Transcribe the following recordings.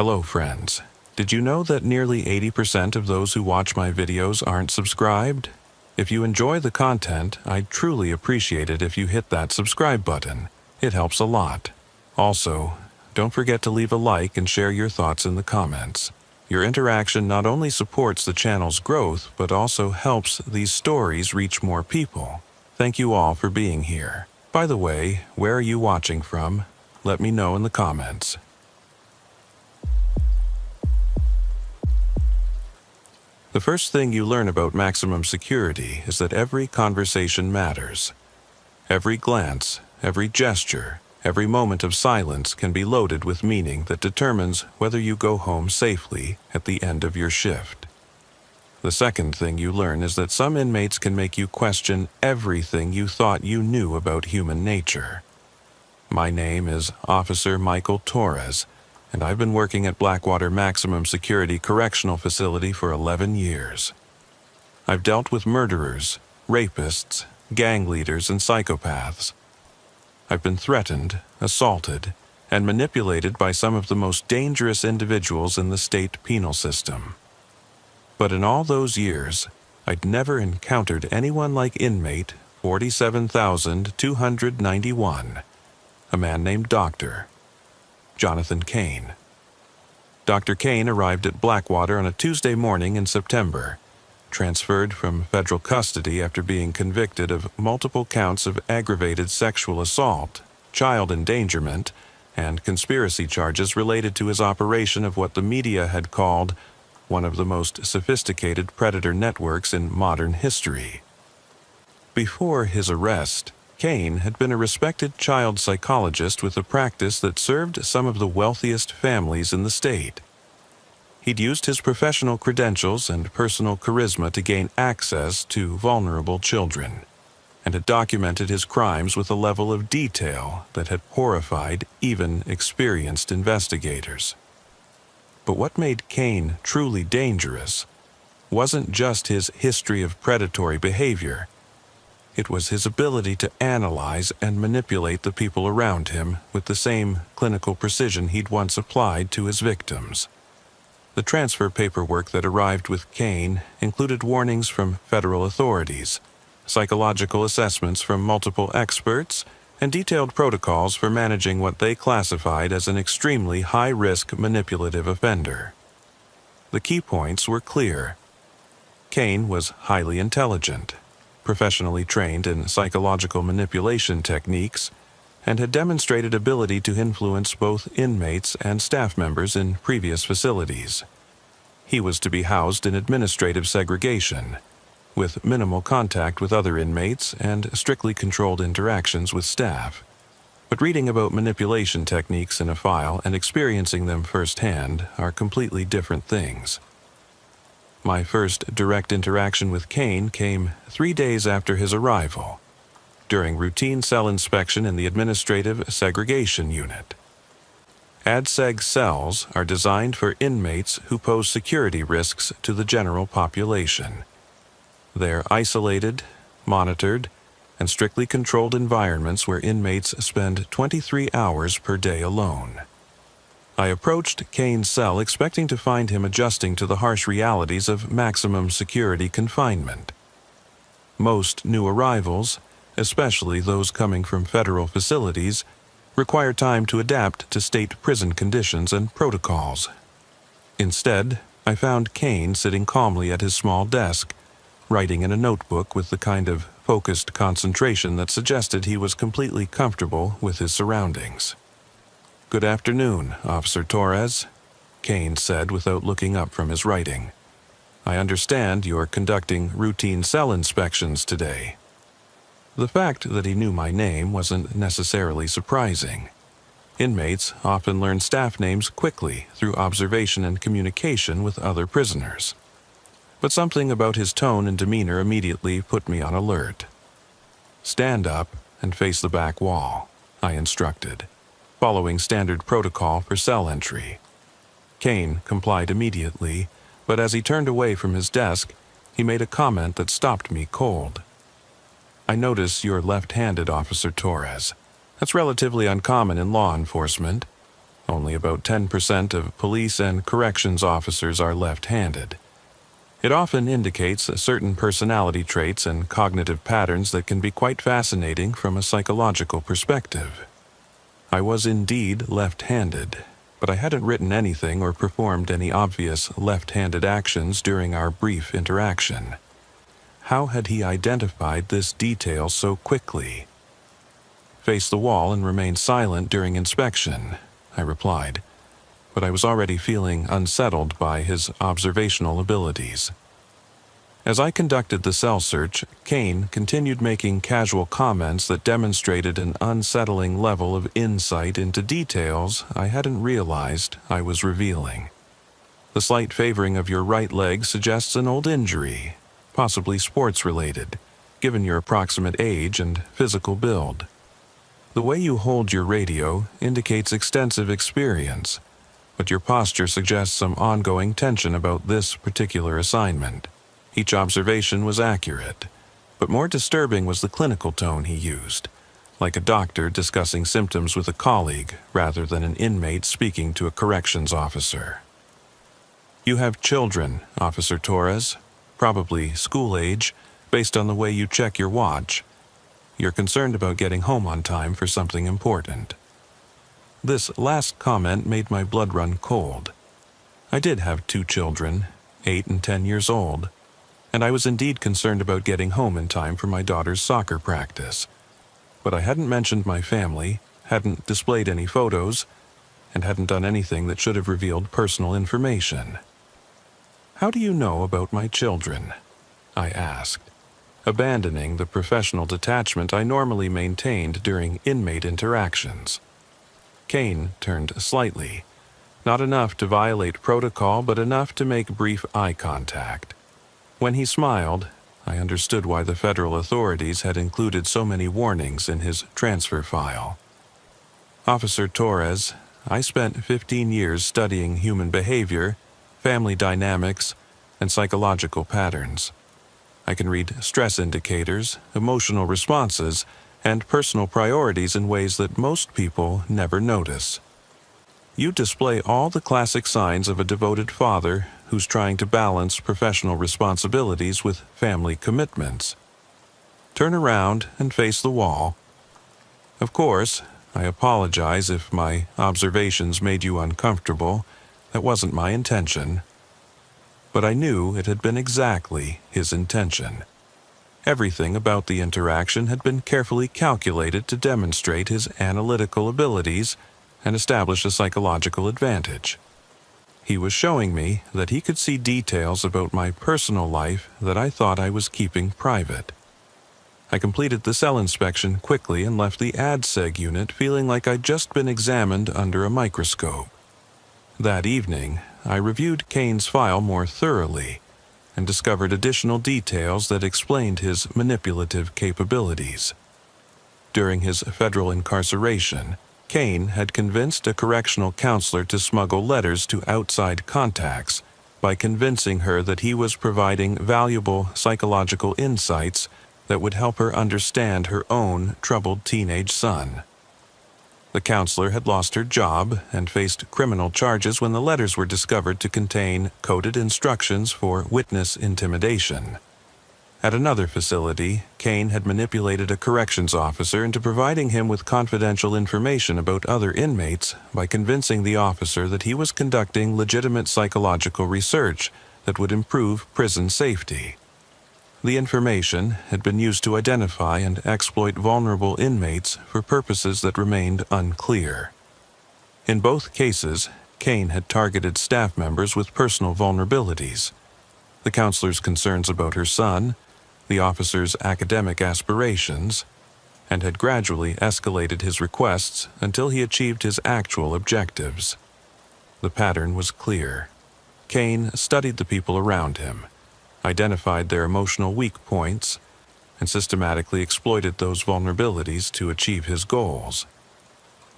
Hello, friends. Did you know that nearly 80% of those who watch my videos aren't subscribed? If you enjoy the content, I'd truly appreciate it if you hit that subscribe button. It helps a lot. Also, don't forget to leave a like and share your thoughts in the comments. Your interaction not only supports the channel's growth, but also helps these stories reach more people. Thank you all for being here. By the way, where are you watching from? Let me know in the comments. The first thing you learn about maximum security is that every conversation matters. Every glance, every gesture, every moment of silence can be loaded with meaning that determines whether you go home safely at the end of your shift. The second thing you learn is that some inmates can make you question everything you thought you knew about human nature. My name is Officer Michael Torres, and I've been working at Blackwater Maximum Security Correctional Facility for 11 years. I've dealt with murderers, rapists, gang leaders, and psychopaths. I've been threatened, assaulted, and manipulated by some of the most dangerous individuals in the state penal system. But in all those years, I'd never encountered anyone like inmate 47,291, a man named Dr. Jonathan Kane. Dr. Kane arrived at Blackwater on a Tuesday morning in September, transferred from federal custody after being convicted of multiple counts of aggravated sexual assault, child endangerment, and conspiracy charges related to his operation of what the media had called one of the most sophisticated predator networks in modern history. Before his arrest, Kane had been a respected child psychologist with a practice that served some of the wealthiest families in the state. He'd used his professional credentials and personal charisma to gain access to vulnerable children, and had documented his crimes with a level of detail that had horrified even experienced investigators. But what made Kane truly dangerous wasn't just his history of predatory behavior. It was his ability to analyze and manipulate the people around him with the same clinical precision he'd once applied to his victims. The transfer paperwork that arrived with Kane included warnings from federal authorities, psychological assessments from multiple experts, and detailed protocols for managing what they classified as an extremely high-risk manipulative offender. The key points were clear. Kane was highly intelligent, professionally trained in psychological manipulation techniques, and had demonstrated ability to influence both inmates and staff members in previous facilities. He was to be housed in administrative segregation, with minimal contact with other inmates and strictly controlled interactions with staff. But reading about manipulation techniques in a file and experiencing them firsthand are completely different things. My first direct interaction with Kane came 3 days after his arrival, during routine cell inspection in the administrative segregation unit. ADSEG cells are designed for inmates who pose security risks to the general population. They're isolated, monitored, and strictly controlled environments where inmates spend 23 hours per day alone. I approached Kane's cell expecting to find him adjusting to the harsh realities of maximum security confinement. Most new arrivals, especially those coming from federal facilities, require time to adapt to state prison conditions and protocols. Instead, I found Kane sitting calmly at his small desk, writing in a notebook with the kind of focused concentration that suggested he was completely comfortable with his surroundings. "Good afternoon, Officer Torres," Kane said without looking up from his writing. "I understand you're conducting routine cell inspections today." The fact that he knew my name wasn't necessarily surprising. Inmates often learn staff names quickly through observation and communication with other prisoners. But something about his tone and demeanor immediately put me on alert. "Stand up and face the back wall," I instructed, following standard protocol for cell entry. Kane complied immediately, but as he turned away from his desk, he made a comment that stopped me cold. "I notice you're left-handed, Officer Torres. That's relatively uncommon in law enforcement." Only about 10% of police and corrections officers are left-handed. It often indicates certain personality traits and cognitive patterns that can be quite fascinating from a psychological perspective. I was indeed left-handed, but I hadn't written anything or performed any obvious left-handed actions during our brief interaction. How had he identified this detail so quickly? "Face the wall and remain silent during inspection," I replied, but I was already feeling unsettled by his observational abilities. As I conducted the cell search, Kane continued making casual comments that demonstrated an unsettling level of insight into details I hadn't realized I was revealing. "The slight favoring of your right leg suggests an old injury, possibly sports-related, given your approximate age and physical build. The way you hold your radio indicates extensive experience, but your posture suggests some ongoing tension about this particular assignment." Each observation was accurate, but more disturbing was the clinical tone he used, like a doctor discussing symptoms with a colleague rather than an inmate speaking to a corrections officer. "You have children, Officer Torres, probably school age, based on the way you check your watch. You're concerned about getting home on time for something important." This last comment made my blood run cold. I did have 2 children, 8 and 10 years old, and I was indeed concerned about getting home in time for my daughter's soccer practice. But I hadn't mentioned my family, hadn't displayed any photos, and hadn't done anything that should have revealed personal information. "How do you know about my children?" I asked, abandoning the professional detachment I normally maintained during inmate interactions. Kane turned slightly, not enough to violate protocol, but enough to make brief eye contact. When he smiled, I understood why the federal authorities had included so many warnings in his transfer file. "Officer Torres, I spent 15 years studying human behavior, family dynamics, and psychological patterns. I can read stress indicators, emotional responses, and personal priorities in ways that most people never notice. You display all the classic signs of a devoted father who's trying to balance professional responsibilities with family commitments. Turn around and face the wall. Of course, I apologize if my observations made you uncomfortable. That wasn't my intention." But I knew it had been exactly his intention. Everything about the interaction had been carefully calculated to demonstrate his analytical abilities and establish a psychological advantage. He was showing me that he could see details about my personal life that I thought I was keeping private. I completed the cell inspection quickly and left the ADSEG unit feeling like I'd just been examined under a microscope. That evening, I reviewed Kane's file more thoroughly and discovered additional details that explained his manipulative capabilities. During his federal incarceration, Kane had convinced a correctional counselor to smuggle letters to outside contacts by convincing her that he was providing valuable psychological insights that would help her understand her own troubled teenage son. The counselor had lost her job and faced criminal charges when the letters were discovered to contain coded instructions for witness intimidation. At another facility, Kane had manipulated a corrections officer into providing him with confidential information about other inmates by convincing the officer that he was conducting legitimate psychological research that would improve prison safety. The information had been used to identify and exploit vulnerable inmates for purposes that remained unclear. In both cases, Kane had targeted staff members with personal vulnerabilities. The counselor's concerns about her son, the officer's academic aspirations, and had gradually escalated his requests until he achieved his actual objectives. The pattern was clear. Kane studied the people around him, identified their emotional weak points, and systematically exploited those vulnerabilities to achieve his goals.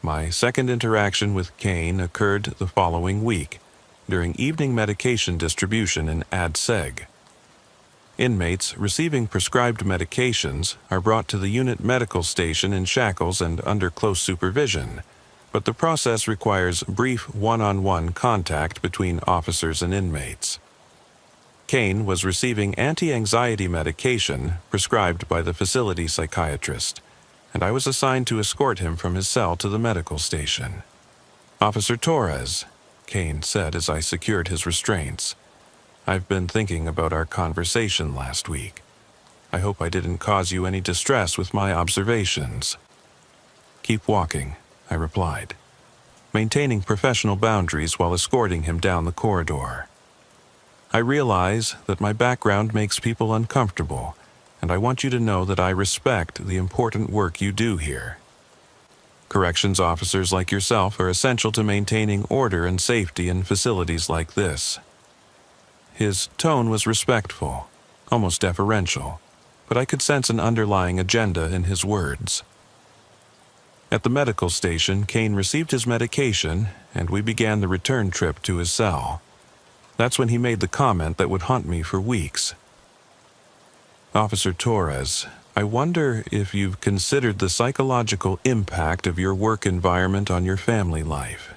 My second interaction with Kane occurred the following week, during evening medication distribution in ADSEG. Inmates receiving prescribed medications are brought to the unit medical station in shackles and under close supervision, but the process requires brief one-on-one contact between officers and inmates. Kane was receiving anti-anxiety medication prescribed by the facility psychiatrist, and I was assigned to escort him from his cell to the medical station. "Officer Torres," Kane said as I secured his restraints, "I've been thinking about our conversation last week. I hope I didn't cause you any distress with my observations." "Keep walking," I replied, maintaining professional boundaries while escorting him down the corridor. "I realize that my background makes people uncomfortable, and I want you to know that I respect the important work you do here. Corrections officers like yourself are essential to maintaining order and safety in facilities like this." His tone was respectful, almost deferential, but I could sense an underlying agenda in his words. At the medical station, Kane received his medication, and we began the return trip to his cell. That's when he made the comment that would haunt me for weeks. "Officer Torres, I wonder if you've considered the psychological impact of your work environment on your family life.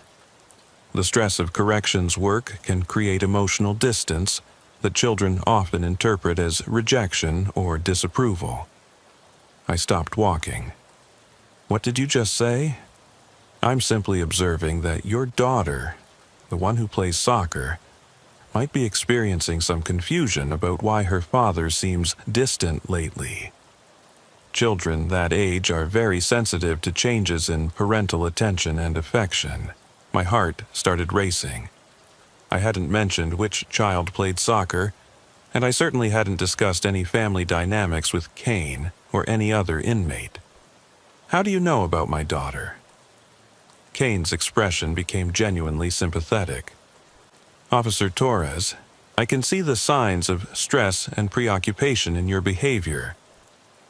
The stress of corrections work can create emotional distance that children often interpret as rejection or disapproval." I stopped walking. "What did you just say?" "I'm simply observing that your daughter, the one who plays soccer, might be experiencing some confusion about why her father seems distant lately. Children that age are very sensitive to changes in parental attention and affection." My heart started racing. I hadn't mentioned which child played soccer, and I certainly hadn't discussed any family dynamics with Kane or any other inmate. "How do you know about my daughter?" Kane's expression became genuinely sympathetic. "Officer Torres, I can see the signs of stress and preoccupation in your behavior.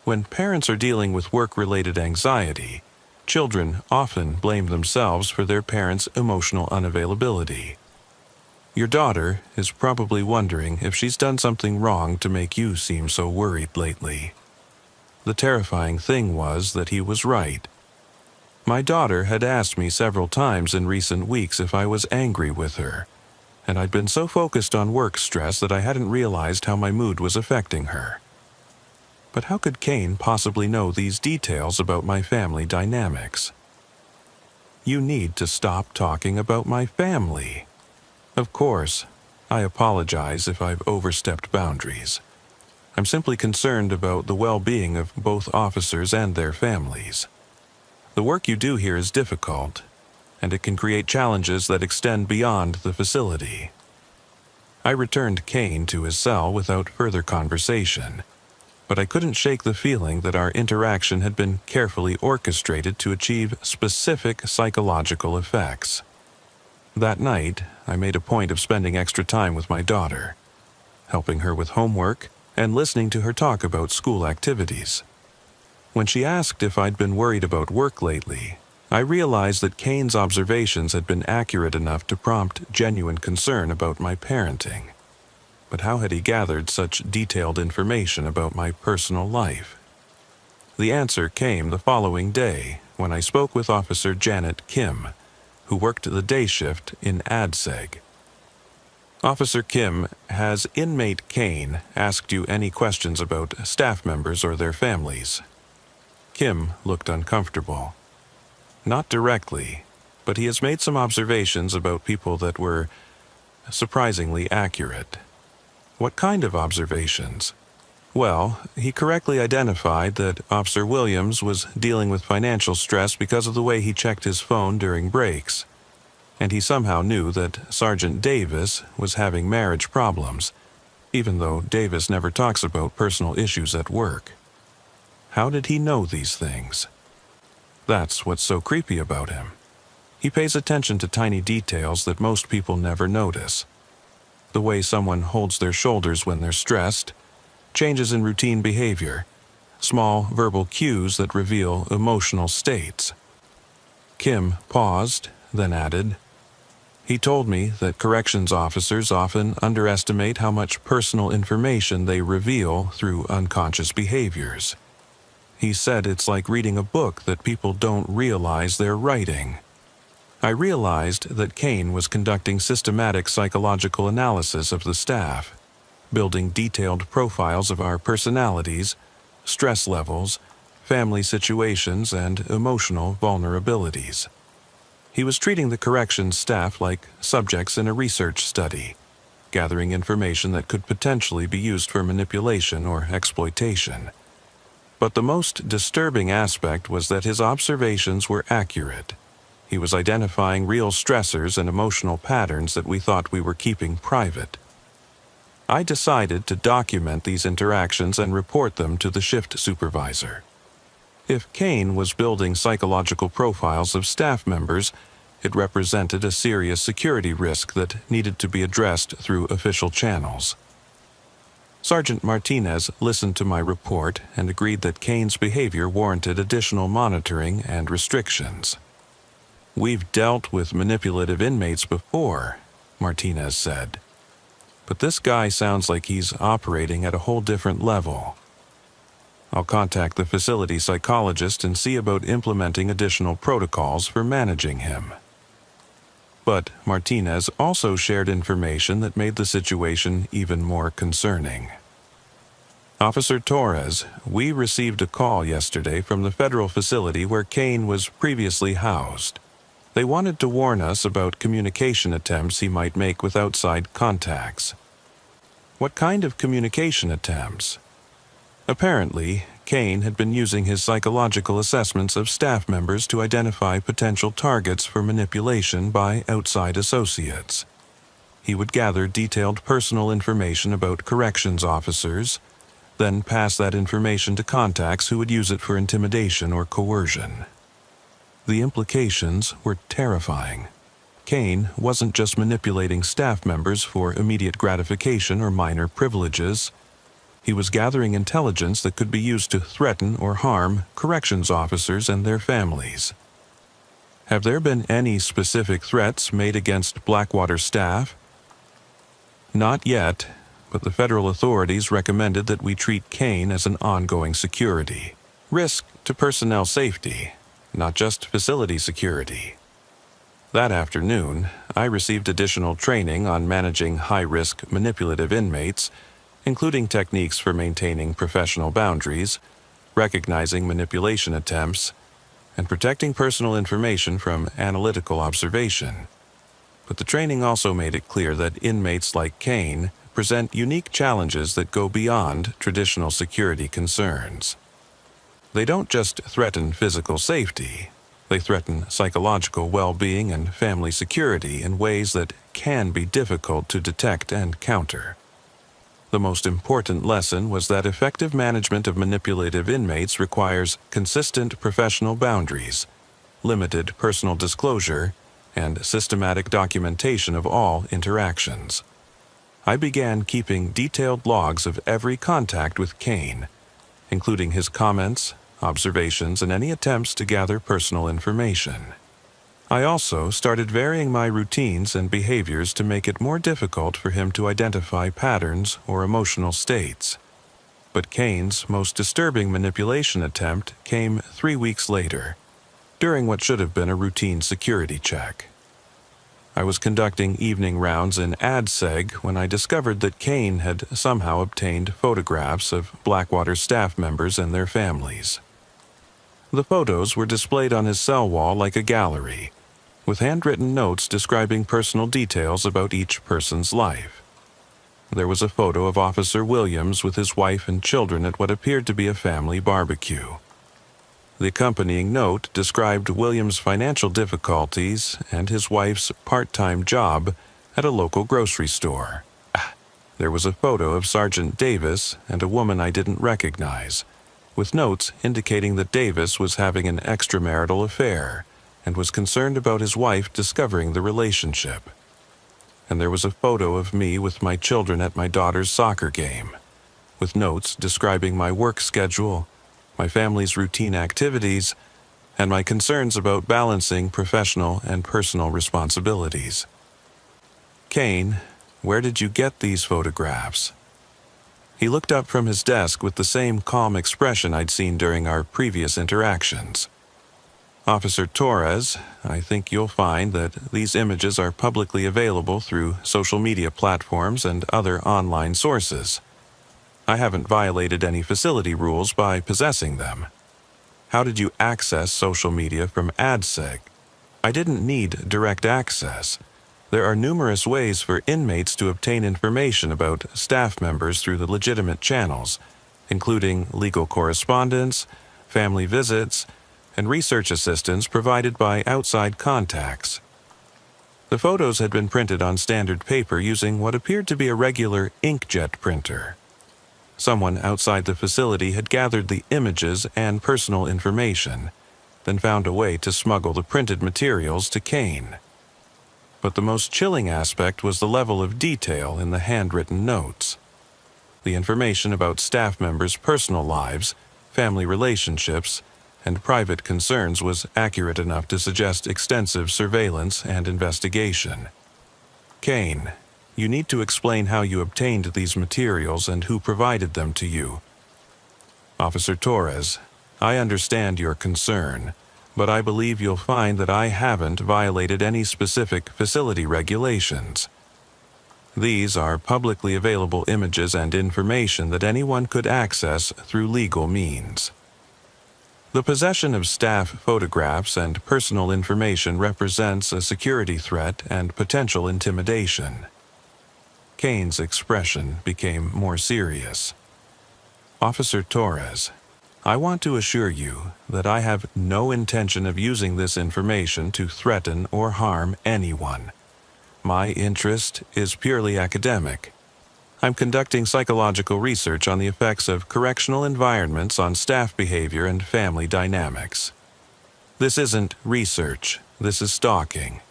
When parents are dealing with work-related anxiety, children often blame themselves for their parents' emotional unavailability. Your daughter is probably wondering if she's done something wrong to make you seem so worried lately." The terrifying thing was that he was right. My daughter had asked me several times in recent weeks if I was angry with her, and I'd been so focused on work stress that I hadn't realized how my mood was affecting her. But how could Kane possibly know these details about my family dynamics? "You need to stop talking about my family." Of course, I apologize if I've overstepped boundaries. I'm simply concerned about the well-being of both officers and their families. The work you do here is difficult, and it can create challenges that extend beyond the facility. I returned Kane to his cell without further conversation, but I couldn't shake the feeling that our interaction had been carefully orchestrated to achieve specific psychological effects. That night, I made a point of spending extra time with my daughter, helping her with homework and listening to her talk about school activities. When she asked if I'd been worried about work lately, I realized that Kane's observations had been accurate enough to prompt genuine concern about my parenting. But how had he gathered such detailed information about my personal life? The answer came the following day when I spoke with Officer Janet Kim, who worked the day shift in ADSEG. "Officer Kim, has inmate Kane asked you any questions about staff members or their families?" Kim looked uncomfortable. "Not directly, but he has made some observations about people that were surprisingly accurate." "What kind of observations?" "Well, he correctly identified that Officer Williams was dealing with financial stress because of the way he checked his phone during breaks. And he somehow knew that Sergeant Davis was having marriage problems, even though Davis never talks about personal issues at work." "How did he know these things?" "That's what's so creepy about him. He pays attention to tiny details that most people never notice. The way someone holds their shoulders when they're stressed, changes in routine behavior, small verbal cues that reveal emotional states." Kim paused, then added, "He told me that corrections officers often underestimate how much personal information they reveal through unconscious behaviors. He said it's like reading a book that people don't realize they're writing." I realized that Kane was conducting systematic psychological analysis of the staff, building detailed profiles of our personalities, stress levels, family situations, and emotional vulnerabilities. He was treating the corrections staff like subjects in a research study, gathering information that could potentially be used for manipulation or exploitation. But the most disturbing aspect was that his observations were accurate. He was identifying real stressors and emotional patterns that we thought we were keeping private. I decided to document these interactions and report them to the shift supervisor. If Kane was building psychological profiles of staff members, it represented a serious security risk that needed to be addressed through official channels. Sergeant Martinez listened to my report and agreed that Kane's behavior warranted additional monitoring and restrictions. "We've dealt with manipulative inmates before," Martinez said. "But this guy sounds like he's operating at a whole different level. I'll contact the facility psychologist and see about implementing additional protocols for managing him." But Martinez also shared information that made the situation even more concerning. "Officer Torres, we received a call yesterday from the federal facility where Kane was previously housed. They wanted to warn us about communication attempts he might make with outside contacts." "What kind of communication attempts?" Apparently, Kane had been using his psychological assessments of staff members to identify potential targets for manipulation by outside associates. He would gather detailed personal information about corrections officers, then pass that information to contacts who would use it for intimidation or coercion. The implications were terrifying. Kane wasn't just manipulating staff members for immediate gratification or minor privileges. He was gathering intelligence that could be used to threaten or harm corrections officers and their families. "Have there been any specific threats made against Blackwater staff?" "Not yet, but the federal authorities recommended that we treat Kane as an ongoing security. Risk to personnel safety, not just facility security." That afternoon, I received additional training on managing high-risk manipulative inmates, including techniques for maintaining professional boundaries, recognizing manipulation attempts, and protecting personal information from analytical observation. But the training also made it clear that inmates like Kane present unique challenges that go beyond traditional security concerns. They don't just threaten physical safety, they threaten psychological well-being and family security in ways that can be difficult to detect and counter. The most important lesson was that effective management of manipulative inmates requires consistent professional boundaries, limited personal disclosure, and systematic documentation of all interactions. I began keeping detailed logs of every contact with Kane, including his comments, observations, and any attempts to gather personal information. I also started varying my routines and behaviors to make it more difficult for him to identify patterns or emotional states. But Kane's most disturbing manipulation attempt came 3 weeks later, during what should have been a routine security check. I was conducting evening rounds in ADSEG when I discovered that Kane had somehow obtained photographs of Blackwater staff members and their families. The photos were displayed on his cell wall like a gallery, with handwritten notes describing personal details about each person's life. There was a photo of Officer Williams with his wife and children at what appeared to be a family barbecue. The accompanying note described Williams' financial difficulties and his wife's part-time job at a local grocery store. There was a photo of Sergeant Davis and a woman I didn't recognize, with notes indicating that Davis was having an extramarital affair and was concerned about his wife discovering the relationship. And there was a photo of me with my children at my daughter's soccer game, with notes describing my work schedule, my family's routine activities, and my concerns about balancing professional and personal responsibilities. "Kane, where did you get these photographs?" He looked up from his desk with the same calm expression I'd seen during our previous interactions. Officer Torres, I think you'll find that these images are publicly available through social media platforms and other online sources. I haven't violated any facility rules by possessing them. How did you access social media from AdSeg? I didn't need direct access. There are numerous ways for inmates to obtain information about staff members through the legitimate channels, including legal correspondence, family visits, and research assistance provided by outside contacts. The photos had been printed on standard paper using what appeared to be a regular inkjet printer. Someone outside the facility had gathered the images and personal information, then found a way to smuggle the printed materials to Kane. But the most chilling aspect was the level of detail in the handwritten notes. The information about staff members' personal lives, family relationships, and private concerns was accurate enough to suggest extensive surveillance and investigation. Kane, you need to explain how you obtained these materials and who provided them to you. Officer Torres, I understand your concern, but I believe you'll find that I haven't violated any specific facility regulations. These are publicly available images and information that anyone could access through legal means. The possession of staff photographs and personal information represents a security threat and potential intimidation. Kane's expression became more serious. Officer Torres, I want to assure you that I have no intention of using this information to threaten or harm anyone. My interest is purely academic. I'm conducting psychological research on the effects of correctional environments on staff behavior and family dynamics. This isn't research, this is stalking.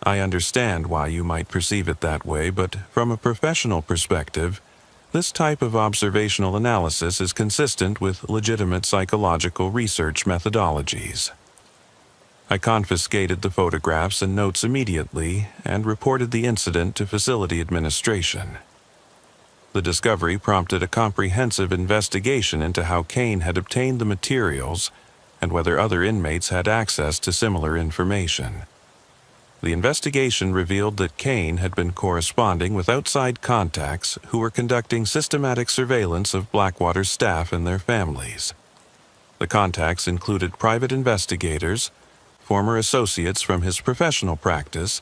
I understand why you might perceive it that way, but from a professional perspective, this type of observational analysis is consistent with legitimate psychological research methodologies. I confiscated the photographs and notes immediately and reported the incident to facility administration. The discovery prompted a comprehensive investigation into how Kane had obtained the materials and whether other inmates had access to similar information. The investigation revealed that Kane had been corresponding with outside contacts who were conducting systematic surveillance of Blackwater staff and their families. The contacts included private investigators, former associates from his professional practice,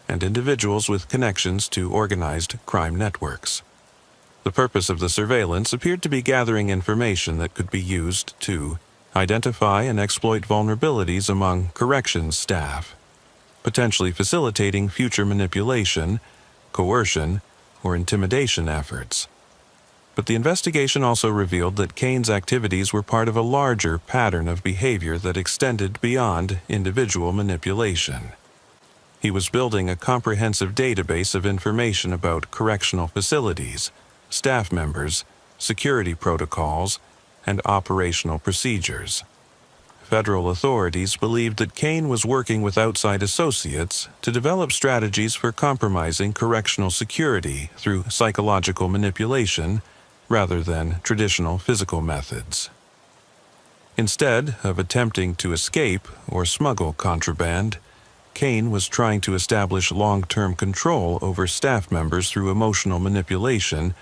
and individuals with connections to organized crime networks. The purpose of the surveillance appeared to be gathering information that could be used to identify and exploit vulnerabilities among corrections staff, potentially facilitating future manipulation, coercion, or intimidation efforts. But the investigation also revealed that Kane's activities were part of a larger pattern of behavior that extended beyond individual manipulation. He was building a comprehensive database of information about correctional facilities, staff members, security protocols, and operational procedures. Federal authorities believed that Kane was working with outside associates to develop strategies for compromising correctional security through psychological manipulation rather than traditional physical methods. Instead of attempting to escape or smuggle contraband, Kane was trying to establish long-term control over staff members through emotional manipulation,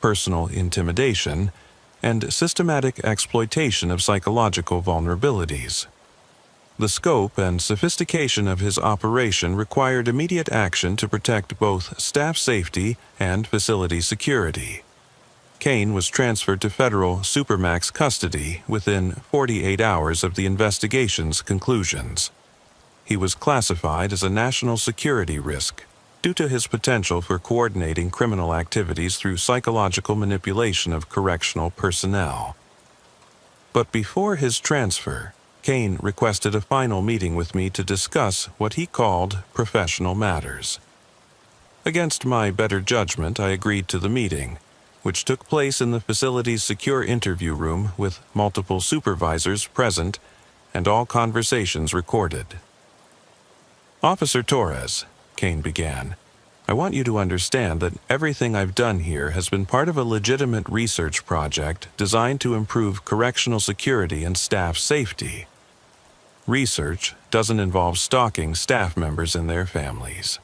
personal intimidation, and systematic exploitation of psychological vulnerabilities. The scope and sophistication of his operation required immediate action to protect both staff safety and facility security. Kane was transferred to federal supermax custody within 48 hours of the investigation's conclusions. He was classified as a national security risk due to his potential for coordinating criminal activities through psychological manipulation of correctional personnel. But before his transfer, Kane requested a final meeting with me to discuss what he called professional matters. Against my better judgment, I agreed to the meeting, which took place in the facility's secure interview room with multiple supervisors present and all conversations recorded. "Officer Torres," Kane began, "I want you to understand that everything I've done here has been part of a legitimate research project designed to improve correctional security and staff safety. Research doesn't involve stalking staff members and their families.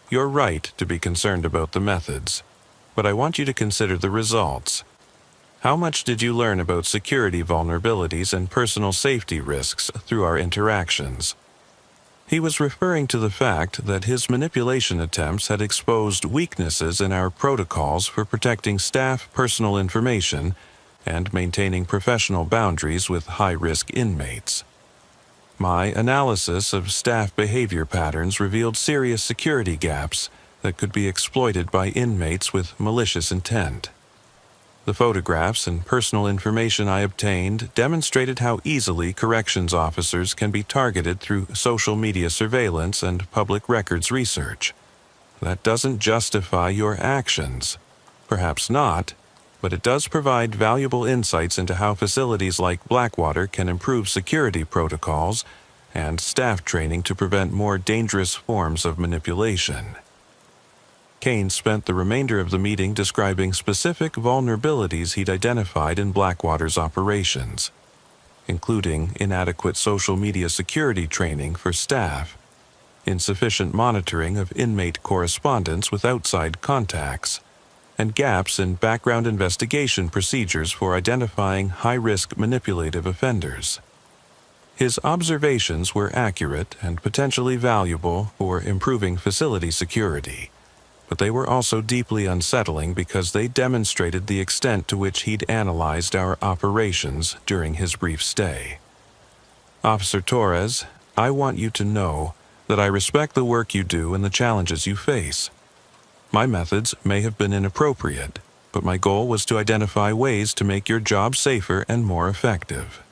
You're right to be concerned about the methods, but I want you to consider the results. How much did you learn about security vulnerabilities and personal safety risks through our interactions? He was referring to the fact that his manipulation attempts had exposed weaknesses in our protocols for protecting staff personal information and maintaining professional boundaries with high-risk inmates. My analysis of staff behavior patterns revealed serious security gaps that could be exploited by inmates with malicious intent. The photographs and personal information I obtained demonstrated how easily corrections officers can be targeted through social media surveillance and public records research. That doesn't justify your actions. Perhaps not, but it does provide valuable insights into how facilities like Blackwater can improve security protocols and staff training to prevent more dangerous forms of manipulation. Kane spent the remainder of the meeting describing specific vulnerabilities he'd identified in Blackwater's operations, including inadequate social media security training for staff, insufficient monitoring of inmate correspondence with outside contacts, and gaps in background investigation procedures for identifying high-risk manipulative offenders. His observations were accurate and potentially valuable for improving facility security, but they were also deeply unsettling because they demonstrated the extent to which he'd analyzed our operations during his brief stay. Officer Torres, I want you to know that I respect the work you do and the challenges you face. My methods may have been inappropriate, but my goal was to identify ways to make your job safer and more effective.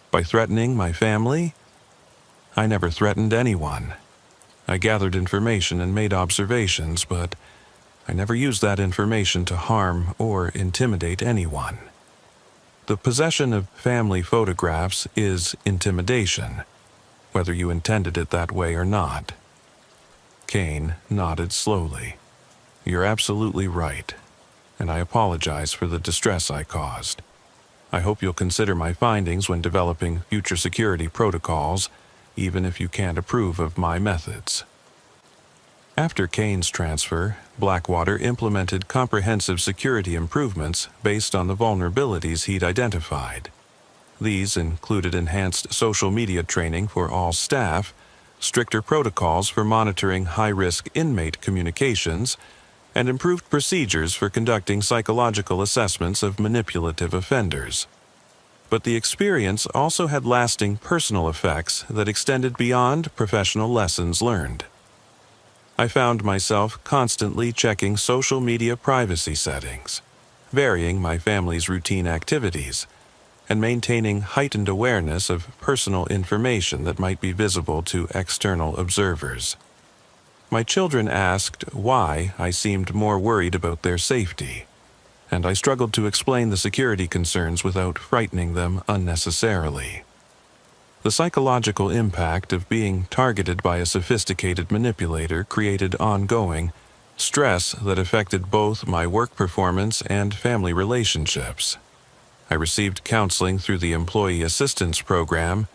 By threatening my family, I never threatened anyone. I gathered information and made observations, but I never used that information to harm or intimidate anyone. The possession of family photographs is intimidation, whether you intended it that way or not. Kane nodded slowly. You're absolutely right, and I apologize for the distress I caused. I hope you'll consider my findings when developing future security protocols, even if you can't approve of my methods. After Kane's transfer, Blackwater implemented comprehensive security improvements based on the vulnerabilities he'd identified. These included enhanced social media training for all staff, stricter protocols for monitoring high-risk inmate communications, and improved procedures for conducting psychological assessments of manipulative offenders. But the experience also had lasting personal effects that extended beyond professional lessons learned. I found myself constantly checking social media privacy settings, varying my family's routine activities, and maintaining heightened awareness of personal information that might be visible to external observers. My children asked why I seemed more worried about their safety, and I struggled to explain the security concerns without frightening them unnecessarily. The psychological impact of being targeted by a sophisticated manipulator created ongoing stress that affected both my work performance and family relationships. I received counseling through the Employee Assistance Program,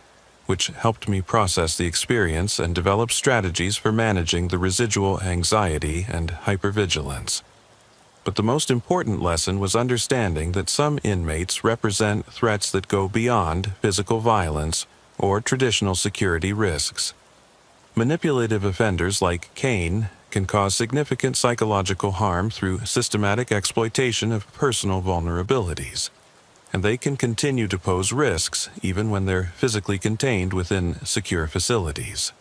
which helped me process the experience and develop strategies for managing the residual anxiety and hypervigilance. But the most important lesson was understanding that some inmates represent threats that go beyond physical violence or traditional security risks. Manipulative offenders like Kane can cause significant psychological harm through systematic exploitation of personal vulnerabilities, and they can continue to pose risks even when they're physically contained within secure facilities.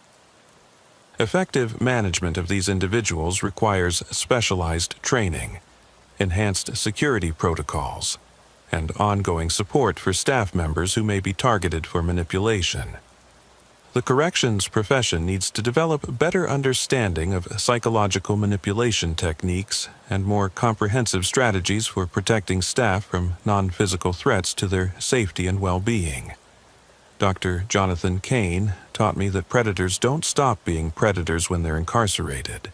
Effective management of these individuals requires specialized training, enhanced security protocols, and ongoing support for staff members who may be targeted for manipulation. The corrections profession needs to develop better understanding of psychological manipulation techniques and more comprehensive strategies for protecting staff from non-physical threats to their safety and well-being. Dr. Jonathan Kane taught me that predators don't stop being predators when they're incarcerated.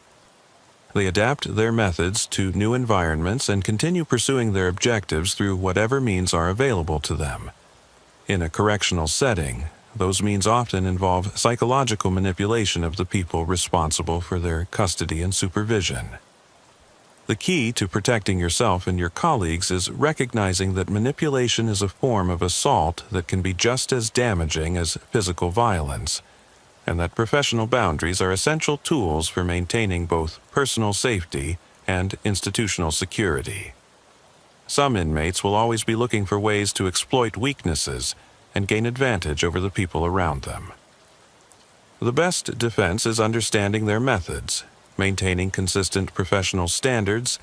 They adapt their methods to new environments and continue pursuing their objectives through whatever means are available to them. In a correctional setting, Those means often involve psychological manipulation of the people responsible for their custody and supervision. The key to protecting yourself and your colleagues is recognizing that manipulation is a form of assault that can be just as damaging as physical violence, and that professional boundaries are essential tools for maintaining both personal safety and institutional security. Some inmates will always be looking for ways to exploit weaknesses and gain advantage over the people around them. The best defense is understanding their methods, maintaining consistent professional standards,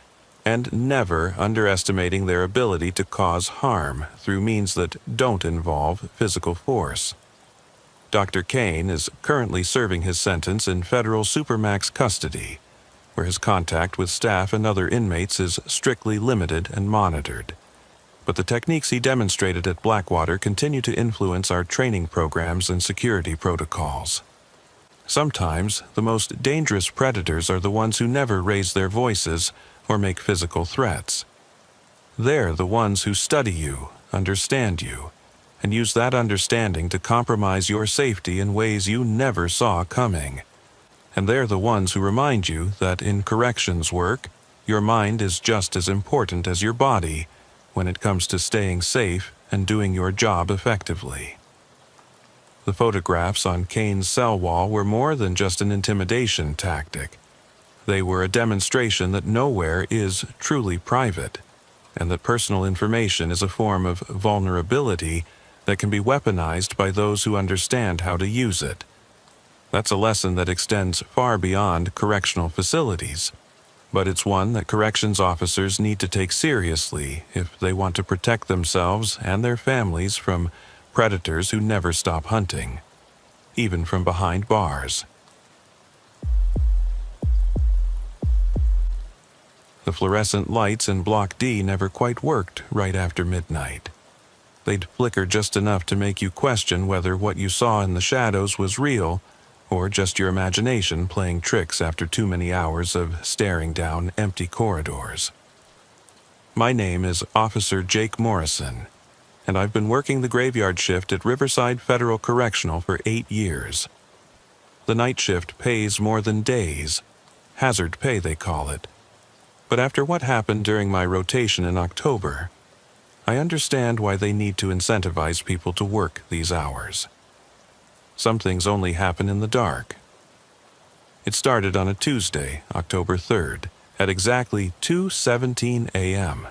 and never underestimating their ability to cause harm through means that don't involve physical force. Dr. Kane is currently serving his sentence in federal supermax custody, where his contact with staff and other inmates is strictly limited and monitored. But the techniques he demonstrated at Blackwater continue to influence our training programs and security protocols. Sometimes, the most dangerous predators are the ones who never raise their voices or make physical threats. They're the ones who study you, understand you, and use that understanding to compromise your safety in ways you never saw coming. And they're the ones who remind you that in corrections work, your mind is just as important as your body when it comes to staying safe and doing your job effectively. The photographs on Kane's cell wall were more than just an intimidation tactic. They were a demonstration that nowhere is truly private, and that personal information is a form of vulnerability that can be weaponized by those who understand how to use it. That's a lesson that extends far beyond correctional facilities, but it's one that corrections officers need to take seriously if they want to protect themselves and their families from predators who never stop hunting, even from behind bars. The fluorescent lights in Block D never quite worked right after midnight. They'd flicker just enough to make you question whether what you saw in the shadows was real or just your imagination playing tricks after too many hours of staring down empty corridors. My name is Officer Jake Morrison, and I've been working the graveyard shift at Riverside Federal Correctional for 8 years. The night shift pays more than days, hazard pay they call it. But after what happened during my rotation in October, I understand why they need to incentivize people to work these hours. Some things only happen in the dark. It started on a Tuesday, October 3rd, at exactly 2:17 a.m.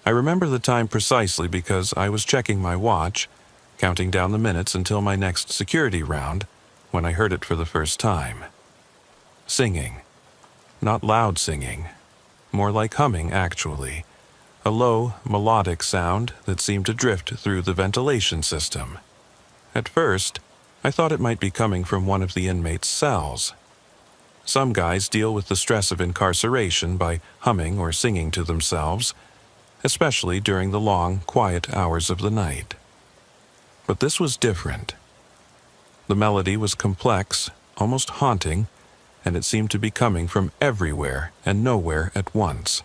I remember the time precisely because I was checking my watch, counting down the minutes until my next security round, when I heard it for the first time. Singing. Not loud singing. More like humming, actually. A low, melodic sound that seemed to drift through the ventilation system. At first, I thought it might be coming from one of the inmates' cells. Some guys deal with the stress of incarceration by humming or singing to themselves, especially during the long, quiet hours of the night. But this was different. The melody was complex, almost haunting, and it seemed to be coming from everywhere and nowhere at once.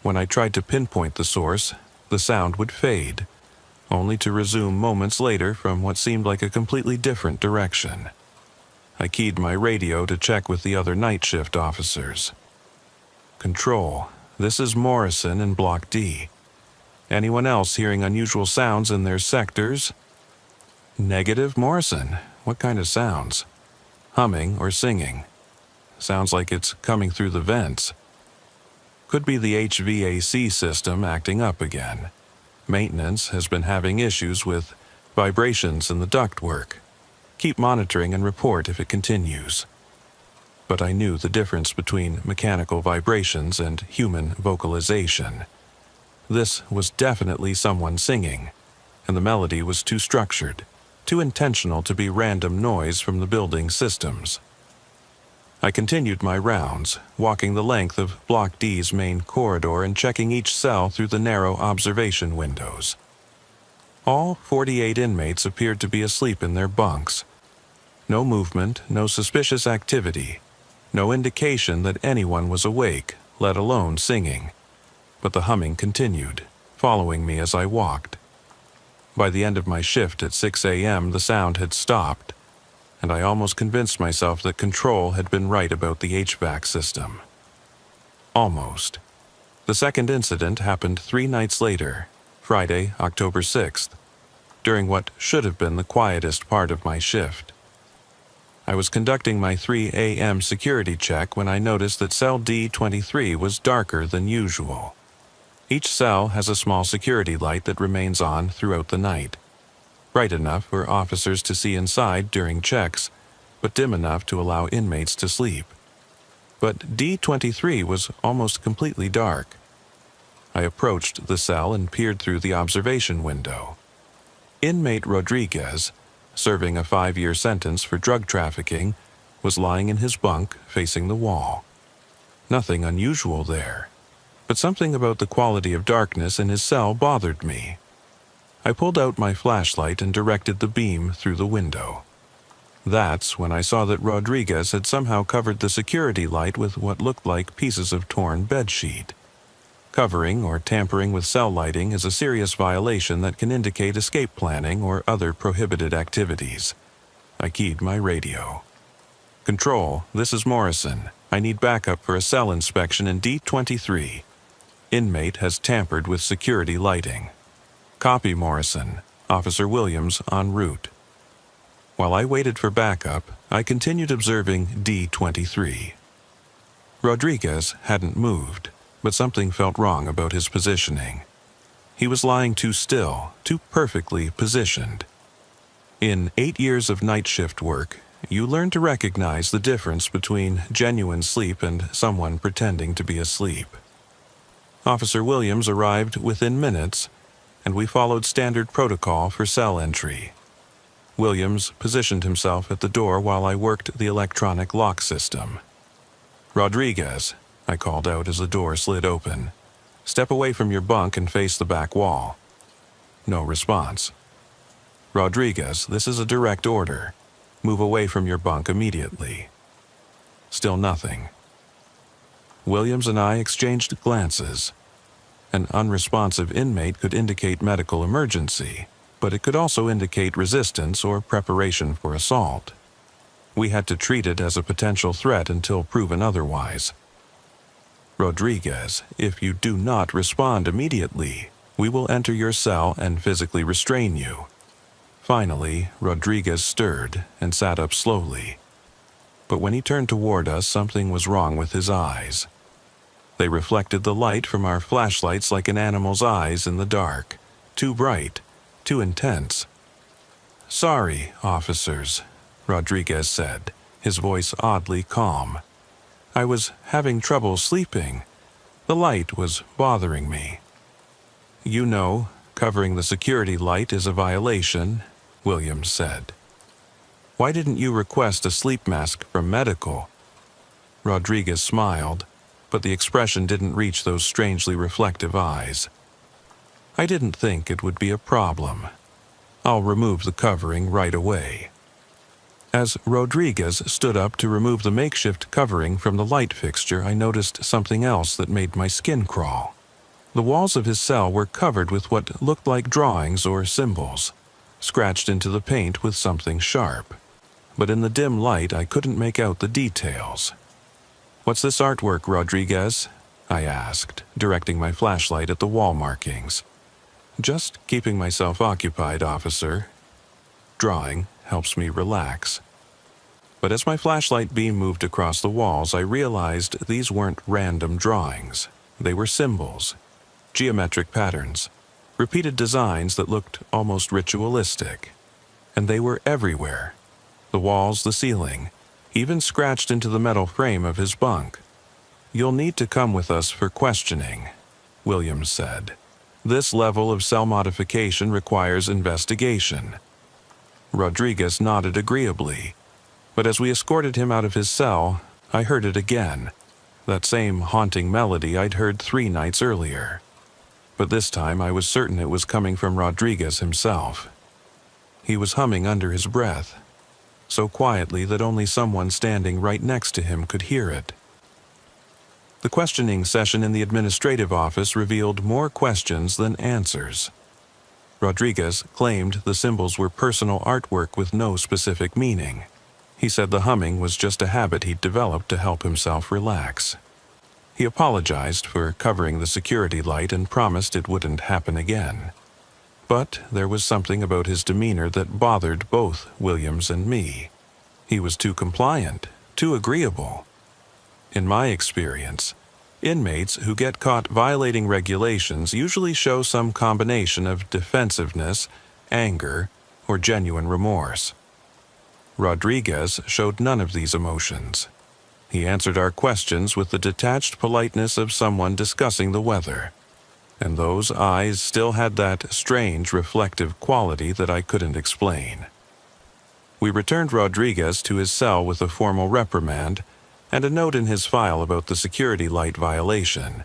When I tried to pinpoint the source, the sound would fade, only to resume moments later from what seemed like a completely different direction. I keyed my radio to check with the other night shift officers. Control, this is Morrison in Block D. Anyone else hearing unusual sounds in their sectors? Negative, Morrison. What kind of sounds? Humming or singing. Sounds like it's coming through the vents. Could be the HVAC system acting up again. Maintenance has been having issues with vibrations in the ductwork. Keep monitoring and report if it continues. But I knew the difference between mechanical vibrations and human vocalization. This was definitely someone singing, and the melody was too structured, too intentional to be random noise from the building systems. I continued my rounds, walking the length of Block D's main corridor and checking each cell through the narrow observation windows. All 48 inmates appeared to be asleep in their bunks. No movement, no suspicious activity, no indication that anyone was awake, let alone singing. But the humming continued, following me as I walked. By the end of my shift at 6 a.m., the sound had stopped, and I almost convinced myself that control had been right about the HVAC system. Almost. The second incident happened 3 nights later, Friday, October 6th, during what should have been the quietest part of my shift. I was conducting my 3 a.m. security check when I noticed that cell D23 was darker than usual. Each cell has a small security light that remains on throughout the night, bright enough for officers to see inside during checks, but dim enough to allow inmates to sleep. But D23 was almost completely dark. I approached the cell and peered through the observation window. Inmate Rodriguez, serving a 5-year sentence for drug trafficking, was lying in his bunk facing the wall. Nothing unusual there, but something about the quality of darkness in his cell bothered me. I pulled out my flashlight and directed the beam through the window. That's when I saw that Rodriguez had somehow covered the security light with what looked like pieces of torn bedsheet. Covering or tampering with cell lighting is a serious violation that can indicate escape planning or other prohibited activities. I keyed my radio. Control, this is Morrison. I need backup for a cell inspection in D23. Inmate has tampered with security lighting. Copy, Morrison. Officer Williams en route. While I waited for backup, I continued observing D23. Rodriguez hadn't moved, but something felt wrong about his positioning. He was lying too still, too perfectly positioned. In 8 years of night shift work, you learn to recognize the difference between genuine sleep and someone pretending to be asleep. Officer Williams arrived within minutes, and we followed standard protocol for cell entry. Williams positioned himself at the door while I worked the electronic lock system. "Rodriguez," I called out as the door slid open. "Step away from your bunk and face the back wall." No response. "Rodriguez, this is a direct order. Move away from your bunk immediately." Still nothing. Williams and I exchanged glances. An unresponsive inmate could indicate medical emergency, but it could also indicate resistance or preparation for assault. We had to treat it as a potential threat until proven otherwise. "Rodriguez, if you do not respond immediately, we will enter your cell and physically restrain you." Finally, Rodriguez stirred and sat up slowly. But when he turned toward us, something was wrong with his eyes. They reflected the light from our flashlights like an animal's eyes in the dark. Too bright, too intense. "Sorry, officers," Rodriguez said, his voice oddly calm. "I was having trouble sleeping. The light was bothering me." "You know, covering the security light is a violation," Williams said. "Why didn't you request a sleep mask from medical?" Rodriguez smiled, but the expression didn't reach those strangely reflective eyes. "I didn't think it would be a problem. I'll remove the covering right away." As Rodriguez stood up to remove the makeshift covering from the light fixture, I noticed something else that made my skin crawl. The walls of his cell were covered with what looked like drawings or symbols, scratched into the paint with something sharp. But in the dim light, I couldn't make out the details. "What's this artwork, Rodriguez?" I asked, directing my flashlight at the wall markings. "Just keeping myself occupied, officer. Drawing helps me relax." But as my flashlight beam moved across the walls, I realized these weren't random drawings. They were symbols, geometric patterns, repeated designs that looked almost ritualistic. And they were everywhere. The walls, the ceiling, even scratched into the metal frame of his bunk. "You'll need to come with us for questioning," Williams said. "This level of cell modification requires investigation." Rodriguez nodded agreeably, but as we escorted him out of his cell, I heard it again, that same haunting melody I'd heard 3 nights earlier. But this time I was certain it was coming from Rodriguez himself. He was humming under his breath, so quietly that only someone standing right next to him could hear it. The questioning session in the administrative office revealed more questions than answers. Rodriguez claimed the symbols were personal artwork with no specific meaning. He said the humming was just a habit he'd developed to help himself relax. He apologized for covering the security light and promised it wouldn't happen again. But there was something about his demeanor that bothered both Williams and me. He was too compliant, too agreeable. In my experience, inmates who get caught violating regulations usually show some combination of defensiveness, anger, or genuine remorse. Rodriguez showed none of these emotions. He answered our questions with the detached politeness of someone discussing the weather, and those eyes still had that strange reflective quality that I couldn't explain. We returned Rodriguez to his cell with a formal reprimand and a note in his file about the security light violation,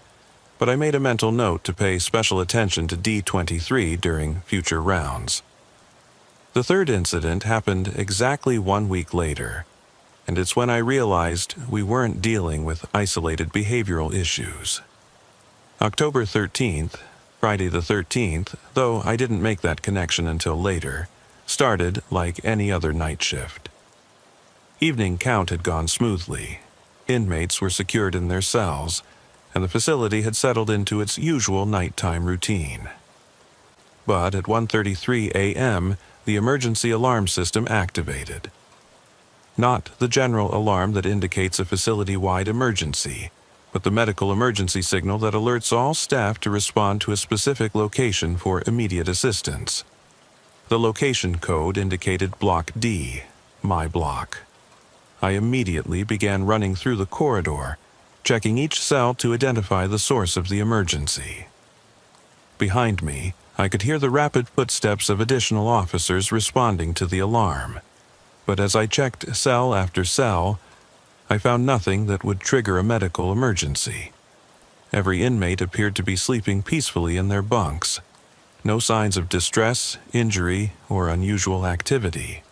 but I made a mental note to pay special attention to D23 during future rounds. The third incident happened exactly 1 week later, and it's when I realized we weren't dealing with isolated behavioral issues. October 13th, Friday the 13th, though I didn't make that connection until later, started like any other night shift. Evening count had gone smoothly. Inmates were secured in their cells, and the facility had settled into its usual nighttime routine. But at 1:33 a.m., the emergency alarm system activated. Not the general alarm that indicates a facility-wide emergency, but the medical emergency signal that alerts all staff to respond to a specific location for immediate assistance. The location code indicated Block D, my block. I immediately began running through the corridor, checking each cell to identify the source of the emergency. Behind me, I could hear the rapid footsteps of additional officers responding to the alarm. But as I checked cell after cell, I found nothing that would trigger a medical emergency. Every inmate appeared to be sleeping peacefully in their bunks. No signs of distress, injury, or unusual activity.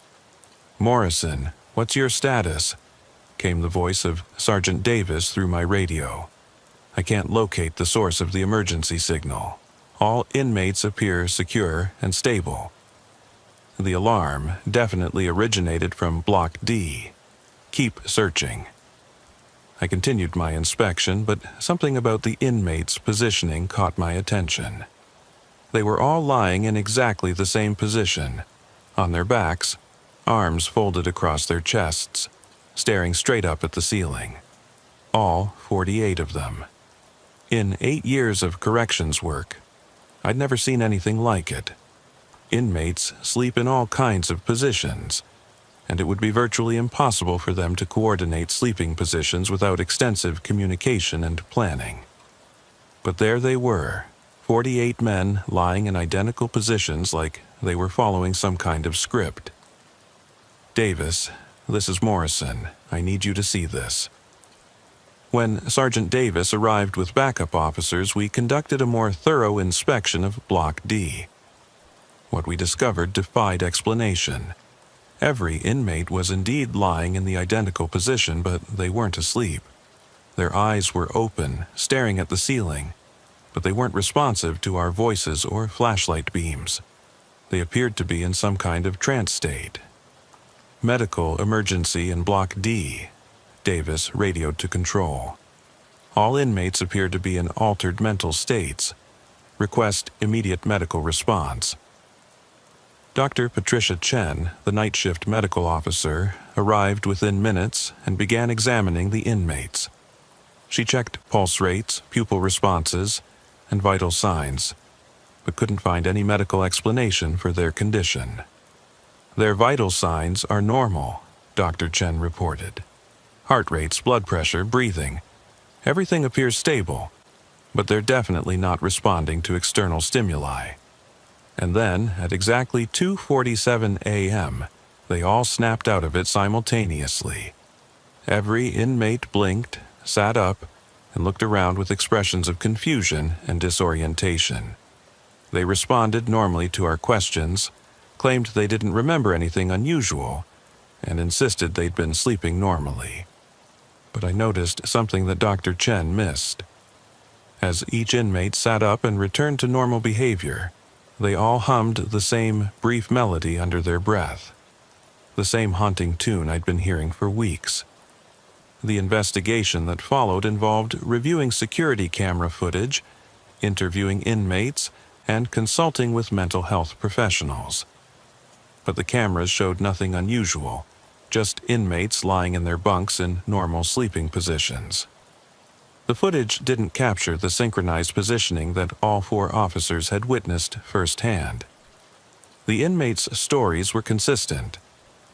"Morrison, what's your status?" came the voice of Sergeant Davis through my radio. "I can't locate the source of the emergency signal. All inmates appear secure and stable." The alarm definitely originated from Block D. "Keep searching." I continued my inspection, but something about the inmates' positioning caught my attention. They were all lying in exactly the same position, on their backs, arms folded across their chests, staring straight up at the ceiling. All 48 of them. In 8 years of corrections work, I'd never seen anything like it. Inmates sleep in all kinds of positions, and it would be virtually impossible for them to coordinate sleeping positions without extensive communication and planning. But there they were, 48 men lying in identical positions like they were following some kind of script. "Davis, this is Morrison. I need you to see this." When Sergeant Davis arrived with backup officers, we conducted a more thorough inspection of Block D. What we discovered defied explanation. Every inmate was indeed lying in the identical position, but they weren't asleep. Their eyes were open, staring at the ceiling, but they weren't responsive to our voices or flashlight beams. They appeared to be in some kind of trance state. "Medical emergency in Block D," Davis radioed to control. "All inmates appear to be in altered mental states. Request immediate medical response." Dr. Patricia Chen, the night shift medical officer, arrived within minutes and began examining the inmates. She checked pulse rates, pupil responses, and vital signs, but couldn't find any medical explanation for their condition. "Their vital signs are normal," Dr. Chen reported. "Heart rates, blood pressure, breathing. Everything appears stable, but they're definitely not responding to external stimuli." And then, at exactly 2:47 a.m., they all snapped out of it simultaneously. Every inmate blinked, sat up, and looked around with expressions of confusion and disorientation. They responded normally to our questions, claimed they didn't remember anything unusual, and insisted they'd been sleeping normally. But I noticed something that Dr. Chen missed. As each inmate sat up and returned to normal behavior, They all hummed the same brief melody under their breath, the same haunting tune I'd been hearing for weeks. The investigation that followed involved reviewing security camera footage, interviewing inmates, and consulting with mental health professionals. But the cameras showed nothing unusual, just inmates lying in their bunks in normal sleeping positions. The footage didn't capture the synchronized positioning that all 4 officers had witnessed firsthand. The inmates' stories were consistent.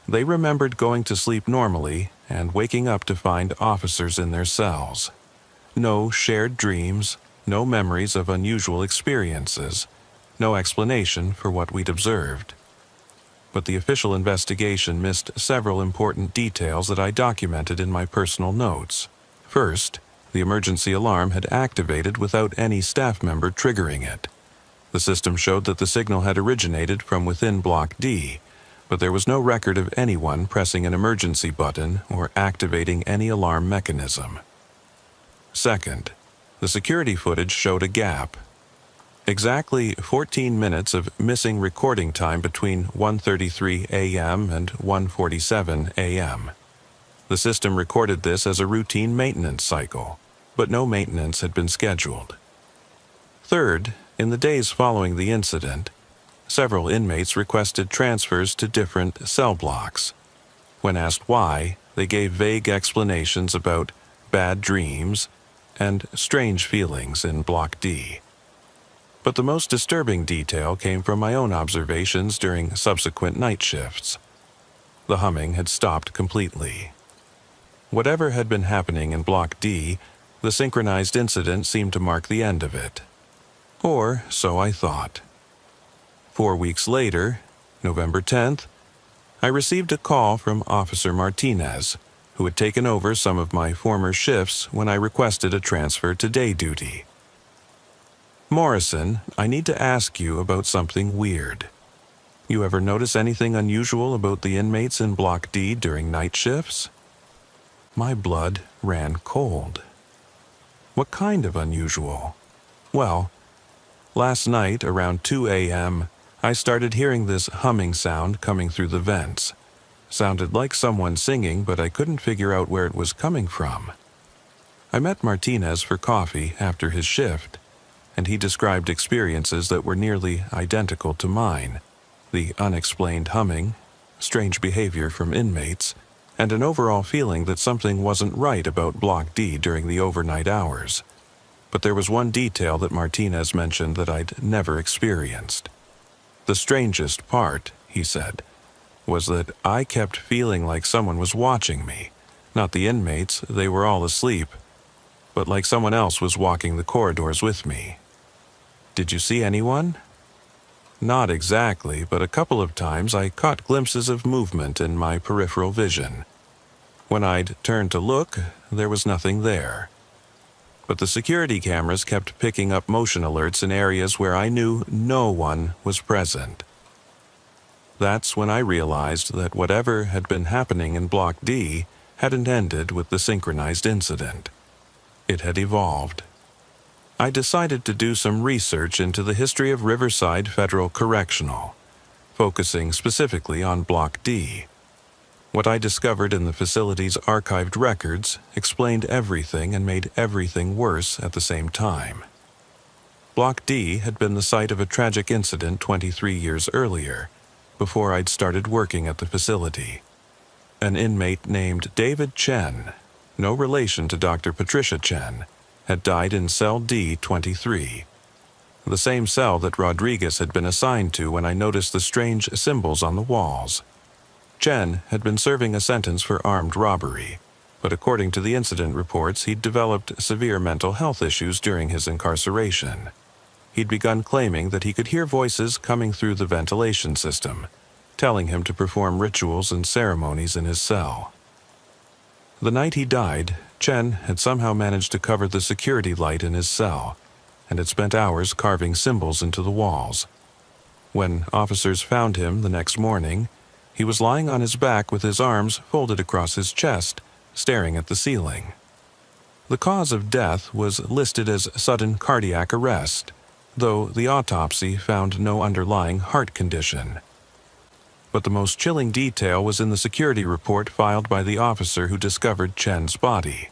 They remembered going to sleep normally and waking up to find officers in their cells. No shared dreams, no memories of unusual experiences, no explanation for what we'd observed. But the official investigation missed several important details that I documented in my personal notes. First, the emergency alarm had activated without any staff member triggering it. The system showed that the signal had originated from within Block D, but there was no record of anyone pressing an emergency button or activating any alarm mechanism. Second, the security footage showed a gap. Exactly 14 minutes of missing recording time between 1:33 a.m. and 1:47 a.m. The system recorded this as a routine maintenance cycle, but no maintenance had been scheduled. Third, in the days following the incident, several inmates requested transfers to different cell blocks. When asked why, they gave vague explanations about bad dreams and strange feelings in Block D. But the most disturbing detail came from my own observations during subsequent night shifts. The humming had stopped completely. Whatever had been happening in Block D, the synchronized incident seemed to mark the end of it. Or so I thought. 4 weeks later, November 10th, I received a call from Officer Martinez, who had taken over some of my former shifts when I requested a transfer to day duty. "Morrison, I need to ask you about something weird. You ever notice anything unusual about the inmates in Block D during night shifts?" My blood ran cold. What kind of unusual? Well, last night around 2 a.m., I started hearing this humming sound coming through the vents. Sounded like someone singing, but I couldn't figure out where it was coming from. I met Martinez for coffee after his shift, and he described experiences that were nearly identical to mine: the unexplained humming, strange behavior from inmates, and an overall feeling that something wasn't right about Block D during the overnight hours. But there was one detail that Martinez mentioned that I'd never experienced. The strangest part, he said, was that I kept feeling like someone was watching me. Not the inmates, they were all asleep, but like someone else was walking the corridors with me. "Did you see anyone?" "Not exactly, but a couple of times I caught glimpses of movement in my peripheral vision. When I'd turned to look, there was nothing there. But the security cameras kept picking up motion alerts in areas where I knew no one was present." That's when I realized that whatever had been happening in Block D hadn't ended with the synchronized incident. It had evolved. I decided to do some research into the history of Riverside Federal Correctional, focusing specifically on Block D. What I discovered in the facility's archived records explained everything and made everything worse at the same time. Block D had been the site of a tragic incident 23 years earlier, before I'd started working at the facility. An inmate named David Chen, no relation to Dr. Patricia Chen, had died in cell D-23, the same cell that Rodriguez had been assigned to when I noticed the strange symbols on the walls. Chen had been serving a sentence for armed robbery, but according to the incident reports, he'd developed severe mental health issues during his incarceration. He'd begun claiming that he could hear voices coming through the ventilation system, telling him to perform rituals and ceremonies in his cell. The night he died, Chen had somehow managed to cover the security light in his cell, and had spent hours carving symbols into the walls. When officers found him the next morning, he was lying on his back with his arms folded across his chest, staring at the ceiling. The cause of death was listed as sudden cardiac arrest, though the autopsy found no underlying heart condition. But the most chilling detail was in the security report filed by the officer who discovered Chen's body.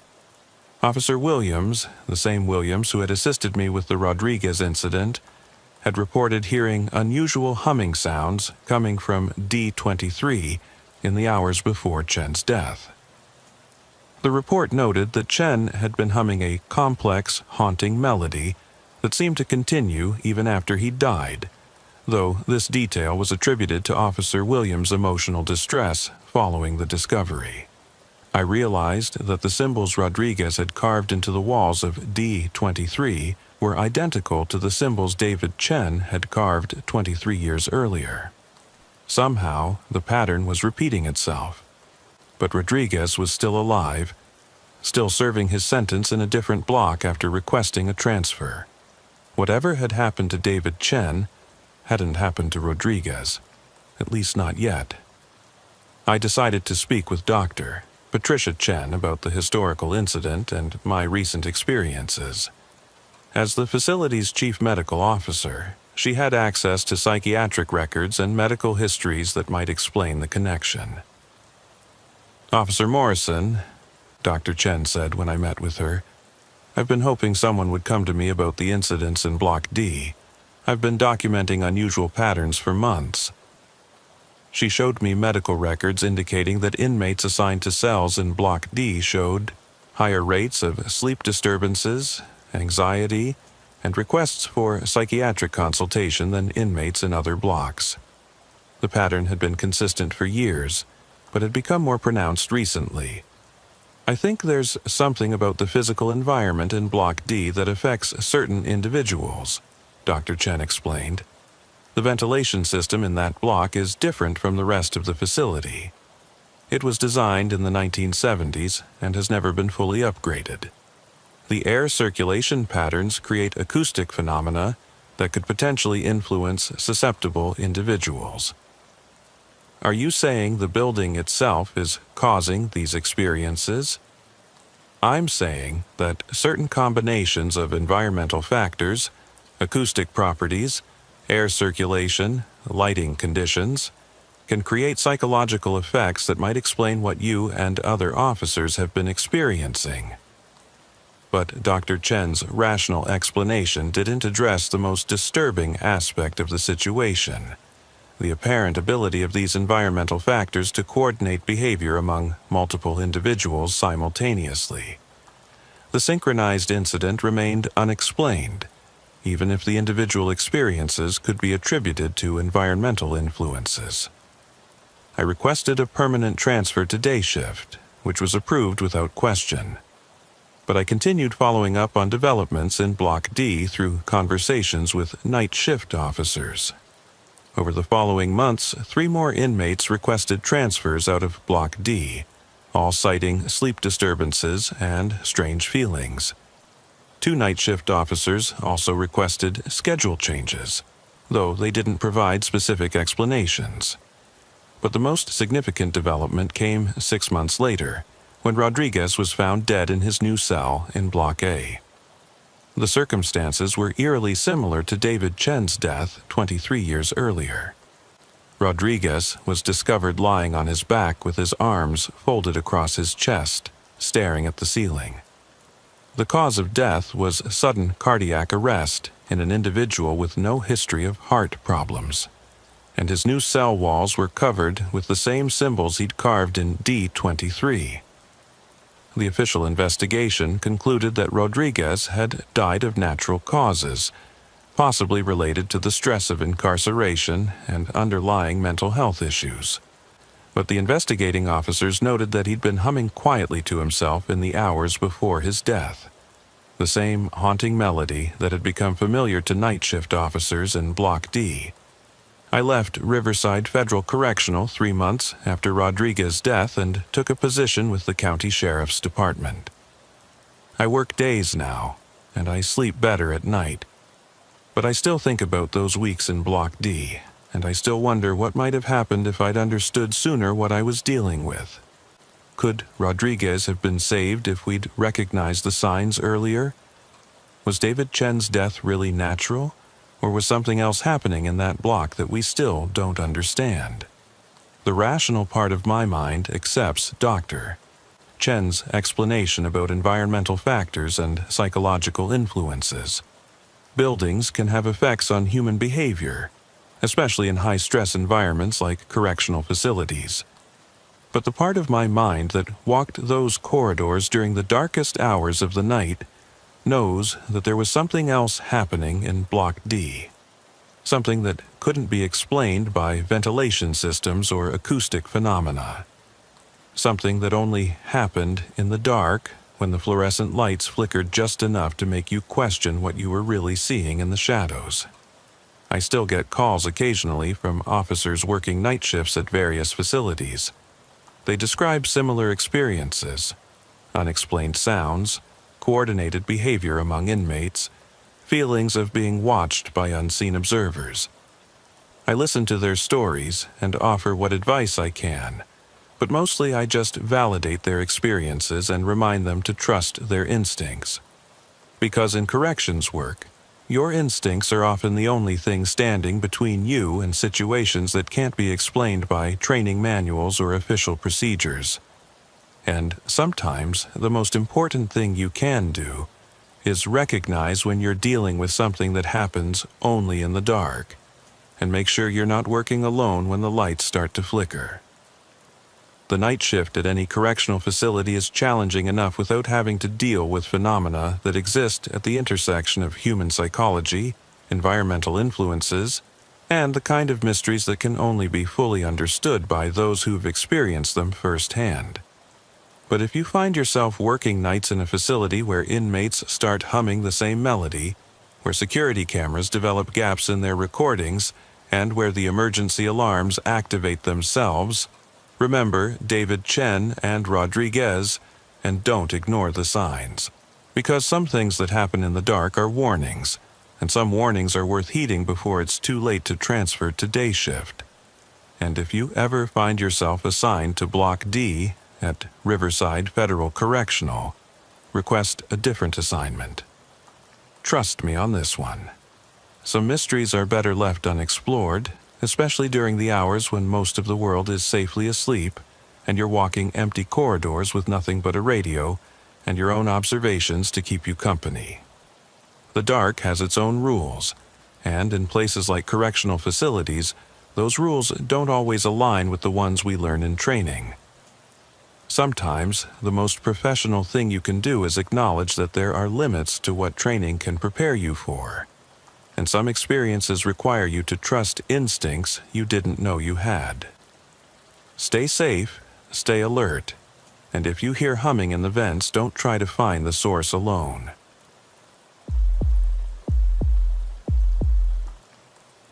Officer Williams, the same Williams who had assisted me with the Rodriguez incident, had reported hearing unusual humming sounds coming from D23 in the hours before Chen's death. The report noted that Chen had been humming a complex, haunting melody that seemed to continue even after he died, though this detail was attributed to Officer Williams' emotional distress following the discovery. I realized that the symbols Rodriguez had carved into the walls of D23 were identical to the symbols David Chen had carved 23 years earlier. Somehow, the pattern was repeating itself. But Rodriguez was still alive, still serving his sentence in a different block after requesting a transfer. Whatever had happened to David Chen hadn't happened to Rodriguez, at least not yet. I decided to speak with Dr. Patricia Chen about the historical incident and my recent experiences. As the facility's chief medical officer, she had access to psychiatric records and medical histories that might explain the connection. "Officer Morrison," Dr. Chen said when I met with her, "I've been hoping someone would come to me about the incidents in Block D. I've been documenting unusual patterns for months." She showed me medical records indicating that inmates assigned to cells in Block D showed higher rates of sleep disturbances, anxiety, and requests for psychiatric consultation than inmates in other blocks. The pattern had been consistent for years, but had become more pronounced recently. "I think there's something about the physical environment in Block D that affects certain individuals," Dr. Chen explained. "The ventilation system in that block is different from the rest of the facility. It was designed in the 1970s and has never been fully upgraded. The air circulation patterns create acoustic phenomena that could potentially influence susceptible individuals." "Are you saying the building itself is causing these experiences?" "I'm saying that certain combinations of environmental factors, acoustic properties, air circulation, lighting conditions, can create psychological effects that might explain what you and other officers have been experiencing." But Dr. Chen's rational explanation didn't address the most disturbing aspect of the situation: the apparent ability of these environmental factors to coordinate behavior among multiple individuals simultaneously. The synchronized incident remained unexplained, even if the individual experiences could be attributed to environmental influences. I requested a permanent transfer to day shift, which was approved without question. But I continued following up on developments in Block D through conversations with night shift officers. Over the following months, 3 more inmates requested transfers out of Block D, all citing sleep disturbances and strange feelings. 2 night shift officers also requested schedule changes, though they didn't provide specific explanations. But the most significant development came 6 months later, when Rodriguez was found dead in his new cell in Block A. The circumstances were eerily similar to David Chen's death 23 years earlier. Rodriguez was discovered lying on his back with his arms folded across his chest, staring at the ceiling. The cause of death was sudden cardiac arrest in an individual with no history of heart problems, and his new cell walls were covered with the same symbols he'd carved in D23. The official investigation concluded that Rodriguez had died of natural causes, possibly related to the stress of incarceration and underlying mental health issues. But the investigating officers noted that he'd been humming quietly to himself in the hours before his death, the same haunting melody that had become familiar to night shift officers in Block D. I left Riverside Federal Correctional 3 months after Rodriguez's death and took a position with the County Sheriff's Department. I work days now, and I sleep better at night. But I still think about those weeks in Block D, and I still wonder what might have happened if I'd understood sooner what I was dealing with. Could Rodriguez have been saved if we'd recognized the signs earlier? Was David Chen's death really natural, Or was something else happening in that block that we still don't understand? The rational part of my mind accepts Dr. Chen's explanation about environmental factors and psychological influences. Buildings can have effects on human behavior, especially in high-stress environments like correctional facilities. But the part of my mind that walked those corridors during the darkest hours of the night knows that there was something else happening in Block D. Something that couldn't be explained by ventilation systems or acoustic phenomena. Something that only happened in the dark when the fluorescent lights flickered just enough to make you question what you were really seeing in the shadows. I still get calls occasionally from officers working night shifts at various facilities. They describe similar experiences: unexplained sounds, coordinated behavior among inmates, feelings of being watched by unseen observers. I listen to their stories and offer what advice I can, but mostly I just validate their experiences and remind them to trust their instincts. Because in corrections work, your instincts are often the only thing standing between you and situations that can't be explained by training manuals or official procedures. And sometimes the most important thing you can do is recognize when you're dealing with something that happens only in the dark, and make sure you're not working alone when the lights start to flicker. The night shift at any correctional facility is challenging enough without having to deal with phenomena that exist at the intersection of human psychology, environmental influences, and the kind of mysteries that can only be fully understood by those who've experienced them firsthand. But if you find yourself working nights in a facility where inmates start humming the same melody, where security cameras develop gaps in their recordings, and where the emergency alarms activate themselves, remember David Chen and Rodriguez, and don't ignore the signs. Because some things that happen in the dark are warnings, and some warnings are worth heeding before it's too late to transfer to day shift. And if you ever find yourself assigned to Block D at Riverside Federal Correctional, request a different assignment. Trust me on this one. Some mysteries are better left unexplored, especially during the hours when most of the world is safely asleep and you're walking empty corridors with nothing but a radio and your own observations to keep you company. The dark has its own rules, and in places like correctional facilities, those rules don't always align with the ones we learn in training. Sometimes, the most professional thing you can do is acknowledge that there are limits to what training can prepare you for. And some experiences require you to trust instincts you didn't know you had. Stay safe, stay alert, and if you hear humming in the vents, don't try to find the source alone.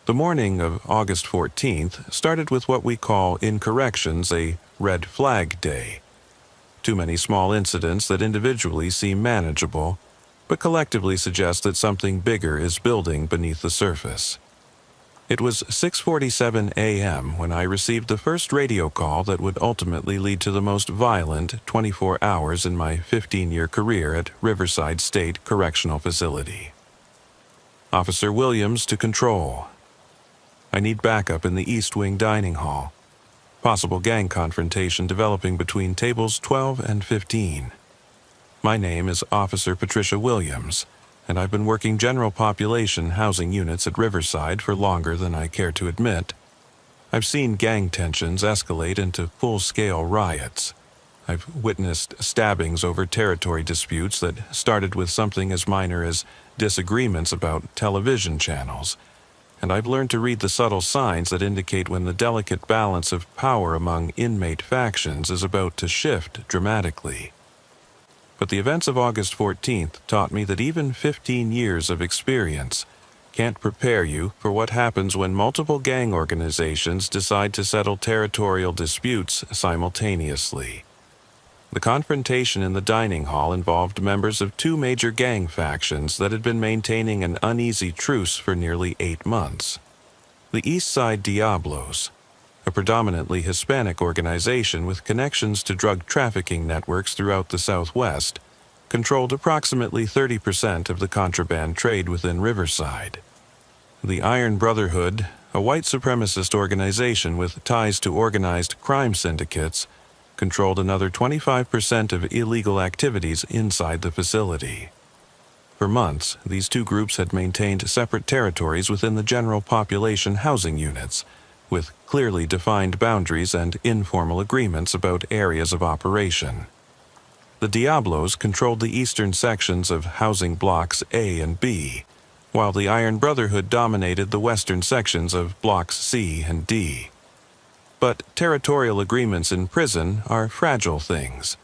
The morning of August 14th started with what we call in corrections a red flag day. Too many small incidents that individually seem manageable, but collectively suggest that something bigger is building beneath the surface. It was 6:47 a.m. when I received the first radio call that would ultimately lead to the most violent 24 hours in my 15-year career at Riverside State Correctional Facility. Officer Williams to control. I need backup in the East Wing dining hall. Possible gang confrontation developing between tables 12 and 15. My name is Officer Patricia Williams, and I've been working general population housing units at Riverside for longer than I care to admit. I've seen gang tensions escalate into full-scale riots. I've witnessed stabbings over territory disputes that started with something as minor as disagreements about television channels, and I've learned to read the subtle signs that indicate when the delicate balance of power among inmate factions is about to shift dramatically. But the events of August 14th taught me that even 15 years of experience can't prepare you for what happens when multiple gang organizations decide to settle territorial disputes simultaneously. The confrontation in the dining hall involved members of two major gang factions that had been maintaining an uneasy truce for nearly 8 months. The East Side Diablos, a predominantly Hispanic organization with connections to drug trafficking networks throughout the Southwest, controlled approximately 30% of the contraband trade within Riverside. The Iron Brotherhood, a white supremacist organization with ties to organized crime syndicates, controlled another 25% of illegal activities inside the facility. For months, these two groups had maintained separate territories within the general population housing units, with clearly defined boundaries and informal agreements about areas of operation. The Diablos controlled the eastern sections of housing blocks A and B, while the Iron Brotherhood dominated the western sections of blocks C and D. But territorial agreements in prison are fragile things,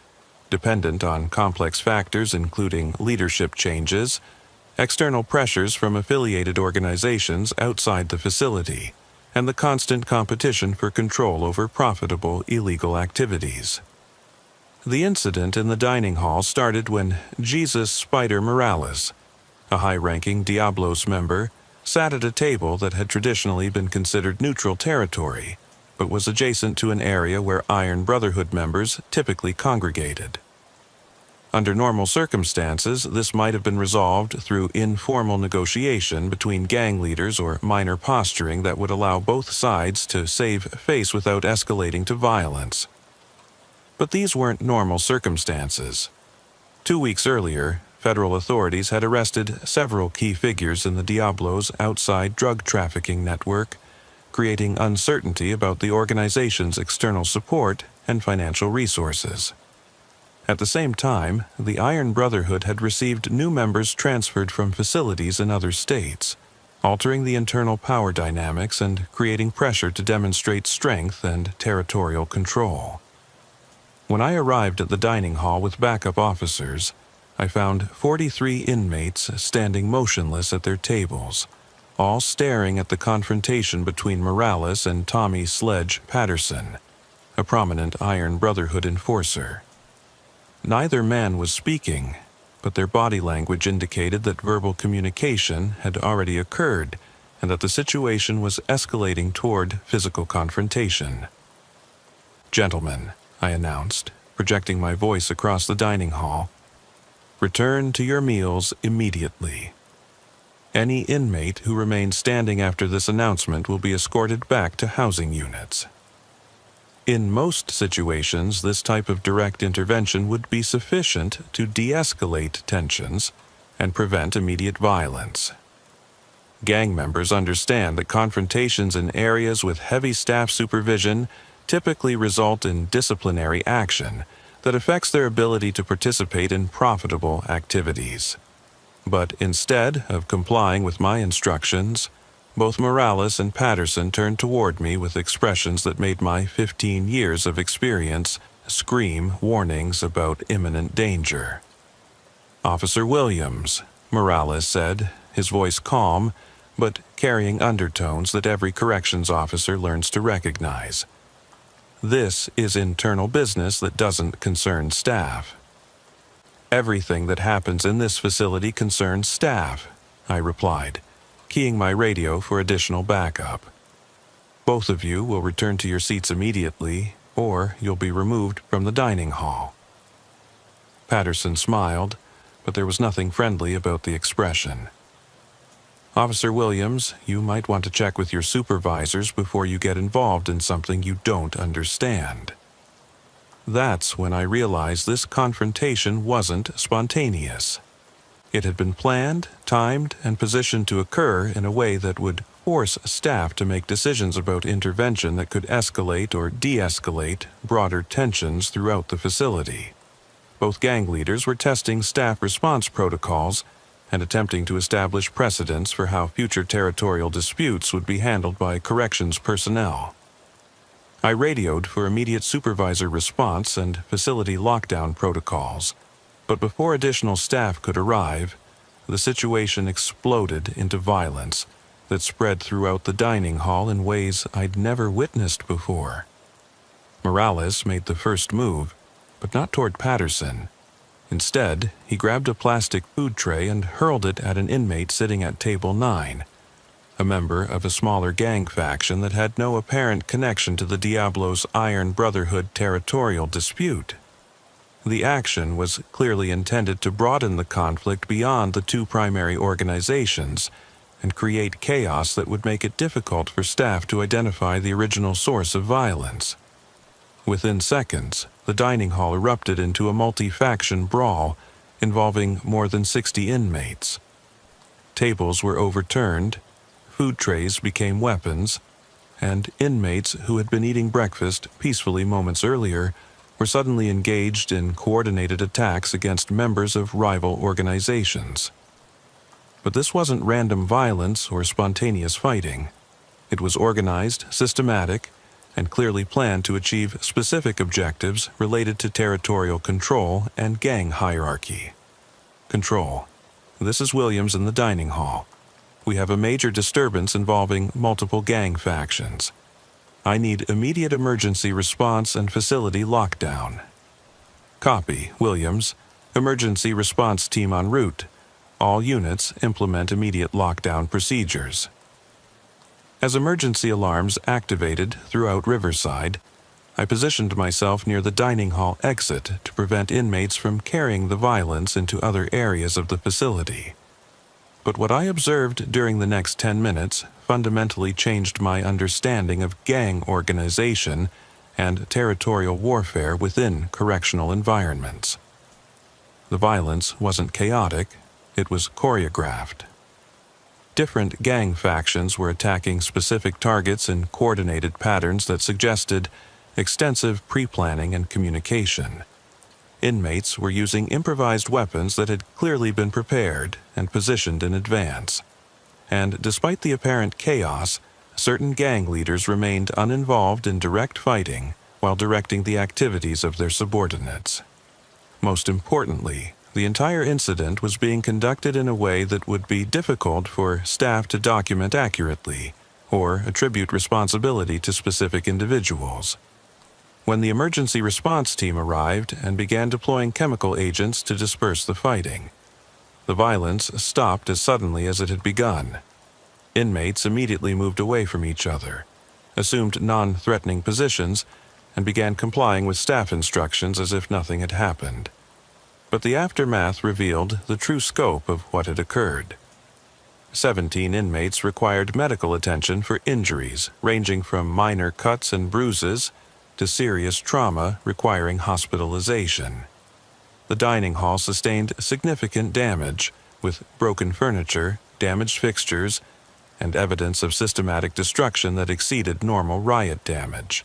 dependent on complex factors including leadership changes, external pressures from affiliated organizations outside the facility, and the constant competition for control over profitable illegal activities. The incident in the dining hall started when Jesus Spider Morales, a high-ranking Diablos member, sat at a table that had traditionally been considered neutral territory, but was adjacent to an area where Iron Brotherhood members typically congregated. Under normal circumstances, this might have been resolved through informal negotiation between gang leaders or minor posturing that would allow both sides to save face without escalating to violence. But these weren't normal circumstances. 2 weeks earlier, federal authorities had arrested several key figures in the Diablos' outside drug trafficking network, creating uncertainty about the organization's external support and financial resources. At the same time, the Iron Brotherhood had received new members transferred from facilities in other states, altering the internal power dynamics and creating pressure to demonstrate strength and territorial control. When I arrived at the dining hall with backup officers, I found 43 inmates standing motionless at their tables, all staring at the confrontation between Morales and Tommy Sledge Patterson, a prominent Iron Brotherhood enforcer. Neither man was speaking, but their body language indicated that verbal communication had already occurred and that the situation was escalating toward physical confrontation. "Gentlemen," I announced, projecting my voice across the dining hall, "return to your meals immediately. Any inmate who remains standing after this announcement will be escorted back to housing units." In most situations, this type of direct intervention would be sufficient to de-escalate tensions and prevent immediate violence. Gang members understand that confrontations in areas with heavy staff supervision typically result in disciplinary action that affects their ability to participate in profitable activities. But instead of complying with my instructions, both Morales and Patterson turned toward me with expressions that made my 15 years of experience scream warnings about imminent danger. "Officer Williams," Morales said, his voice calm, but carrying undertones that every corrections officer learns to recognize. "This is internal business that doesn't concern staff." "Everything that happens in this facility concerns staff," I replied, keying my radio for additional backup. "Both of you will return to your seats immediately, or you'll be removed from the dining hall." Patterson smiled, but there was nothing friendly about the expression. "Officer Williams, you might want to check with your supervisors before you get involved in something you don't understand." That's when I realized this confrontation wasn't spontaneous. It had been planned, timed, and positioned to occur in a way that would force staff to make decisions about intervention that could escalate or de-escalate broader tensions throughout the facility. Both gang leaders were testing staff response protocols and attempting to establish precedents for how future territorial disputes would be handled by corrections personnel. I radioed for immediate supervisor response and facility lockdown protocols, but before additional staff could arrive, the situation exploded into violence that spread throughout the dining hall in ways I'd never witnessed before. Morales made the first move, but not toward Patterson. Instead, he grabbed a plastic food tray and hurled it at an inmate sitting at table 9, a member of a smaller gang faction that had no apparent connection to the Diablos' Iron Brotherhood territorial dispute. The action was clearly intended to broaden the conflict beyond the two primary organizations and create chaos that would make it difficult for staff to identify the original source of violence. Within seconds, the dining hall erupted into a multi-faction brawl involving more than 60 inmates. Tables were overturned, food trays became weapons, and inmates who had been eating breakfast peacefully moments earlier were suddenly engaged in coordinated attacks against members of rival organizations. But this wasn't random violence or spontaneous fighting. It was organized, systematic, and clearly planned to achieve specific objectives related to territorial control and gang hierarchy. Control. This is Williams in the dining hall. We have a major disturbance involving multiple gang factions. I need immediate emergency response and facility lockdown. Copy, Williams. Emergency response team en route. All units implement immediate lockdown procedures. As emergency alarms activated throughout Riverside, I positioned myself near the dining hall exit to prevent inmates from carrying the violence into other areas of the facility. But what I observed during the next 10 minutes fundamentally changed my understanding of gang organization and territorial warfare within correctional environments. The violence wasn't chaotic, it was choreographed. Different gang factions were attacking specific targets in coordinated patterns that suggested extensive pre-planning and communication. Inmates were using improvised weapons that had clearly been prepared and positioned in advance. And despite the apparent chaos, certain gang leaders remained uninvolved in direct fighting while directing the activities of their subordinates. Most importantly, the entire incident was being conducted in a way that would be difficult for staff to document accurately or attribute responsibility to specific individuals. When the emergency response team arrived and began deploying chemical agents to disperse the fighting, the violence stopped as suddenly as it had begun. Inmates immediately moved away from each other, assumed non-threatening positions, and began complying with staff instructions as if nothing had happened. But the aftermath revealed the true scope of what had occurred. 17 inmates required medical attention for injuries ranging from minor cuts and bruises to serious trauma requiring hospitalization. The dining hall sustained significant damage, with broken furniture, damaged fixtures, and evidence of systematic destruction that exceeded normal riot damage.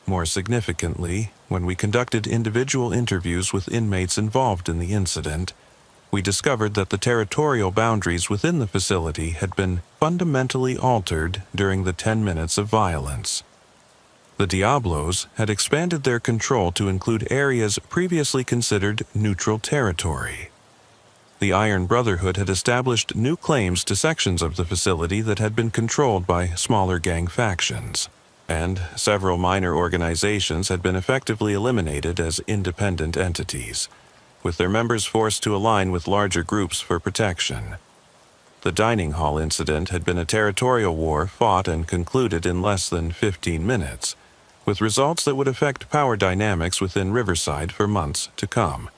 More significantly, when we conducted individual interviews with inmates involved in the incident, we discovered that the territorial boundaries within the facility had been fundamentally altered during the 10 minutes of violence. The Diablos had expanded their control to include areas previously considered neutral territory. The Iron Brotherhood had established new claims to sections of the facility that had been controlled by smaller gang factions, and several minor organizations had been effectively eliminated as independent entities, with their members forced to align with larger groups for protection. The dining hall incident had been a territorial war fought and concluded in less than 15 minutes, with results that would affect power dynamics within Riverside for months to come.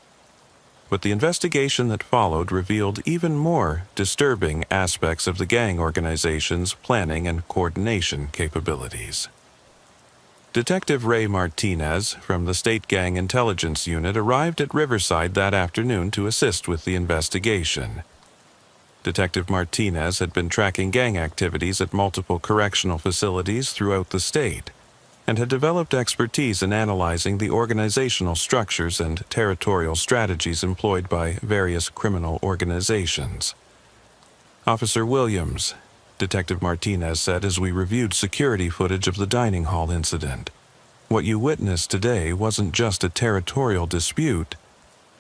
But the investigation that followed revealed even more disturbing aspects of the gang organization's planning and coordination capabilities. Detective Ray Martinez from the State Gang Intelligence Unit arrived at Riverside that afternoon to assist with the investigation. Detective Martinez had been tracking gang activities at multiple correctional facilities throughout the state, and had developed expertise in analyzing the organizational structures and territorial strategies employed by various criminal organizations. "Officer Williams," Detective Martinez said as we reviewed security footage of the dining hall incident, "what you witnessed today wasn't just a territorial dispute.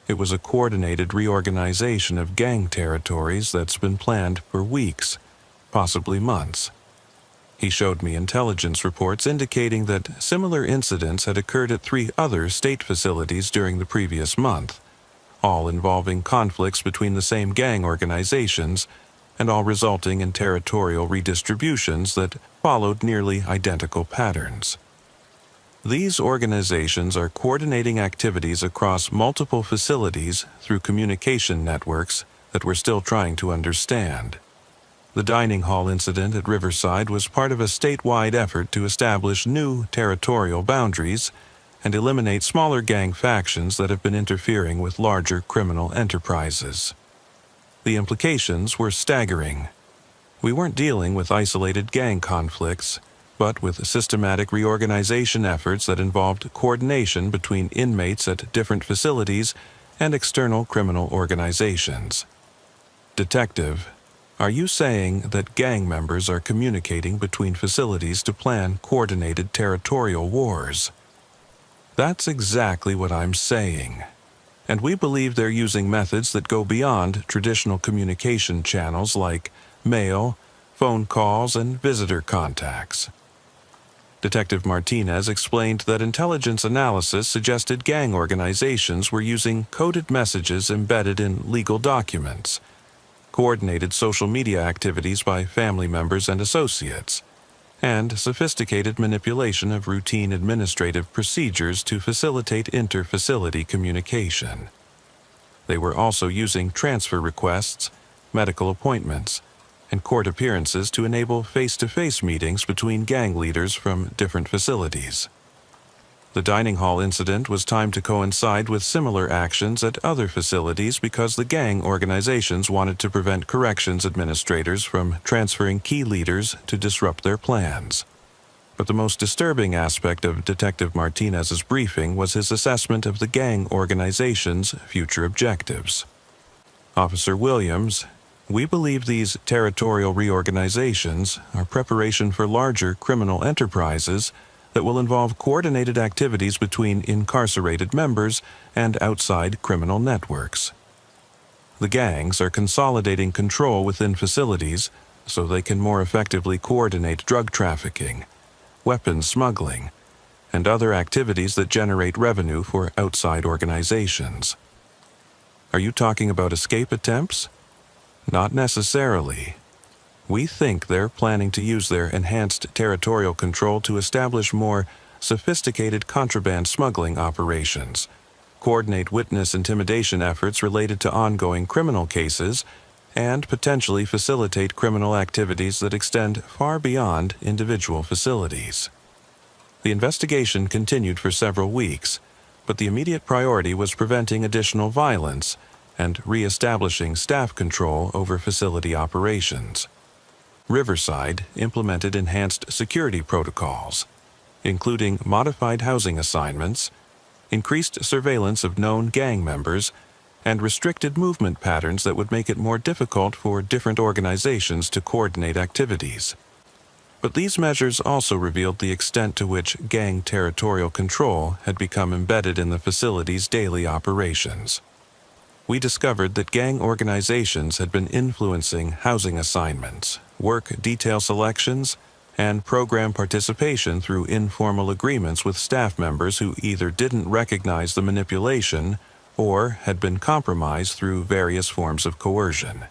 It was a coordinated reorganization of gang territories that's been planned for weeks, possibly months." He showed me intelligence reports indicating that similar incidents had occurred at 3 other state facilities during the previous month, all involving conflicts between the same gang organizations and all resulting in territorial redistributions that followed nearly identical patterns. These organizations are coordinating activities across multiple facilities through communication networks that we're still trying to understand. The dining hall incident at Riverside was part of a statewide effort to establish new territorial boundaries and eliminate smaller gang factions that have been interfering with larger criminal enterprises. The implications were staggering. We weren't dealing with isolated gang conflicts, but with systematic reorganization efforts that involved coordination between inmates at different facilities and external criminal organizations. Detective, are you saying that gang members are communicating between facilities to plan coordinated territorial wars? That's exactly what I'm saying. And we believe they're using methods that go beyond traditional communication channels like mail, phone calls, and visitor contacts. Detective Martinez explained that intelligence analysis suggested gang organizations were using coded messages embedded in legal documents, coordinated social media activities by family members and associates, and sophisticated manipulation of routine administrative procedures to facilitate inter-facility communication. They were also using transfer requests, medical appointments, and court appearances to enable face-to-face meetings between gang leaders from different facilities. The dining hall incident was timed to coincide with similar actions at other facilities because the gang organizations wanted to prevent corrections administrators from transferring key leaders to disrupt their plans. But the most disturbing aspect of Detective Martinez's briefing was his assessment of the gang organization's future objectives. Officer Williams, we believe these territorial reorganizations are preparation for larger criminal enterprises that will involve coordinated activities between incarcerated members and outside criminal networks. The gangs are consolidating control within facilities so they can more effectively coordinate drug trafficking, weapons smuggling, and other activities that generate revenue for outside organizations. Are you talking about escape attempts? Not necessarily. We think they're planning to use their enhanced territorial control to establish more sophisticated contraband smuggling operations, coordinate witness intimidation efforts related to ongoing criminal cases, and potentially facilitate criminal activities that extend far beyond individual facilities. The investigation continued for several weeks, but the immediate priority was preventing additional violence and re-establishing staff control over facility operations. Riverside implemented enhanced security protocols, including modified housing assignments, increased surveillance of known gang members, and restricted movement patterns that would make it more difficult for different organizations to coordinate activities. But these measures also revealed the extent to which gang territorial control had become embedded in the facility's daily operations. We discovered that gang organizations had been influencing housing assignments, work detail selections, and program participation through informal agreements with staff members who either didn't recognize the manipulation or had been compromised through various forms of coercion.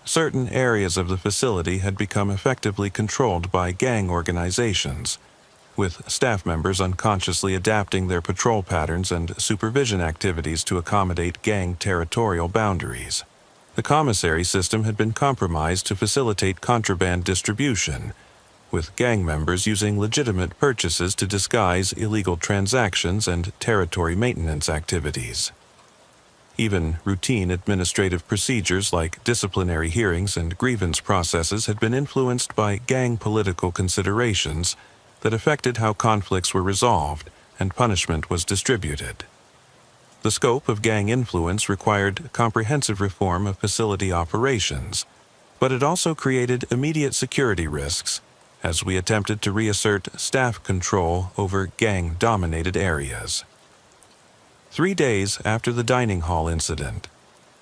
Certain areas of the facility had become effectively controlled by gang organizations, with staff members unconsciously adapting their patrol patterns and supervision activities to accommodate gang territorial boundaries. The commissary system had been compromised to facilitate contraband distribution, with gang members using legitimate purchases to disguise illegal transactions and territory maintenance activities. Even routine administrative procedures like disciplinary hearings and grievance processes had been influenced by gang political considerations that affected how conflicts were resolved and punishment was distributed. The scope of gang influence required comprehensive reform of facility operations, but it also created immediate security risks as we attempted to reassert staff control over gang-dominated areas. 3 days after the dining hall incident,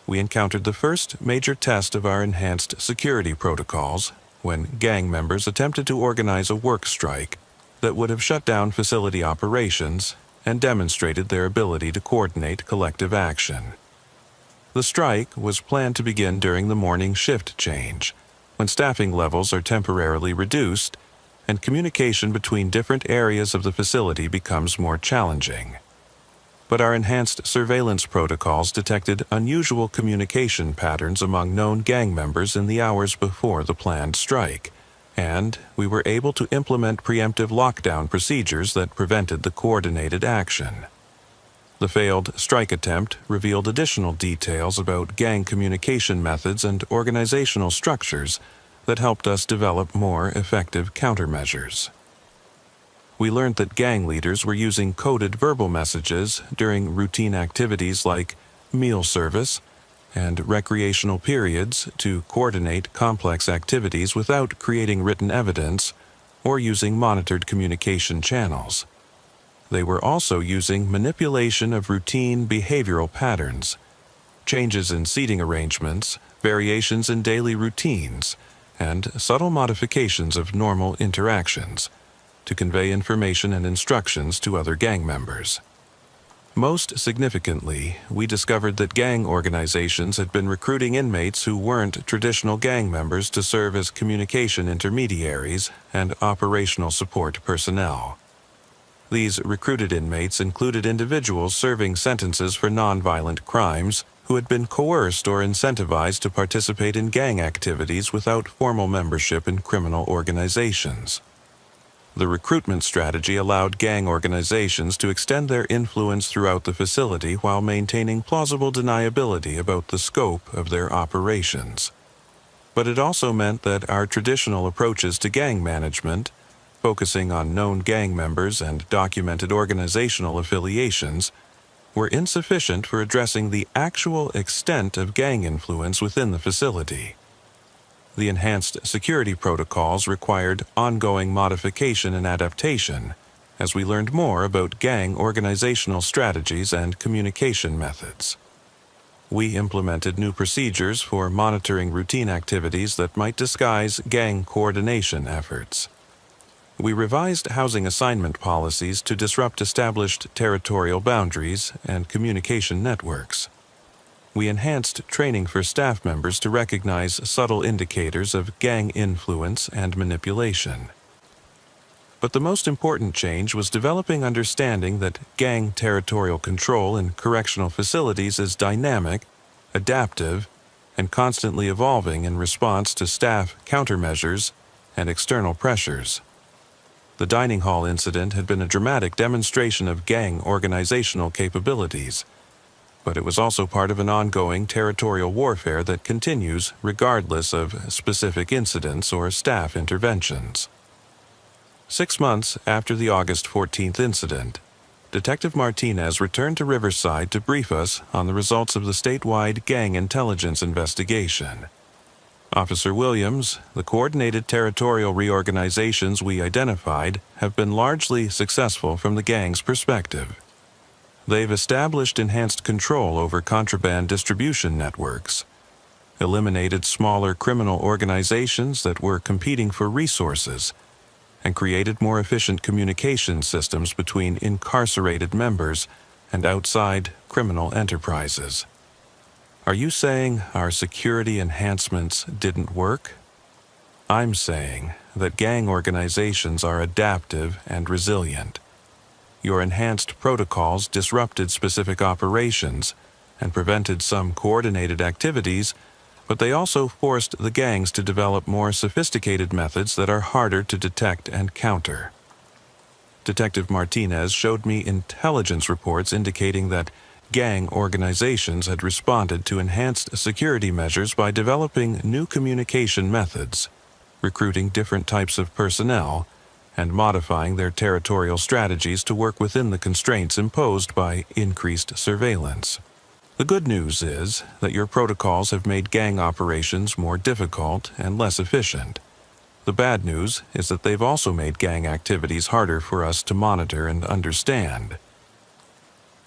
we encountered the first major test of our enhanced security protocols when gang members attempted to organize a work strike that would have shut down facility operations and demonstrated their ability to coordinate collective action. The strike was planned to begin during the morning shift change, when staffing levels are temporarily reduced and communication between different areas of the facility becomes more challenging. but our enhanced surveillance protocols detected unusual communication patterns among known gang members in the hours before the planned strike, and we were able to implement preemptive lockdown procedures that prevented the coordinated action. The failed strike attempt revealed additional details about gang communication methods and organizational structures that helped us develop more effective countermeasures. We learned that gang leaders were using coded verbal messages during routine activities like meal service and recreational periods to coordinate complex activities without creating written evidence or using monitored communication channels. They were also using manipulation of routine behavioral patterns, changes in seating arrangements, variations in daily routines, and subtle modifications of normal interactions to convey information and instructions to other gang members. Most significantly, we discovered that gang organizations had been recruiting inmates who weren't traditional gang members to serve as communication intermediaries and operational support personnel. These recruited inmates included individuals serving sentences for nonviolent crimes who had been coerced or incentivized to participate in gang activities without formal membership in criminal organizations. The recruitment strategy allowed gang organizations to extend their influence throughout the facility while maintaining plausible deniability about the scope of their operations. But it also meant that our traditional approaches to gang management, focusing on known gang members and documented organizational affiliations, were insufficient for addressing the actual extent of gang influence within the facility. The enhanced security protocols required ongoing modification and adaptation as we learned more about gang organizational strategies and communication methods. We implemented new procedures for monitoring routine activities that might disguise gang coordination efforts. We revised housing assignment policies to disrupt established territorial boundaries and communication networks. We enhanced training for staff members to recognize subtle indicators of gang influence and manipulation. But the most important change was developing understanding that gang territorial control in correctional facilities is dynamic, adaptive, and constantly evolving in response to staff countermeasures and external pressures. The dining hall incident had been a dramatic demonstration of gang organizational capabilities, but it was also part of an ongoing territorial warfare that continues regardless of specific incidents or staff interventions. 6 months after the August 14th incident, Detective Martinez returned to Riverside to brief us on the results of the statewide gang intelligence investigation. Officer Williams, the coordinated territorial reorganizations we identified have been largely successful from the gang's perspective. They've established enhanced control over contraband distribution networks, eliminated smaller criminal organizations that were competing for resources, and created more efficient communication systems between incarcerated members and outside criminal enterprises. Are you saying our security enhancements didn't work? I'm saying that gang organizations are adaptive and resilient. Your enhanced protocols disrupted specific operations and prevented some coordinated activities, but they also forced the gangs to develop more sophisticated methods that are harder to detect and counter. Detective Martinez showed me intelligence reports indicating that gang organizations had responded to enhanced security measures by developing new communication methods, recruiting different types of personnel, and modifying their territorial strategies to work within the constraints imposed by increased surveillance. The good news is that your protocols have made gang operations more difficult and less efficient. The bad news is that they've also made gang activities harder for us to monitor and understand.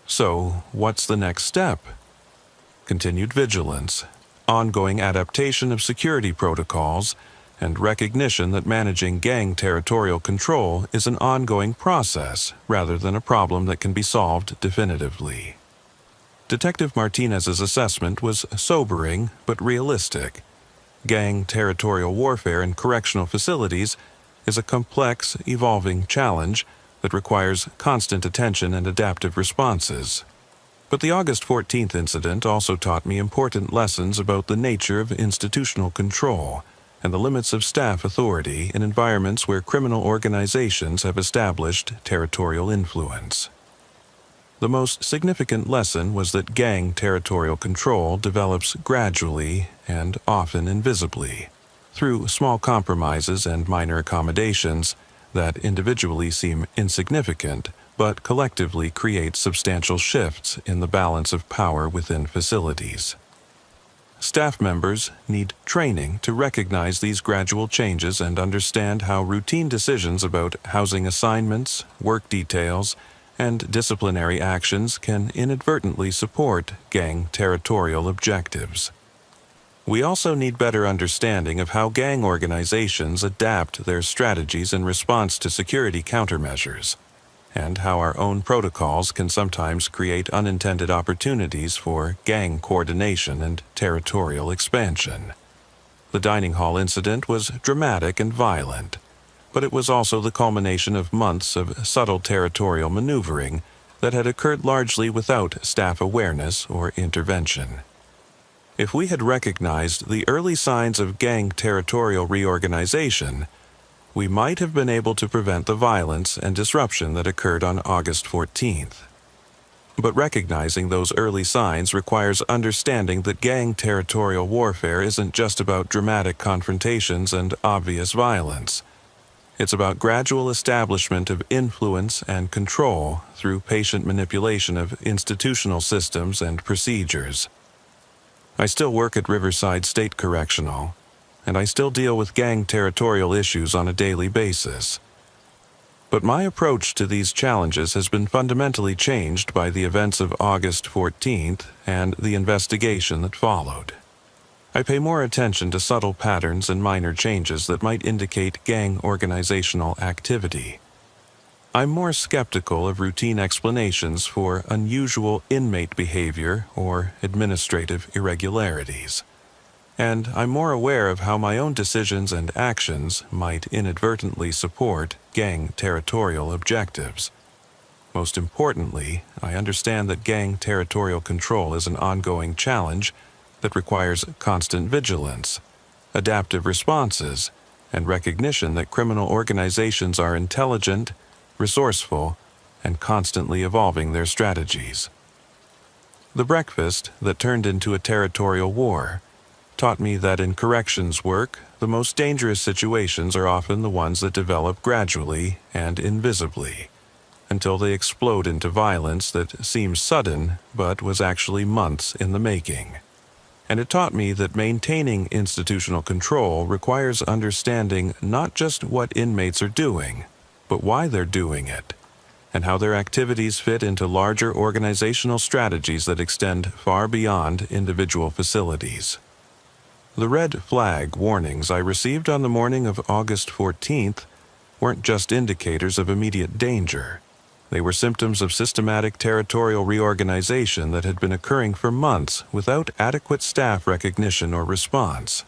So, what's the next step? Continued vigilance, ongoing adaptation of security protocols, and recognition that managing gang territorial control is an ongoing process rather than a problem that can be solved definitively. Detective Martinez's assessment was sobering but realistic. Gang territorial warfare in correctional facilities is a complex, evolving challenge that requires constant attention and adaptive responses. But the August 14th incident also taught me important lessons about the nature of institutional control and the limits of staff authority in environments where criminal organizations have established territorial influence. The most significant lesson was that gang territorial control develops gradually and often invisibly, through small compromises and minor accommodations that individually seem insignificant but collectively create substantial shifts in the balance of power within facilities. Staff members need training to recognize these gradual changes and understand how routine decisions about housing assignments, work details, and disciplinary actions can inadvertently support gang territorial objectives. We also need better understanding of how gang organizations adapt their strategies in response to security countermeasures, and how our own protocols can sometimes create unintended opportunities for gang coordination and territorial expansion. The dining hall incident was dramatic and violent, but it was also the culmination of months of subtle territorial maneuvering that had occurred largely without staff awareness or intervention. If we had recognized the early signs of gang territorial reorganization, we might have been able to prevent the violence and disruption that occurred on August 14th. But recognizing those early signs requires understanding that gang territorial warfare isn't just about dramatic confrontations and obvious violence. It's about gradual establishment of influence and control through patient manipulation of institutional systems and procedures. I still work at Riverside State Correctional, and I still deal with gang territorial issues on a daily basis. But my approach to these challenges has been fundamentally changed by the events of August 14th and the investigation that followed. I pay more attention to subtle patterns and minor changes that might indicate gang organizational activity. I'm more skeptical of routine explanations for unusual inmate behavior or administrative irregularities. And I'm more aware of how my own decisions and actions might inadvertently support gang territorial objectives. Most importantly, I understand that gang territorial control is an ongoing challenge that requires constant vigilance, adaptive responses, and recognition that criminal organizations are intelligent, resourceful, and constantly evolving their strategies. The breakfast that turned into a territorial war taught me that in corrections work, the most dangerous situations are often the ones that develop gradually and invisibly, until they explode into violence that seems sudden but was actually months in the making. And it taught me that maintaining institutional control requires understanding not just what inmates are doing, but why they're doing it, and how their activities fit into larger organizational strategies that extend far beyond individual facilities. The red flag warnings I received on the morning of August 14th weren't just indicators of immediate danger. They were symptoms of systematic territorial reorganization that had been occurring for months without adequate staff recognition or response.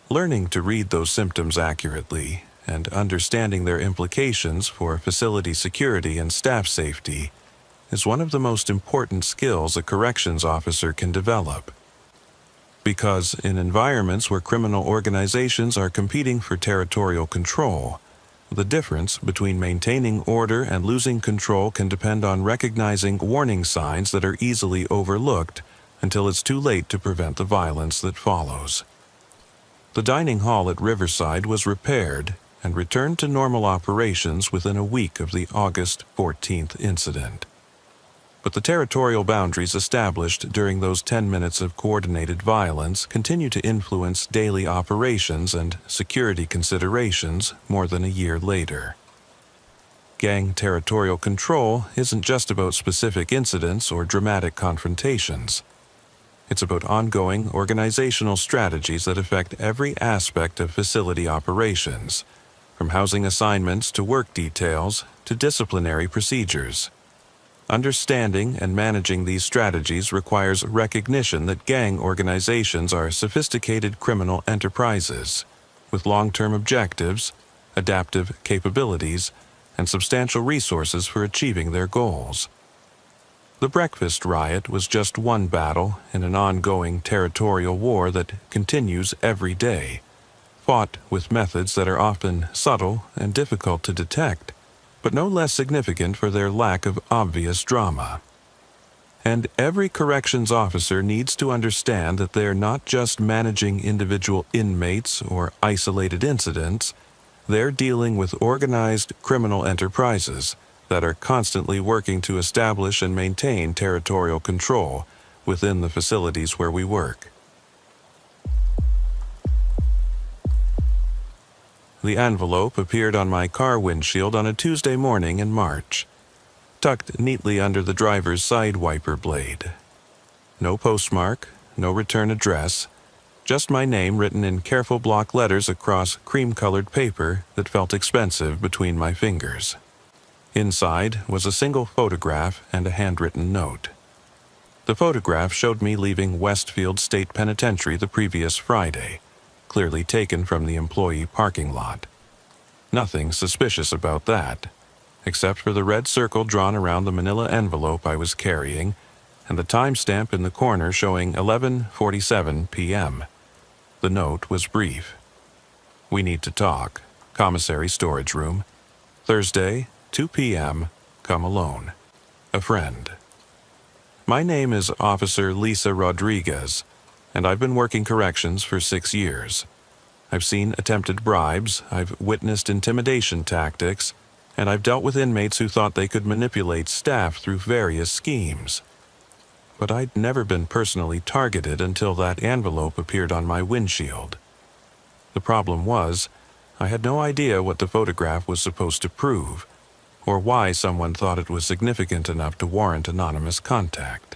Learning to read those symptoms accurately and understanding their implications for facility security and staff safety is one of the most important skills a corrections officer can develop. Because in environments where criminal organizations are competing for territorial control, the difference between maintaining order and losing control can depend on recognizing warning signs that are easily overlooked until it's too late to prevent the violence that follows. The dining hall at Riverside was repaired and returned to normal operations within a week of the August 14th incident. But the territorial boundaries established during those 10 minutes of coordinated violence continue to influence daily operations and security considerations more than a year later. Gang territorial control isn't just about specific incidents or dramatic confrontations. It's about ongoing organizational strategies that affect every aspect of facility operations, from housing assignments to work details to disciplinary procedures. Understanding and managing these strategies requires recognition that gang organizations are sophisticated criminal enterprises with long-term objectives, adaptive capabilities, and substantial resources for achieving their goals. The breakfast riot was just one battle in an ongoing territorial war that continues every day, fought with methods that are often subtle and difficult to detect, but no less significant for their lack of obvious drama. And every corrections officer needs to understand that they're not just managing individual inmates or isolated incidents, they're dealing with organized criminal enterprises that are constantly working to establish and maintain territorial control within the facilities where we work. The envelope appeared on my car windshield on a Tuesday morning in March, tucked neatly under the driver's side wiper blade. No postmark, no return address, just my name written in careful block letters across cream-colored paper that felt expensive between my fingers. Inside was a single photograph and a handwritten note. The photograph showed me leaving Westfield State Penitentiary the previous Friday, clearly taken from the employee parking lot. Nothing suspicious about that, except for the red circle drawn around the manila envelope I was carrying and the timestamp in the corner showing 11:47 p.m. The note was brief. "We need to talk. Commissary storage room. Thursday, 2 p.m. Come alone. A friend." My name is Officer Lisa Rodriguez, and I've been working corrections for 6 years. I've seen attempted bribes, I've witnessed intimidation tactics, and I've dealt with inmates who thought they could manipulate staff through various schemes. But I'd never been personally targeted until that envelope appeared on my windshield. The problem was, I had no idea what the photograph was supposed to prove, or why someone thought it was significant enough to warrant anonymous contact.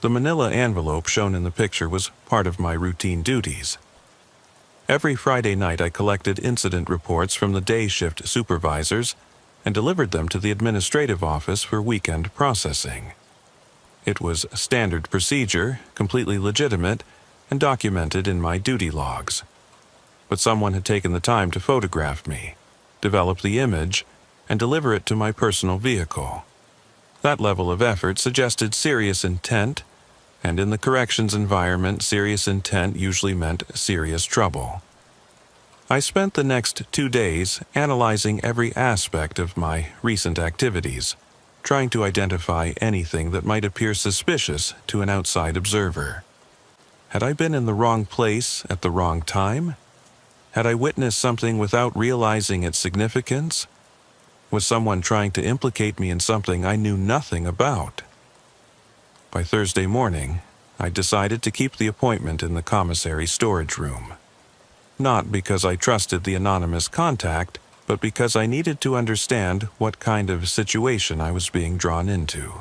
The manila envelope shown in the picture was part of my routine duties. Every Friday night I collected incident reports from the day shift supervisors and delivered them to the administrative office for weekend processing. It was standard procedure, completely legitimate, and documented in my duty logs. But someone had taken the time to photograph me, develop the image, and deliver it to my personal vehicle. That level of effort suggested serious intent, and in the corrections environment, serious intent usually meant serious trouble. I spent the next 2 days analyzing every aspect of my recent activities, trying to identify anything that might appear suspicious to an outside observer. Had I been in the wrong place at the wrong time? Had I witnessed something without realizing its significance? Was someone trying to implicate me in something I knew nothing about? By Thursday morning, I decided to keep the appointment in the commissary storage room. Not because I trusted the anonymous contact, but because I needed to understand what kind of situation I was being drawn into.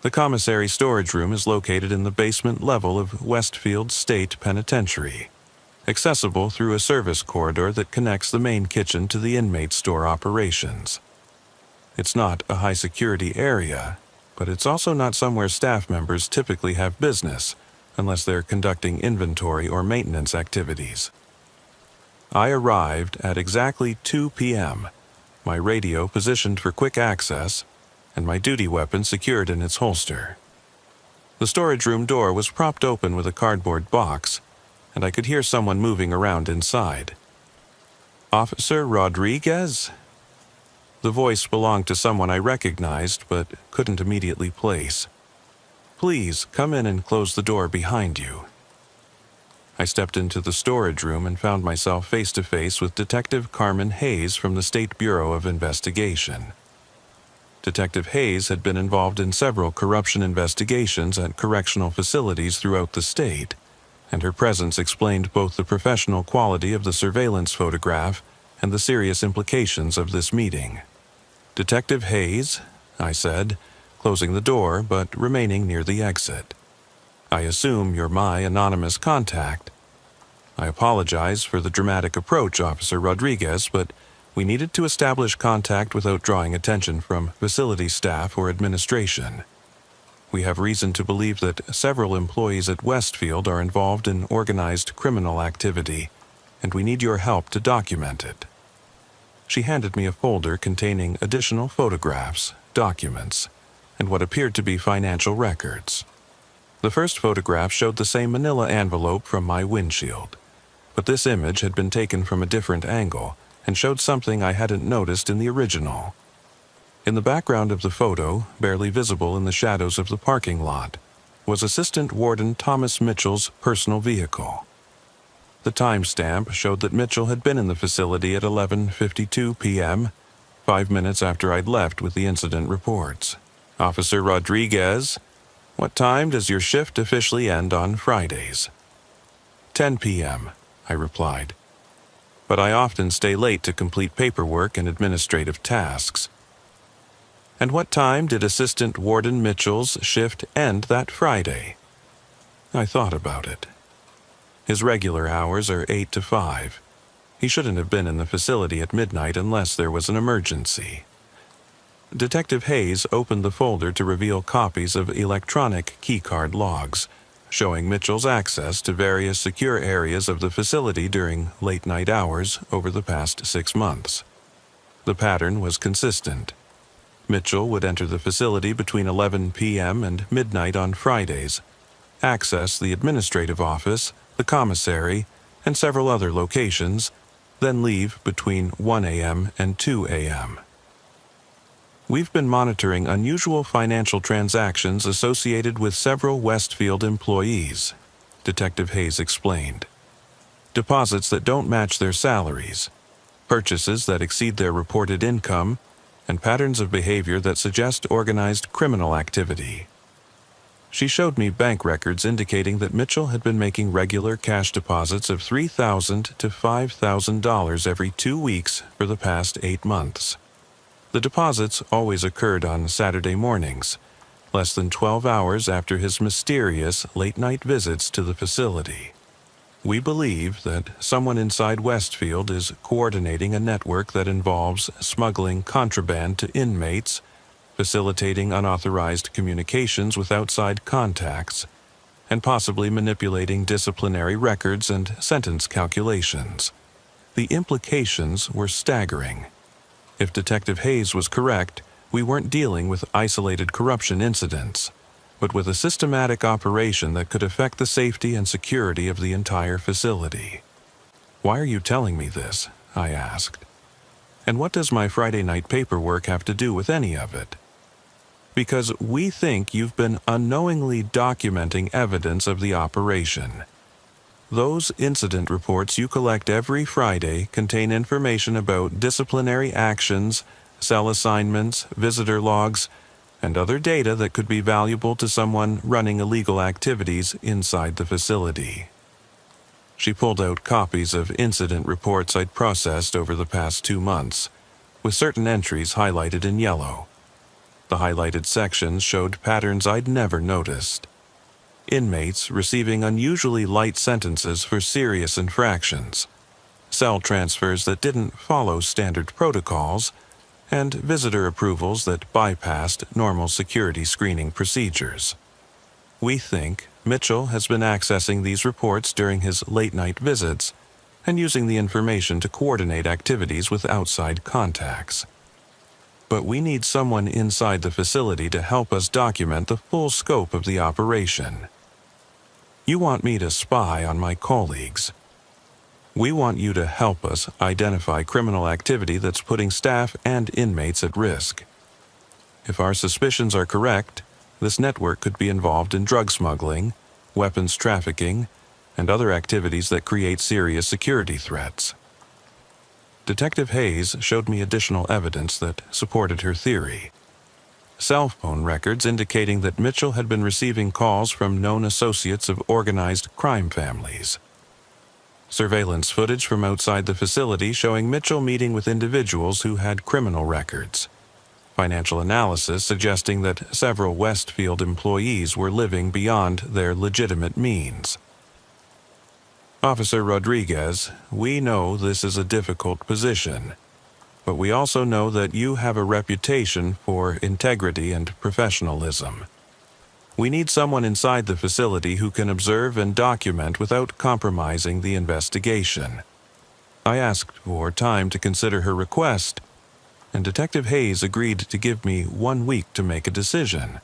The commissary storage room is located in the basement level of Westfield State Penitentiary, accessible through a service corridor that connects the main kitchen to the inmate store operations. It's not a high-security area, but it's also not somewhere staff members typically have business, unless they're conducting inventory or maintenance activities. I arrived at exactly 2 p.m., my radio positioned for quick access, and my duty weapon secured in its holster. The storage room door was propped open with a cardboard box, and I could hear someone moving around inside. "Officer Rodriguez?" The voice belonged to someone I recognized but couldn't immediately place. "Please come in and close the door behind you." I stepped into the storage room and found myself face-to-face with Detective Carmen Hayes from the State Bureau of Investigation. Detective Hayes had been involved in several corruption investigations at correctional facilities throughout the state, and her presence explained both the professional quality of the surveillance photograph and the serious implications of this meeting. "Detective Hayes," I said, closing the door but remaining near the exit. "I assume you're my anonymous contact. I apologize for the dramatic approach, Officer Rodriguez, but we needed to establish contact without drawing attention from facility staff or administration. We have reason to believe that several employees at Westfield are involved in organized criminal activity, and we need your help to document it." She handed me a folder containing additional photographs, documents, and what appeared to be financial records. The first photograph showed the same manila envelope from my windshield, but this image had been taken from a different angle and showed something I hadn't noticed in the original. In the background of the photo, barely visible in the shadows of the parking lot, was Assistant Warden Thomas Mitchell's personal vehicle. The timestamp showed that Mitchell had been in the facility at 11:52 p.m., 5 minutes after I'd left with the incident reports. "Officer Rodriguez, what time does your shift officially end on Fridays?" 10 p.m., I replied. "But I often stay late to complete paperwork and administrative tasks." "And what time did Assistant Warden Mitchell's shift end that Friday?" I thought about it. His regular hours are 8 to 5. He shouldn't have been in the facility at midnight unless there was an emergency. Detective Hayes opened the folder to reveal copies of electronic keycard logs, showing Mitchell's access to various secure areas of the facility during late-night hours over the past 6 months. The pattern was consistent. Mitchell would enter the facility between 11 p.m. and midnight on Fridays, access the administrative office, the commissary, and several other locations, then leave between 1 a.m. and 2 a.m. "We've been monitoring unusual financial transactions associated with several Westfield employees," Detective Hayes explained. "Deposits that don't match their salaries, purchases that exceed their reported income, and patterns of behavior that suggest organized criminal activity." She showed me bank records indicating that Mitchell had been making regular cash deposits of $3,000 to $5,000 every 2 weeks for the past 8 months. The deposits always occurred on Saturday mornings, less than 12 hours after his mysterious late-night visits to the facility. "We believe that someone inside Westfield is coordinating a network that involves smuggling contraband to inmates, facilitating unauthorized communications with outside contacts, and possibly manipulating disciplinary records and sentence calculations." The implications were staggering. If Detective Hayes was correct, we weren't dealing with isolated corruption incidents, but with a systematic operation that could affect the safety and security of the entire facility. "Why are you telling me this?" I asked. "And what does my Friday night paperwork have to do with any of it?" "Because we think you've been unknowingly documenting evidence of the operation. Those incident reports you collect every Friday contain information about disciplinary actions, cell assignments, visitor logs, and other data that could be valuable to someone running illegal activities inside the facility." She pulled out copies of incident reports I'd processed over the past 2 months, with certain entries highlighted in yellow. The highlighted sections showed patterns I'd never noticed. Inmates receiving unusually light sentences for serious infractions, cell transfers that didn't follow standard protocols, and visitor approvals that bypassed normal security screening procedures. We think Mitchell has been accessing these reports during his late-night visits and using the information to coordinate activities with outside contacts. But we need someone inside the facility to help us document the full scope of the operation. You want me to spy on my colleagues. We want you to help us identify criminal activity that's putting staff and inmates at risk. If our suspicions are correct, this network could be involved in drug smuggling, weapons trafficking, and other activities that create serious security threats. Detective Hayes showed me additional evidence that supported her theory. Cell phone records indicating that Mitchell had been receiving calls from known associates of organized crime families. Surveillance footage from outside the facility showing Mitchell meeting with individuals who had criminal records. Financial analysis suggesting that several Westfield employees were living beyond their legitimate means. Officer Rodriguez, we know this is a difficult position, but we also know that you have a reputation for integrity and professionalism. We need someone inside the facility who can observe and document without compromising the investigation. I asked for time to consider her request, and Detective Hayes agreed to give me 1 week to make a decision.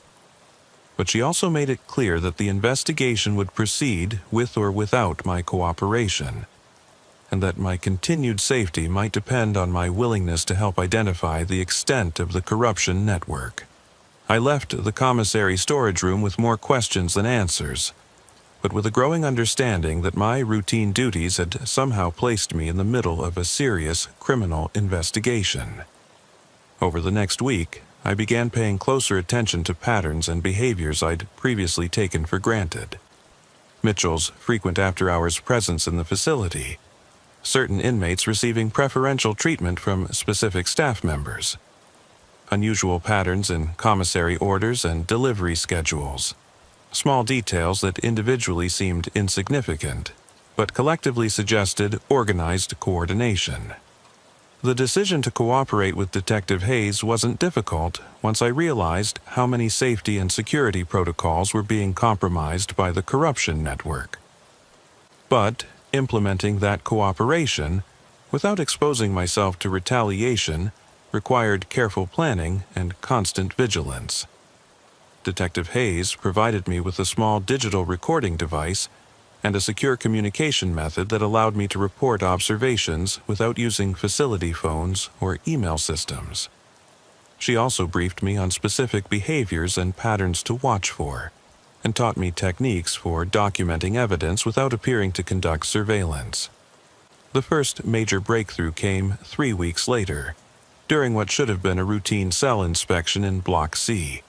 But she also made it clear that the investigation would proceed with or without my cooperation, and that my continued safety might depend on my willingness to help identify the extent of the corruption network. I left the commissary storage room with more questions than answers, but with a growing understanding that my routine duties had somehow placed me in the middle of a serious criminal investigation. Over the next week, I began paying closer attention to patterns and behaviors I'd previously taken for granted. Mitchell's frequent after-hours presence in the facility, certain inmates receiving preferential treatment from specific staff members, unusual patterns in commissary orders and delivery schedules, small details that individually seemed insignificant, but collectively suggested organized coordination. The decision to cooperate with Detective Hayes wasn't difficult once I realized how many safety and security protocols were being compromised by the corruption network. But implementing that cooperation, without exposing myself to retaliation, required careful planning and constant vigilance. Detective Hayes provided me with a small digital recording device and a secure communication method that allowed me to report observations without using facility phones or email systems. She also briefed me on specific behaviors and patterns to watch for, and taught me techniques for documenting evidence without appearing to conduct surveillance. The first major breakthrough came 3 weeks later, during what should have been a routine cell inspection in Block C.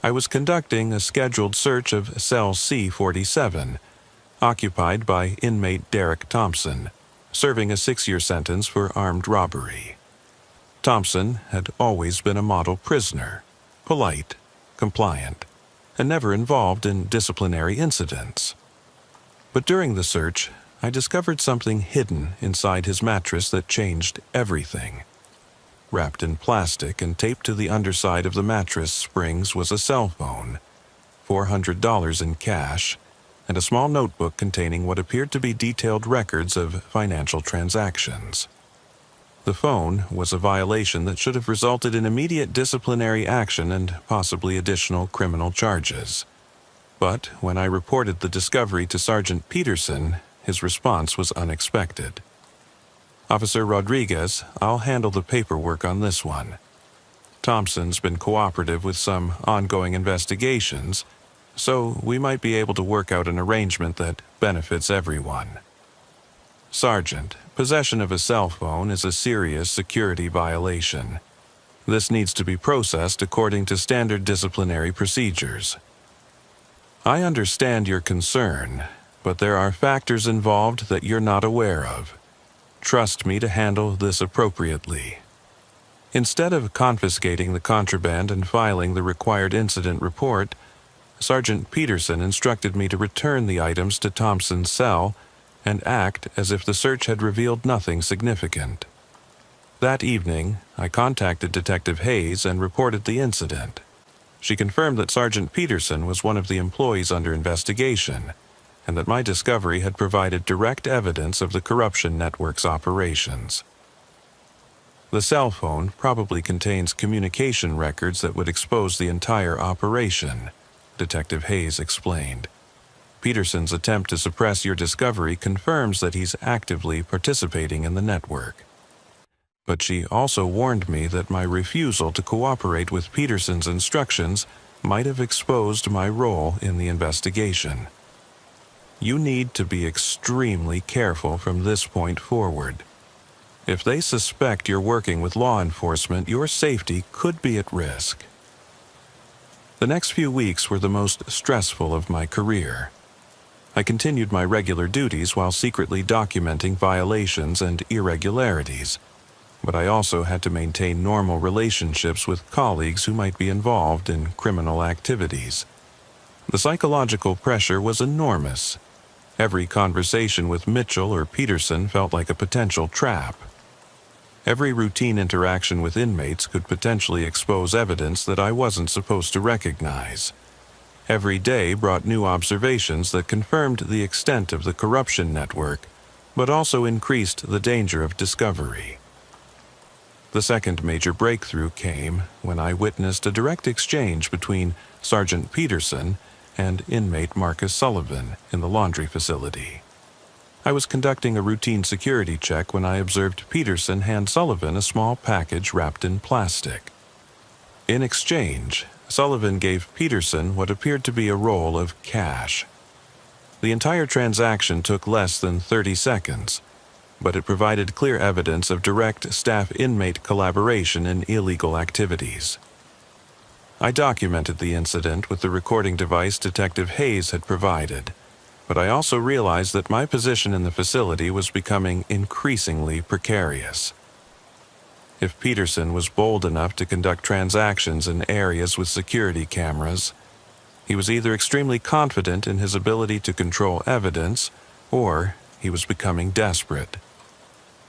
I was conducting a scheduled search of Cell C-47, occupied by inmate Derek Thompson, serving a 6-year sentence for armed robbery. Thompson had always been a model prisoner, polite, compliant, and never involved in disciplinary incidents. But during the search, I discovered something hidden inside his mattress that changed everything. Wrapped in plastic and taped to the underside of the mattress springs was a cell phone, $400 in cash, and a small notebook containing what appeared to be detailed records of financial transactions. The phone was a violation that should have resulted in immediate disciplinary action and possibly additional criminal charges. But when I reported the discovery to Sergeant Peterson, his response was unexpected. "Officer Rodriguez, I'll handle the paperwork on this one. Thompson's been cooperative with some ongoing investigations, so we might be able to work out an arrangement that benefits everyone." "Sergeant, possession of a cell phone is a serious security violation. This needs to be processed according to standard disciplinary procedures." "I understand your concern, but there are factors involved that you're not aware of. Trust me to handle this appropriately." Instead of confiscating the contraband and filing the required incident report, Sergeant Peterson instructed me to return the items to Thompson's cell and act as if the search had revealed nothing significant. That evening, I contacted Detective Hayes and reported the incident. She confirmed that Sergeant Peterson was one of the employees under investigation, and that my discovery had provided direct evidence of the corruption network's operations. "The cell phone probably contains communication records that would expose the entire operation," Detective Hayes explained. "Peterson's attempt to suppress your discovery confirms that he's actively participating in the network." But she also warned me that my refusal to cooperate with Peterson's instructions might have exposed my role in the investigation. "You need to be extremely careful from this point forward. If they suspect you're working with law enforcement, your safety could be at risk." The next few weeks were the most stressful of my career. I continued my regular duties while secretly documenting violations and irregularities, but I also had to maintain normal relationships with colleagues who might be involved in criminal activities. The psychological pressure was enormous. Every conversation with Mitchell or Peterson felt like a potential trap. Every routine interaction with inmates could potentially expose evidence that I wasn't supposed to recognize. Every day brought new observations that confirmed the extent of the corruption network, but also increased the danger of discovery. The second major breakthrough came when I witnessed a direct exchange between Sergeant Peterson and inmate Marcus Sullivan in the laundry facility. I was conducting a routine security check when I observed Peterson hand Sullivan a small package wrapped in plastic. In exchange, Sullivan gave Peterson what appeared to be a roll of cash. The entire transaction took less than 30 seconds, but it provided clear evidence of direct staff-inmate collaboration in illegal activities. I documented the incident with the recording device Detective Hayes had provided, but I also realized that my position in the facility was becoming increasingly precarious. If Peterson was bold enough to conduct transactions in areas with security cameras, he was either extremely confident in his ability to control evidence, or he was becoming desperate.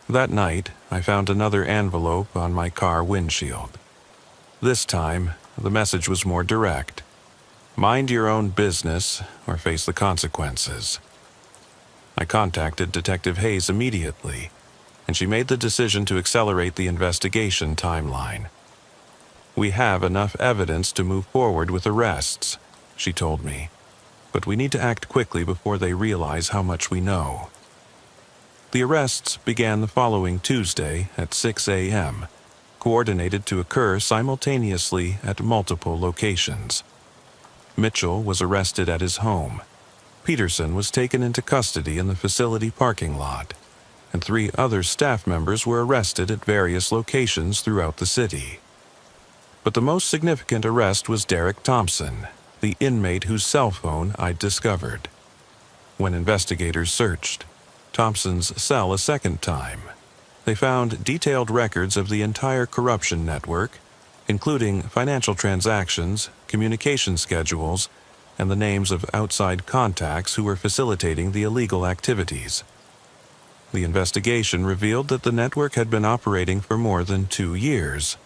That night, I found another envelope on my car windshield. This time, the message was more direct. Mind your own business or face the consequences. I contacted Detective Hayes immediately, and she made the decision to accelerate the investigation timeline. We have enough evidence to move forward with arrests, she told me, but we need to act quickly before they realize how much we know. The arrests began the following Tuesday at 6 a.m., coordinated to occur simultaneously at multiple locations. Mitchell was arrested at his home. Peterson was taken into custody in the facility parking lot, and 3 other staff members were arrested at various locations throughout the city. But the most significant arrest was Derek Thompson, the inmate whose cell phone I'd discovered. When investigators searched Thompson's cell a second time, they found detailed records of the entire corruption network, including financial transactions, communication schedules, and the names of outside contacts who were facilitating the illegal activities. The investigation revealed that the network had been operating for more than 2 years,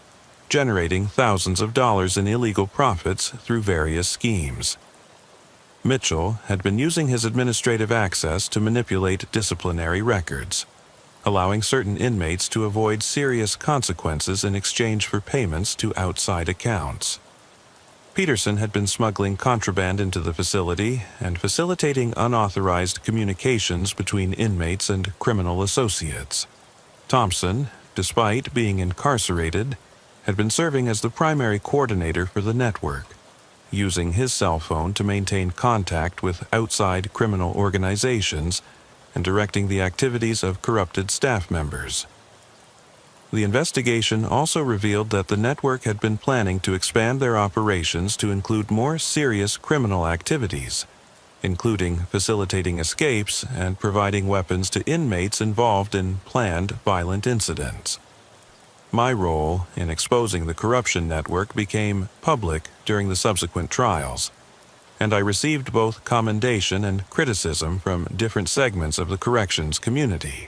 generating thousands of dollars in illegal profits through various schemes. Mitchell had been using his administrative access to manipulate disciplinary records, allowing certain inmates to avoid serious consequences in exchange for payments to outside accounts. Peterson had been smuggling contraband into the facility and facilitating unauthorized communications between inmates and criminal associates. Thompson, despite being incarcerated, had been serving as the primary coordinator for the network, using his cell phone to maintain contact with outside criminal organizations and directing the activities of corrupted staff members. The investigation also revealed that the network had been planning to expand their operations to include more serious criminal activities, including facilitating escapes and providing weapons to inmates involved in planned violent incidents. My role in exposing the corruption network became public during the subsequent trials, and I received both commendation and criticism from different segments of the corrections community.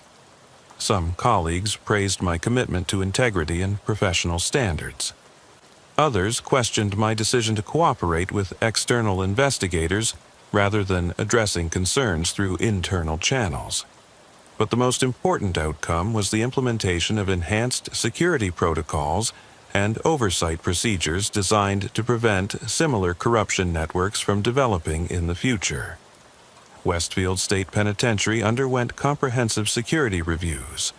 Some colleagues praised my commitment to integrity and professional standards. Others questioned my decision to cooperate with external investigators rather than addressing concerns through internal channels. But the most important outcome was the implementation of enhanced security protocols and oversight procedures designed to prevent similar corruption networks from developing in the future. Westfield State Penitentiary underwent comprehensive security reviews,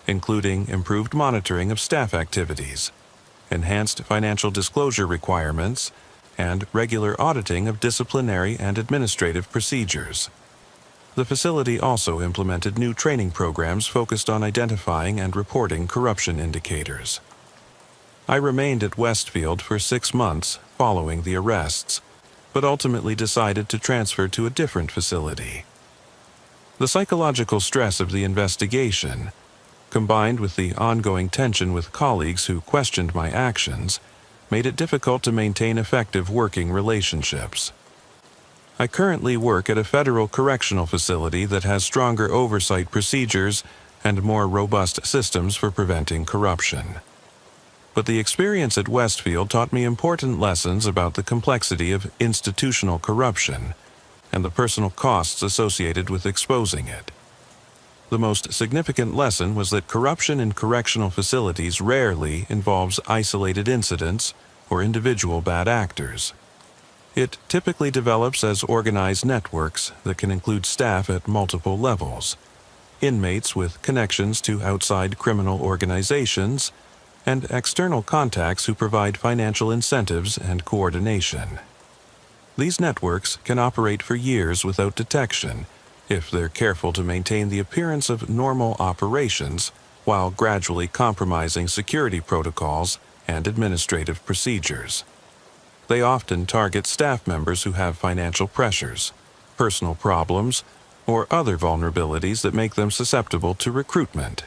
including improved monitoring of staff activities, enhanced financial disclosure requirements, and regular auditing of disciplinary and administrative procedures. The facility also implemented new training programs focused on identifying and reporting corruption indicators. I remained at Westfield for 6 months following the arrests, but ultimately decided to transfer to a different facility. The psychological stress of the investigation, combined with the ongoing tension with colleagues who questioned my actions, made it difficult to maintain effective working relationships. I currently work at a federal correctional facility that has stronger oversight procedures and more robust systems for preventing corruption. But the experience at Westfield taught me important lessons about the complexity of institutional corruption and the personal costs associated with exposing it. The most significant lesson was that corruption in correctional facilities rarely involves isolated incidents or individual bad actors. It typically develops as organized networks that can include staff at multiple levels, inmates with connections to outside criminal organizations, and external contacts who provide financial incentives and coordination. These networks can operate for years without detection if they're careful to maintain the appearance of normal operations while gradually compromising security protocols and administrative procedures. They often target staff members who have financial pressures, personal problems, or other vulnerabilities that make them susceptible to recruitment.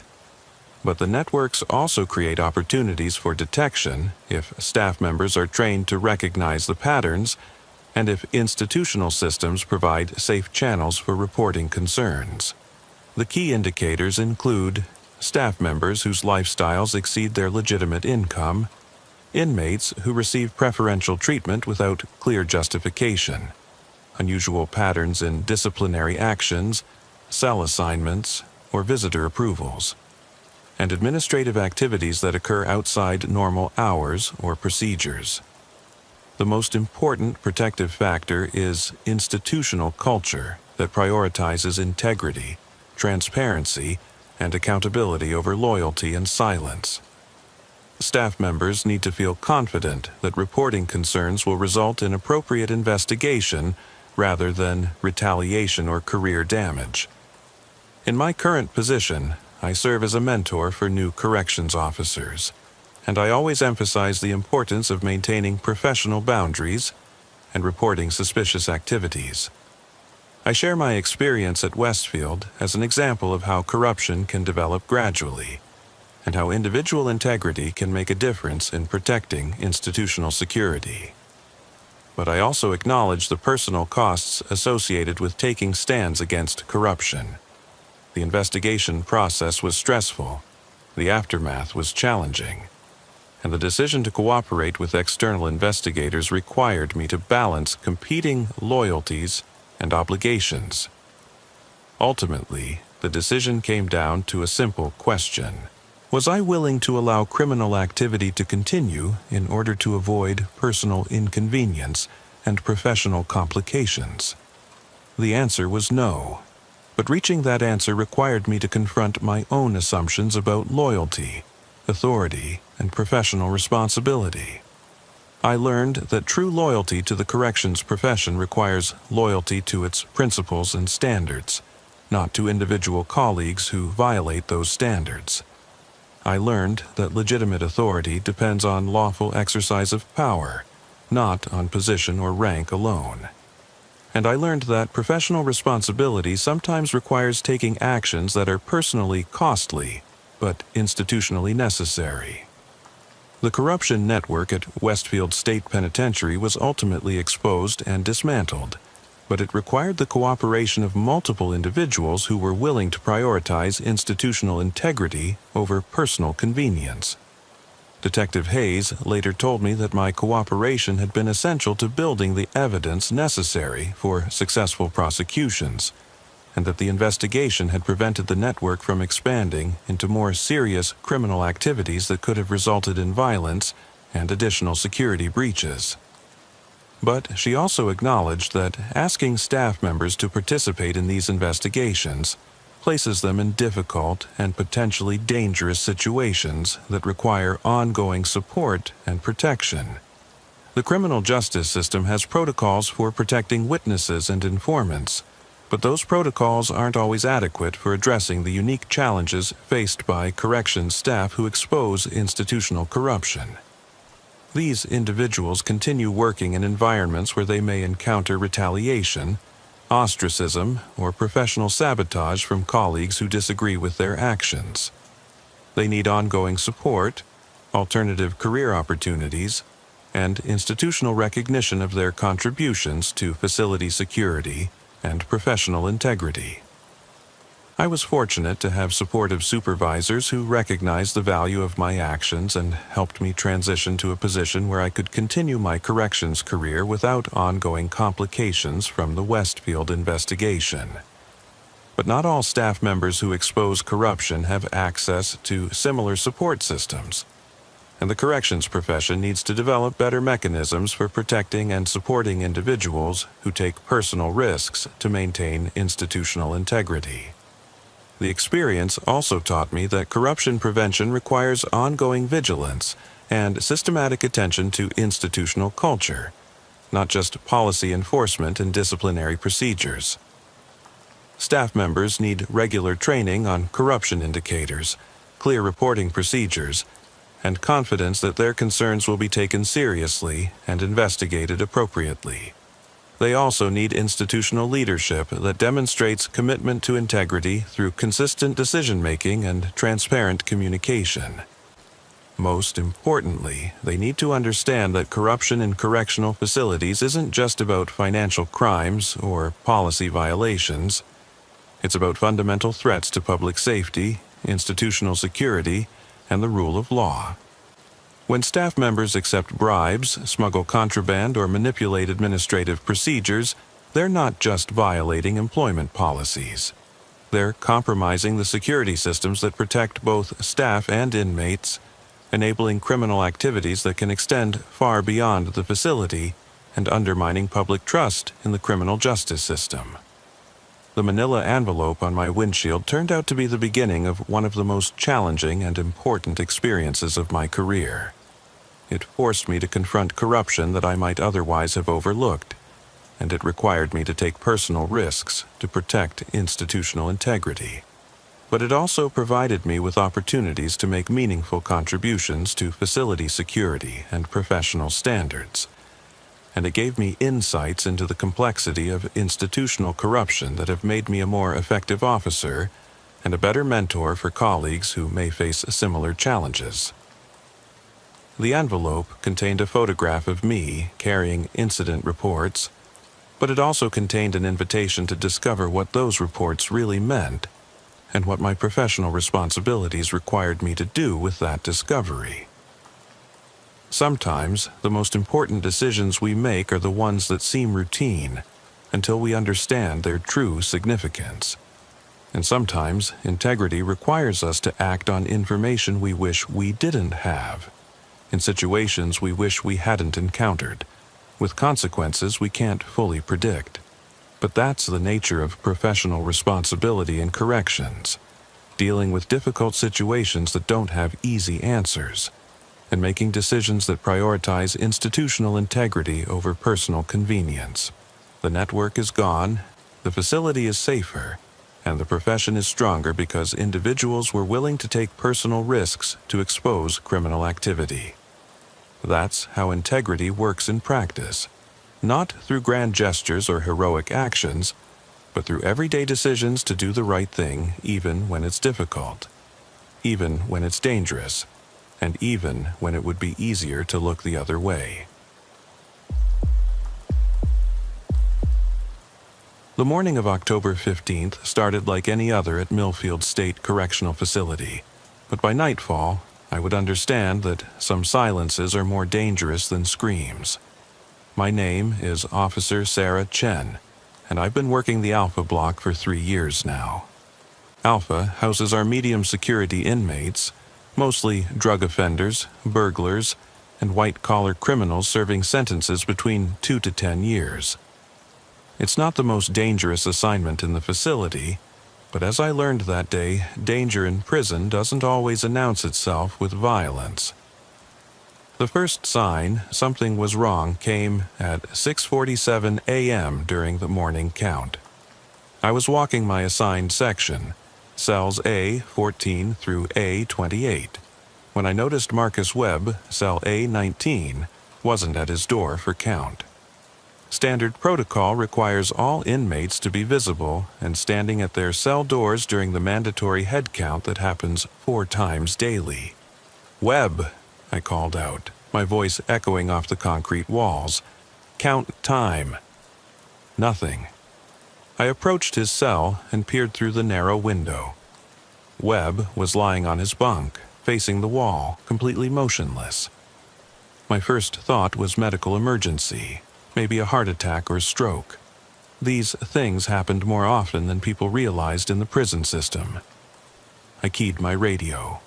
But the networks also create opportunities for detection if staff members are trained to recognize the patterns and if institutional systems provide safe channels for reporting concerns. The key indicators include staff members whose lifestyles exceed their legitimate income, inmates who receive preferential treatment without clear justification, unusual patterns in disciplinary actions, cell assignments, or visitor approvals, and administrative activities that occur outside normal hours or procedures. The most important protective factor is institutional culture that prioritizes integrity, transparency, and accountability over loyalty and silence. Staff members need to feel confident that reporting concerns will result in appropriate investigation rather than retaliation or career damage. In my current position, I serve as a mentor for new corrections officers, and I always emphasize the importance of maintaining professional boundaries and reporting suspicious activities. I share my experience at Westfield as an example of how corruption can develop gradually, and how individual integrity can make a difference in protecting institutional security. But I also acknowledge the personal costs associated with taking stands against corruption. The investigation process was stressful, the aftermath was challenging, and the decision to cooperate with external investigators required me to balance competing loyalties and obligations. Ultimately, the decision came down to a simple question. Was I willing to allow criminal activity to continue in order to avoid personal inconvenience and professional complications? The answer was no, but reaching that answer required me to confront my own assumptions about loyalty, authority, and professional responsibility. I learned that true loyalty to the corrections profession requires loyalty to its principles and standards, not to individual colleagues who violate those standards. I learned that legitimate authority depends on lawful exercise of power, not on position or rank alone. And I learned that professional responsibility sometimes requires taking actions that are personally costly, but institutionally necessary. The corruption network at Westfield State Penitentiary was ultimately exposed and dismantled, but it required the cooperation of multiple individuals who were willing to prioritize institutional integrity over personal convenience. Detective Hayes later told me that my cooperation had been essential to building the evidence necessary for successful prosecutions, and that the investigation had prevented the network from expanding into more serious criminal activities that could have resulted in violence and additional security breaches. But she also acknowledged that asking staff members to participate in these investigations places them in difficult and potentially dangerous situations that require ongoing support and protection. The criminal justice system has protocols for protecting witnesses and informants, but those protocols aren't always adequate for addressing the unique challenges faced by corrections staff who expose institutional corruption. These individuals continue working in environments where they may encounter retaliation, ostracism, or professional sabotage from colleagues who disagree with their actions. They need ongoing support, alternative career opportunities, and institutional recognition of their contributions to facility security and professional integrity. I was fortunate to have supportive supervisors who recognized the value of my actions and helped me transition to a position where I could continue my corrections career without ongoing complications from the Westfield investigation. But not all staff members who expose corruption have access to similar support systems, and the corrections profession needs to develop better mechanisms for protecting and supporting individuals who take personal risks to maintain institutional integrity. The experience also taught me that corruption prevention requires ongoing vigilance and systematic attention to institutional culture, not just policy enforcement and disciplinary procedures. Staff members need regular training on corruption indicators, clear reporting procedures, and confidence that their concerns will be taken seriously and investigated appropriately. They also need institutional leadership that demonstrates commitment to integrity through consistent decision-making and transparent communication. Most importantly, they need to understand that corruption in correctional facilities isn't just about financial crimes or policy violations. It's about fundamental threats to public safety, institutional security, and the rule of law. When staff members accept bribes, smuggle contraband, or manipulate administrative procedures, they're not just violating employment policies. They're compromising the security systems that protect both staff and inmates, enabling criminal activities that can extend far beyond the facility, and undermining public trust in the criminal justice system. The manila envelope on my windshield turned out to be the beginning of one of the most challenging and important experiences of my career. It forced me to confront corruption that I might otherwise have overlooked, and it required me to take personal risks to protect institutional integrity. But it also provided me with opportunities to make meaningful contributions to facility security and professional standards. And it gave me insights into the complexity of institutional corruption that have made me a more effective officer and a better mentor for colleagues who may face similar challenges. The envelope contained a photograph of me carrying incident reports, but it also contained an invitation to discover what those reports really meant and what my professional responsibilities required me to do with that discovery. Sometimes, the most important decisions we make are the ones that seem routine until we understand their true significance. And sometimes, integrity requires us to act on information we wish we didn't have, in situations we wish we hadn't encountered, with consequences we can't fully predict. But that's the nature of professional responsibility in corrections, dealing with difficult situations that don't have easy answers, and making decisions that prioritize institutional integrity over personal convenience. The network is gone, the facility is safer, and the profession is stronger because individuals were willing to take personal risks to expose criminal activity. That's how integrity works in practice, not through grand gestures or heroic actions, but through everyday decisions to do the right thing even when it's difficult, even when it's dangerous, and even when it would be easier to look the other way. The morning of October 15th started like any other at Millfield State Correctional Facility, but by nightfall, I would understand that some silences are more dangerous than screams. My name is Officer Sarah Chen, and I've been working the Alpha block for 3 years now. Alpha houses our medium security inmates, mostly drug offenders, burglars, and white-collar criminals serving sentences between 2 to 10 years. It's not the most dangerous assignment in the facility, but as I learned that day, danger in prison doesn't always announce itself with violence. The first sign something was wrong came at 6:47 a.m. during the morning count. I was walking my assigned section, cells A14 through A28, when I noticed Marcus Webb, cell A19, wasn't at his door for count. Standard protocol requires all inmates to be visible and standing at their cell doors during the mandatory head count that happens 4 times daily. "Webb," I called out, my voice echoing off the concrete walls. "Count time." Nothing. I approached his cell and peered through the narrow window. Webb was lying on his bunk, facing the wall, completely motionless. My first thought was medical emergency, maybe a heart attack or stroke. These things happened more often than people realized in the prison system. I keyed my radio.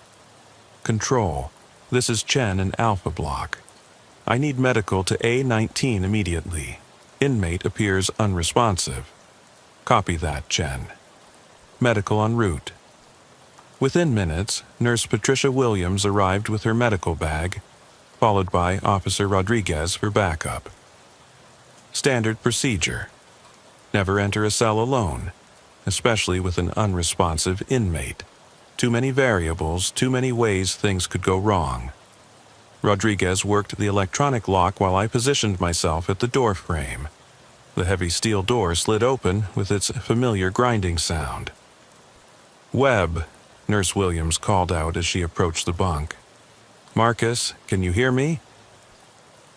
Control, this is Chen in Alpha Block. I need medical to A19 immediately. Inmate appears unresponsive. Copy that, Chen. Medical en route. Within minutes, Nurse Patricia Williams arrived with her medical bag, followed by Officer Rodriguez for backup. Standard procedure. Never enter a cell alone, especially with an unresponsive inmate. Too many variables, too many ways things could go wrong. Rodriguez worked the electronic lock while I positioned myself at the door frame. The heavy steel door slid open with its familiar grinding sound. "Webb," Nurse Williams called out as she approached the bunk. "Marcus, can you hear me?"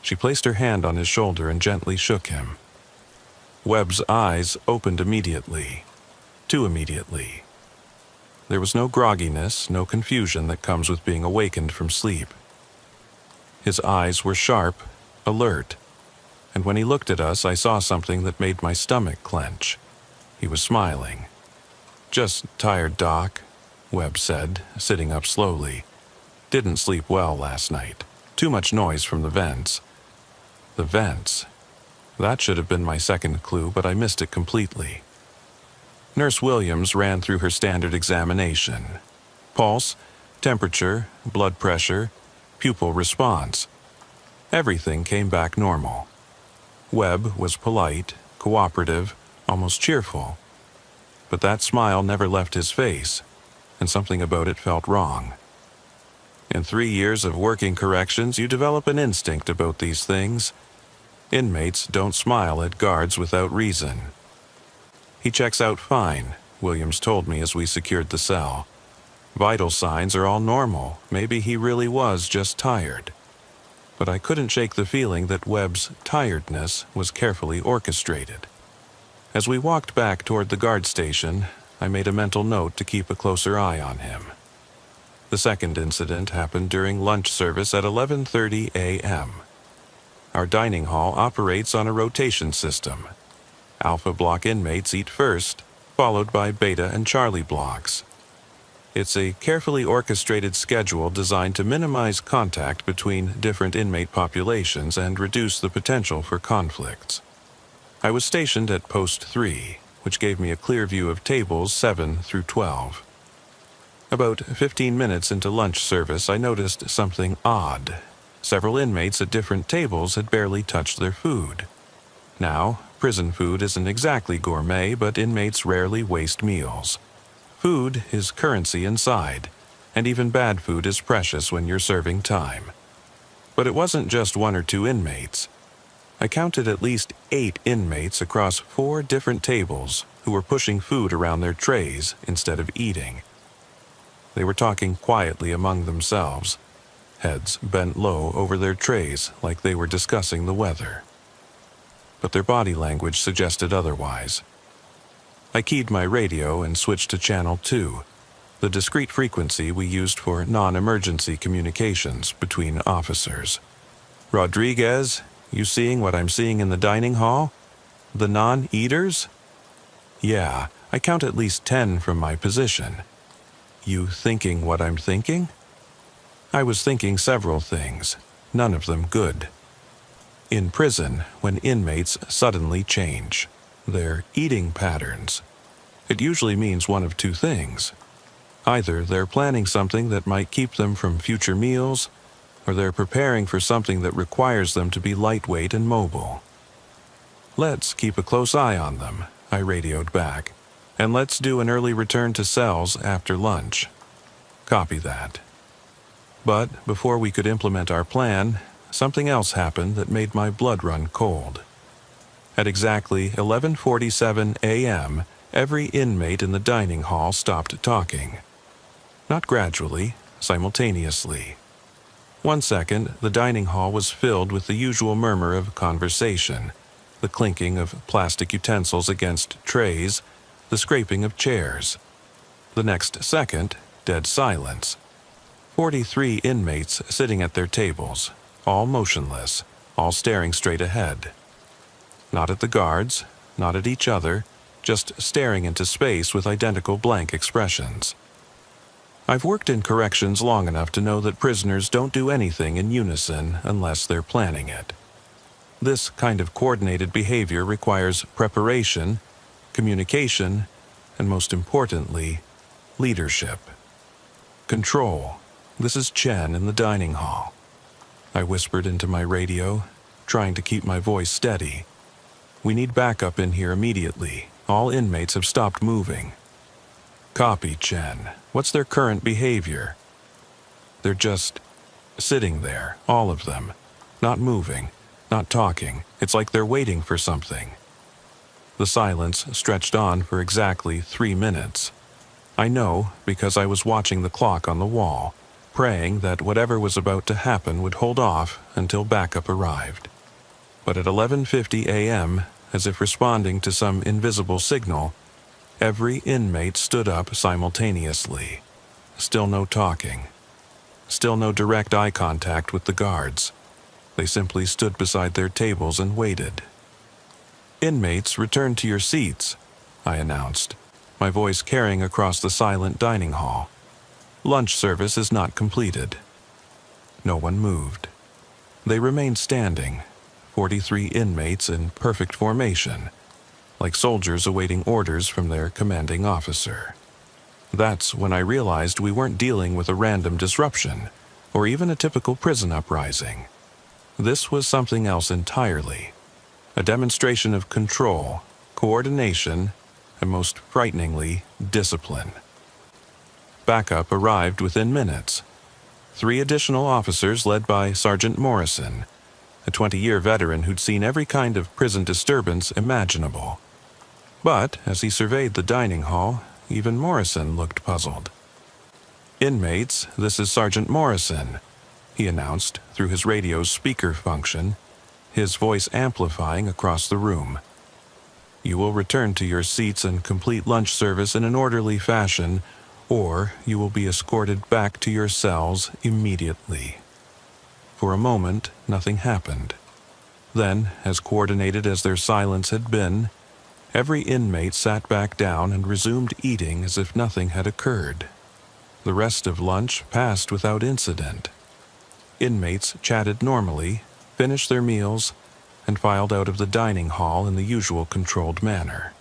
She placed her hand on his shoulder and gently shook him. Webb's eyes opened immediately. Too immediately. There was no grogginess, no confusion that comes with being awakened from sleep. His eyes were sharp, alert, and when he looked at us, I saw something that made my stomach clench. He was smiling. "Just tired, Doc," Webb said, sitting up slowly. "Didn't sleep well last night. Too much noise from the vents." The vents. That should have been my second clue, but I missed it completely. Nurse Williams ran through her standard examination. Pulse, temperature, blood pressure, pupil response. Everything came back normal. Webb was polite, cooperative, almost cheerful. But that smile never left his face, and something about it felt wrong. In 3 years of working corrections, you develop an instinct about these things. Inmates don't smile at guards without reason. "He checks out fine," Williams told me as we secured the cell. "Vital signs are all normal. Maybe he really was just tired." But I couldn't shake the feeling that Webb's tiredness was carefully orchestrated. As we walked back toward the guard station, I made a mental note to keep a closer eye on him. The second incident happened during lunch service at 11:30 a.m. Our dining hall operates on a rotation system. Alpha block inmates eat first, followed by Beta and Charlie blocks. It's a carefully orchestrated schedule designed to minimize contact between different inmate populations and reduce the potential for conflicts. I was stationed at Post 3, which gave me a clear view of tables 7 through 12. About 15 minutes into lunch service, I noticed something odd. Several inmates at different tables had barely touched their food. Now, prison food isn't exactly gourmet, but inmates rarely waste meals. Food is currency inside, and even bad food is precious when you're serving time. But it wasn't just 1 or 2 inmates. I counted at least 8 inmates across 4 different tables who were pushing food around their trays instead of eating. They were talking quietly among themselves, heads bent low over their trays like they were discussing the weather. But their body language suggested otherwise. I keyed my radio and switched to Channel 2, the discrete frequency we used for non-emergency communications between officers. "Rodriguez, you seeing what I'm seeing in the dining hall? The non-eaters?" "Yeah, I count at least 10 from my position." "You thinking what I'm thinking?" I was thinking several things, none of them good. In prison, when inmates suddenly change their eating patterns, it usually means one of 2 things. Either they're planning something that might keep them from future meals, or they're preparing for something that requires them to be lightweight and mobile. "Let's keep a close eye on them," I radioed back, "and let's do an early return to cells after lunch." "Copy that." But before we could implement our plan, something else happened that made my blood run cold. At exactly 11:47 a.m., every inmate in the dining hall stopped talking. Not gradually, simultaneously. 1 second, the dining hall was filled with the usual murmur of conversation, the clinking of plastic utensils against trays, the scraping of chairs. The next second, dead silence. 43 inmates sitting at their tables, all motionless, all staring straight ahead. Not at the guards, not at each other, just staring into space with identical blank expressions. I've worked in corrections long enough to know that prisoners don't do anything in unison unless they're planning it. This kind of coordinated behavior requires preparation, communication, and most importantly, leadership. Control. This is Chen in the dining hall. I whispered into my radio, trying to keep my voice steady. We need backup in here immediately. All inmates have stopped moving. Copy, Chen. What's their current behavior? They're just sitting there, all of them. Not moving, not talking. It's like they're waiting for something. The silence stretched on for exactly 3 minutes. I know because I was watching the clock on the wall, praying that whatever was about to happen would hold off until backup arrived. But at 11:50 a.m., as if responding to some invisible signal, every inmate stood up simultaneously. Still no talking. Still no direct eye contact with the guards. They simply stood beside their tables and waited. "Inmates, return to your seats," I announced, my voice carrying across the silent dining hall. "Lunch service is not completed." No one moved. They remained standing, 43 inmates in perfect formation, like soldiers awaiting orders from their commanding officer. That's when I realized we weren't dealing with a random disruption, or even a typical prison uprising. This was something else entirely. A demonstration of control, coordination, and most frighteningly, discipline. Backup arrived within minutes. 3 additional officers led by Sergeant Morrison, a 20-year veteran who'd seen every kind of prison disturbance imaginable. But as he surveyed the dining hall, even Morrison looked puzzled. "Inmates, this is Sergeant Morrison," he announced through his radio's speaker function, his voice amplifying across the room. "You will return to your seats and complete lunch service in an orderly fashion, or you will be escorted back to your cells immediately." For a moment, nothing happened. Then, as coordinated as their silence had been, every inmate sat back down and resumed eating as if nothing had occurred. The rest of lunch passed without incident. Inmates chatted normally, finished their meals, and filed out of the dining hall in the usual controlled manner.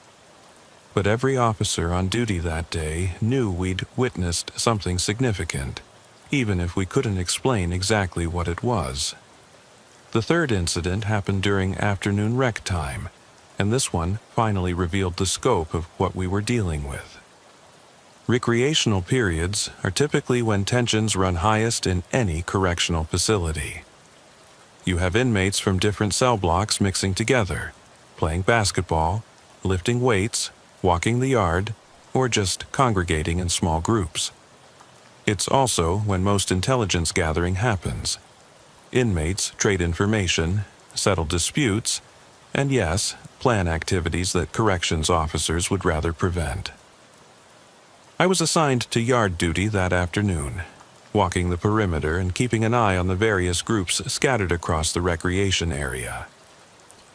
But every officer on duty that day knew we'd witnessed something significant, even if we couldn't explain exactly what it was. The third incident happened during afternoon rec time, and this one finally revealed the scope of what we were dealing with. Recreational periods are typically when tensions run highest in any correctional facility. You have inmates from different cell blocks mixing together, playing basketball, lifting weights, walking the yard, or just congregating in small groups. It's also when most intelligence gathering happens. Inmates trade information, settle disputes, and yes, plan activities that corrections officers would rather prevent. I was assigned to yard duty that afternoon, walking the perimeter and keeping an eye on the various groups scattered across the recreation area.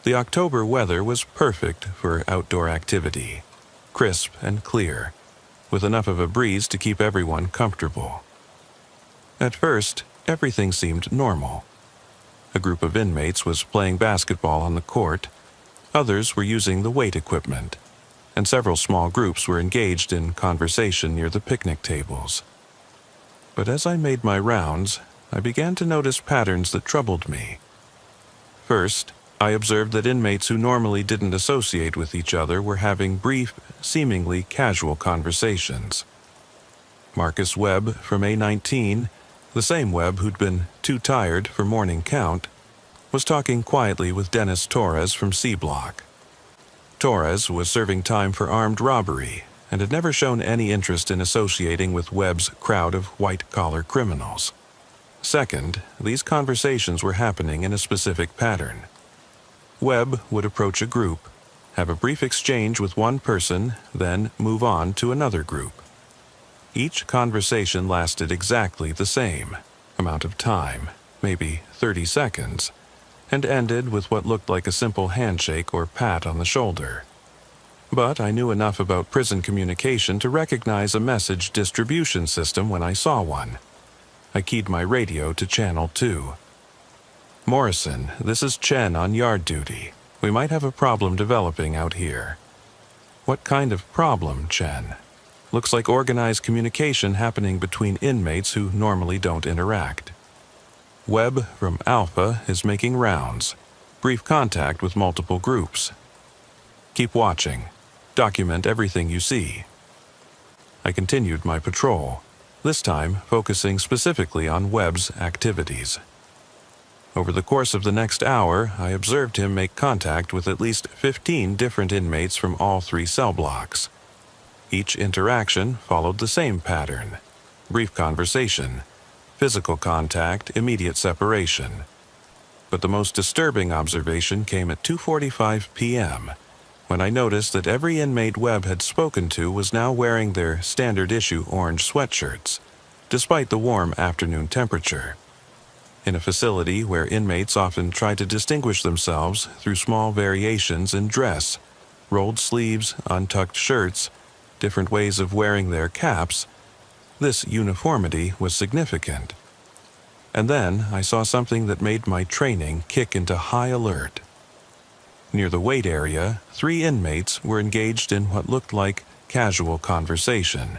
The October weather was perfect for outdoor activity, crisp and clear, with enough of a breeze to keep everyone comfortable. At first, everything seemed normal. A group of inmates was playing basketball on the court, others were using the weight equipment, and several small groups were engaged in conversation near the picnic tables. But as I made my rounds, I began to notice patterns that troubled me. First, I observed that inmates who normally didn't associate with each other were having brief, seemingly casual conversations. Marcus Webb from A19, the same Webb who'd been too tired for morning count, was talking quietly with Dennis Torres from C Block. Torres was serving time for armed robbery and had never shown any interest in associating with Webb's crowd of white-collar criminals. Second, these conversations were happening in a specific pattern. Webb would approach a group, have a brief exchange with one person, then move on to another group. Each conversation lasted exactly the same amount of time, maybe 30 seconds, and ended with what looked like a simple handshake or pat on the shoulder. But I knew enough about prison communication to recognize a message distribution system when I saw one. I keyed my radio to channel 2. "Morrison, this is Chen on yard duty. We might have a problem developing out here." "What kind of problem, Chen?" "Looks like organized communication happening between inmates who normally don't interact." "Webb from Alpha is making rounds. Brief contact with multiple groups. Keep watching. Document everything you see." I continued my patrol, this time focusing specifically on Webb's activities. Over the course of the next hour, I observed him make contact with at least 15 different inmates from all 3 cell blocks. Each interaction followed the same pattern: brief conversation, physical contact, immediate separation. But the most disturbing observation came at 2:45 p.m., when I noticed that every inmate Webb had spoken to was now wearing their standard-issue orange sweatshirts, despite the warm afternoon temperature. In a facility where inmates often try to distinguish themselves through small variations in dress, rolled sleeves, untucked shirts, different ways of wearing their caps, this uniformity was significant. And then I saw something that made my training kick into high alert. Near the wait area, 3 inmates were engaged in what looked like casual conversation,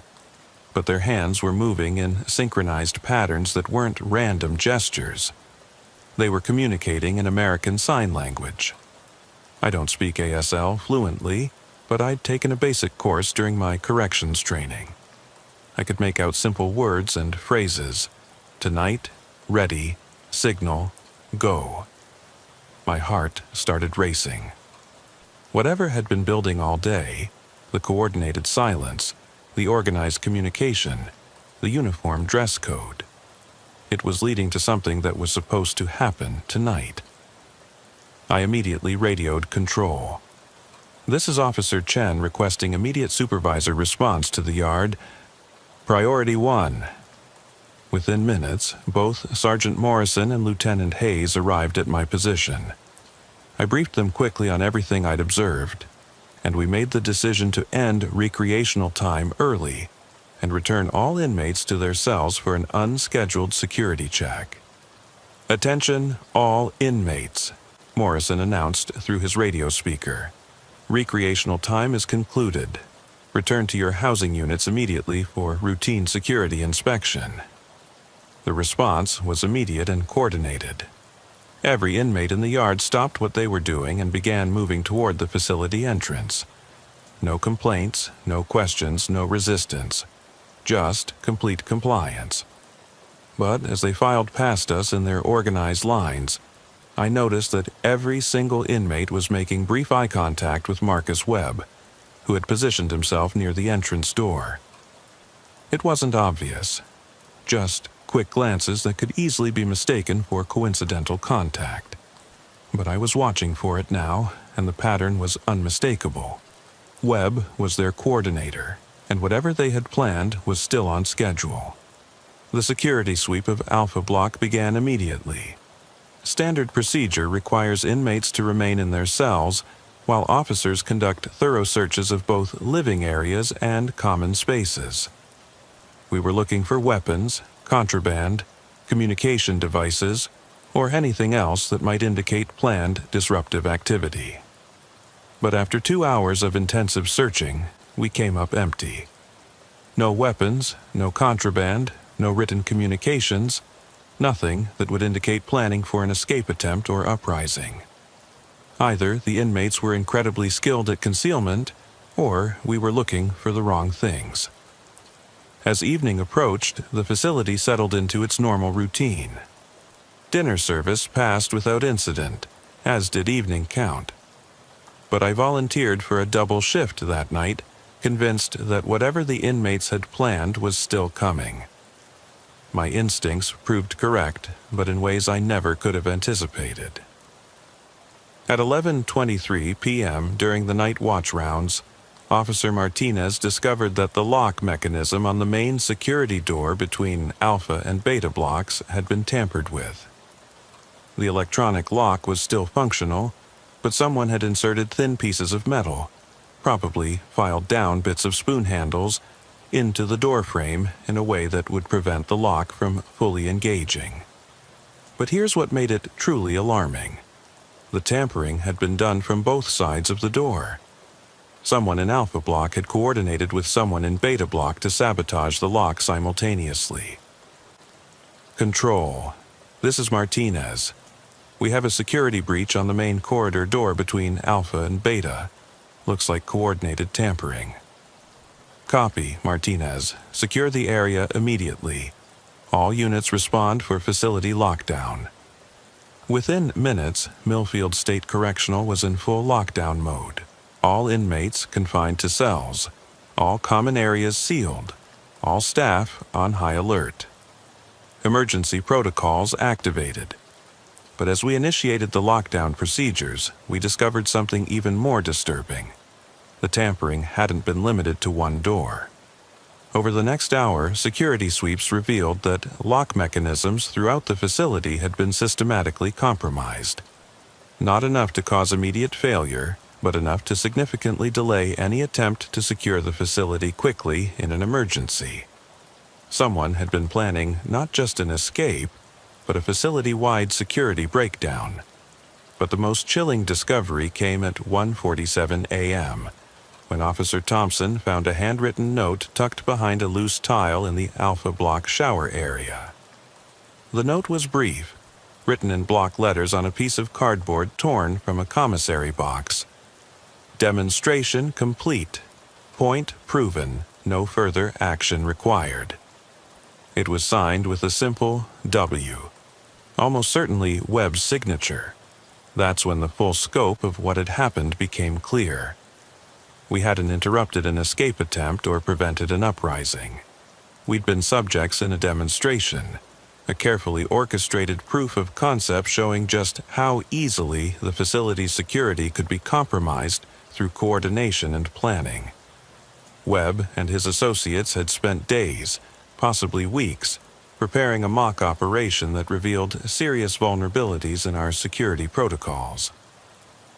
but their hands were moving in synchronized patterns that weren't random gestures. They were communicating in American Sign Language. I don't speak ASL fluently, but I'd taken a basic course during my corrections training. I could make out simple words and phrases: tonight, ready, signal, go. My heart started racing. Whatever had been building all day, the coordinated silence, the organized communication, the uniform dress code, it was leading to something that was supposed to happen tonight. I immediately radioed control. "This is Officer Chen requesting immediate supervisor response to the yard. Priority 1. Within minutes, both Sergeant Morrison and Lieutenant Hayes arrived at my position. I briefed them quickly on everything I'd observed, and we made the decision to end recreational time early and return all inmates to their cells for an unscheduled security check. "Attention, all inmates," Morrison announced through his radio speaker. "Recreational time is concluded. Return to your housing units immediately for routine security inspection." The response was immediate and coordinated. Every inmate in the yard stopped what they were doing and began moving toward the facility entrance. No complaints, no questions, no resistance. Just complete compliance. But as they filed past us in their organized lines, I noticed that every single inmate was making brief eye contact with Marcus Webb, who had positioned himself near the entrance door. It wasn't obvious, just quick glances that could easily be mistaken for coincidental contact. But I was watching for it now, and the pattern was unmistakable. Webb was their coordinator, and whatever they had planned was still on schedule. The security sweep of Alpha Block began immediately. Standard procedure requires inmates to remain in their cells while officers conduct thorough searches of both living areas and common spaces. We were looking for weapons, contraband, communication devices, or anything else that might indicate planned disruptive activity. But after 2 hours of intensive searching, we came up empty. No weapons, no contraband, no written communications, nothing that would indicate planning for an escape attempt or uprising. Either the inmates were incredibly skilled at concealment, or we were looking for the wrong things. As evening approached, the facility settled into its normal routine. Dinner service passed without incident, as did evening count. But I volunteered for a double shift that night, convinced that whatever the inmates had planned was still coming. My instincts proved correct, but in ways I never could have anticipated. At 11:23 p.m. during the night watch rounds, Officer Martinez discovered that the lock mechanism on the main security door between Alpha and Beta blocks had been tampered with. The electronic lock was still functional, but someone had inserted thin pieces of metal, probably filed down bits of spoon handles into the door frame in a way that would prevent the lock from fully engaging. But here's what made it truly alarming. The tampering had been done from both sides of the door. Someone in Alpha Block had coordinated with someone in Beta Block to sabotage the lock simultaneously. Control. This is Martinez. We have a security breach on the main corridor door between Alpha and Beta. Looks like coordinated tampering. Copy, Martinez. Secure the area immediately. All units respond for facility lockdown. Within minutes, Millfield State Correctional was in full lockdown mode. All inmates confined to cells. All common areas sealed. All staff on high alert. Emergency protocols activated. But as we initiated the lockdown procedures, we discovered something even more disturbing. The tampering hadn't been limited to one door. Over the next hour, security sweeps revealed that lock mechanisms throughout the facility had been systematically compromised. Not enough to cause immediate failure, but enough to significantly delay any attempt to secure the facility quickly in an emergency. Someone had been planning not just an escape, but a facility-wide security breakdown. But the most chilling discovery came at 1:47 a.m., when Officer Thompson found a handwritten note tucked behind a loose tile in the Alpha Block shower area. The note was brief, written in block letters on a piece of cardboard torn from a commissary box. Demonstration complete. Point proven. No further action required. It was signed with a simple W. Almost certainly Webb's signature. That's when the full scope of what had happened became clear. We hadn't interrupted an escape attempt or prevented an uprising. We'd been subjects in a demonstration, a carefully orchestrated proof of concept showing just how easily the facility's security could be compromised through coordination and planning. Webb and his associates had spent days, possibly weeks, preparing a mock operation that revealed serious vulnerabilities in our security protocols.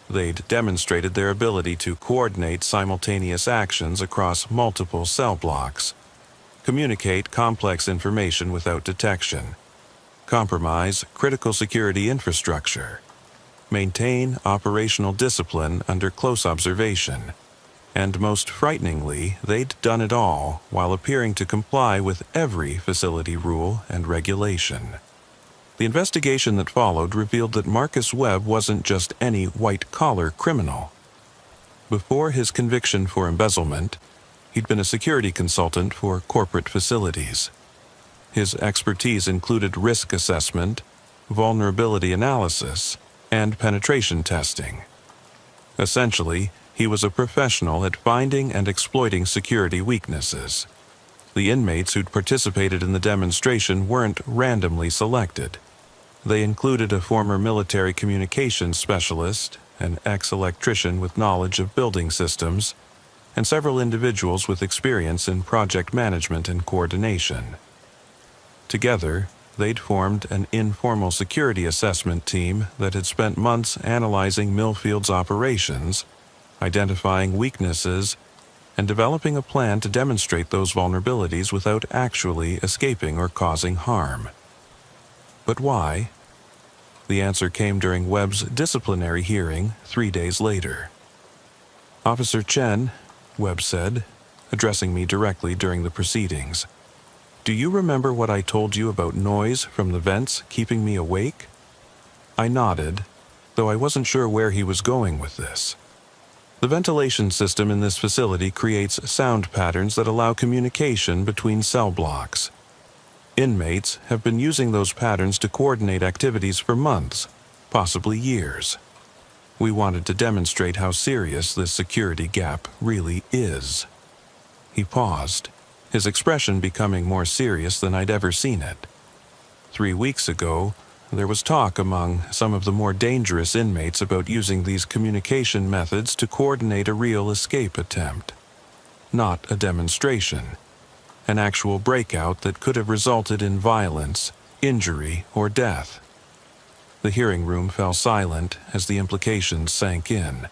They'd demonstrated their ability to coordinate simultaneous actions across multiple cell blocks, communicate complex information without detection, compromise critical security infrastructure, maintain operational discipline under close observation, and most frighteningly, they'd done it all while appearing to comply with every facility rule and regulation. The investigation that followed revealed that Marcus Webb wasn't just any white-collar criminal. Before his conviction for embezzlement, he'd been a security consultant for corporate facilities. His expertise included risk assessment, vulnerability analysis, and penetration testing. Essentially, he was a professional at finding and exploiting security weaknesses. The inmates who'd participated in the demonstration weren't randomly selected. They included a former military communications specialist, an ex-electrician with knowledge of building systems, and several individuals with experience in project management and coordination. Together, they'd formed an informal security assessment team that had spent months analyzing Millfield's operations, identifying weaknesses, and developing a plan to demonstrate those vulnerabilities without actually escaping or causing harm. But why? The answer came during Webb's disciplinary hearing 3 days later. "Officer Chen," Webb said, addressing me directly during the proceedings, "do you remember what I told you about noise from the vents keeping me awake?" I nodded, though I wasn't sure where he was going with this. The ventilation system in this facility creates sound patterns that allow communication between cell blocks. Inmates have been using those patterns to coordinate activities for months, possibly years. We wanted to demonstrate how serious this security gap really is. He paused, his expression becoming more serious than I'd ever seen it. 3 weeks ago, there was talk among some of the more dangerous inmates about using these communication methods to coordinate a real escape attempt. Not a demonstration. An actual breakout that could have resulted in violence, injury, or death. The hearing room fell silent as the implications sank in.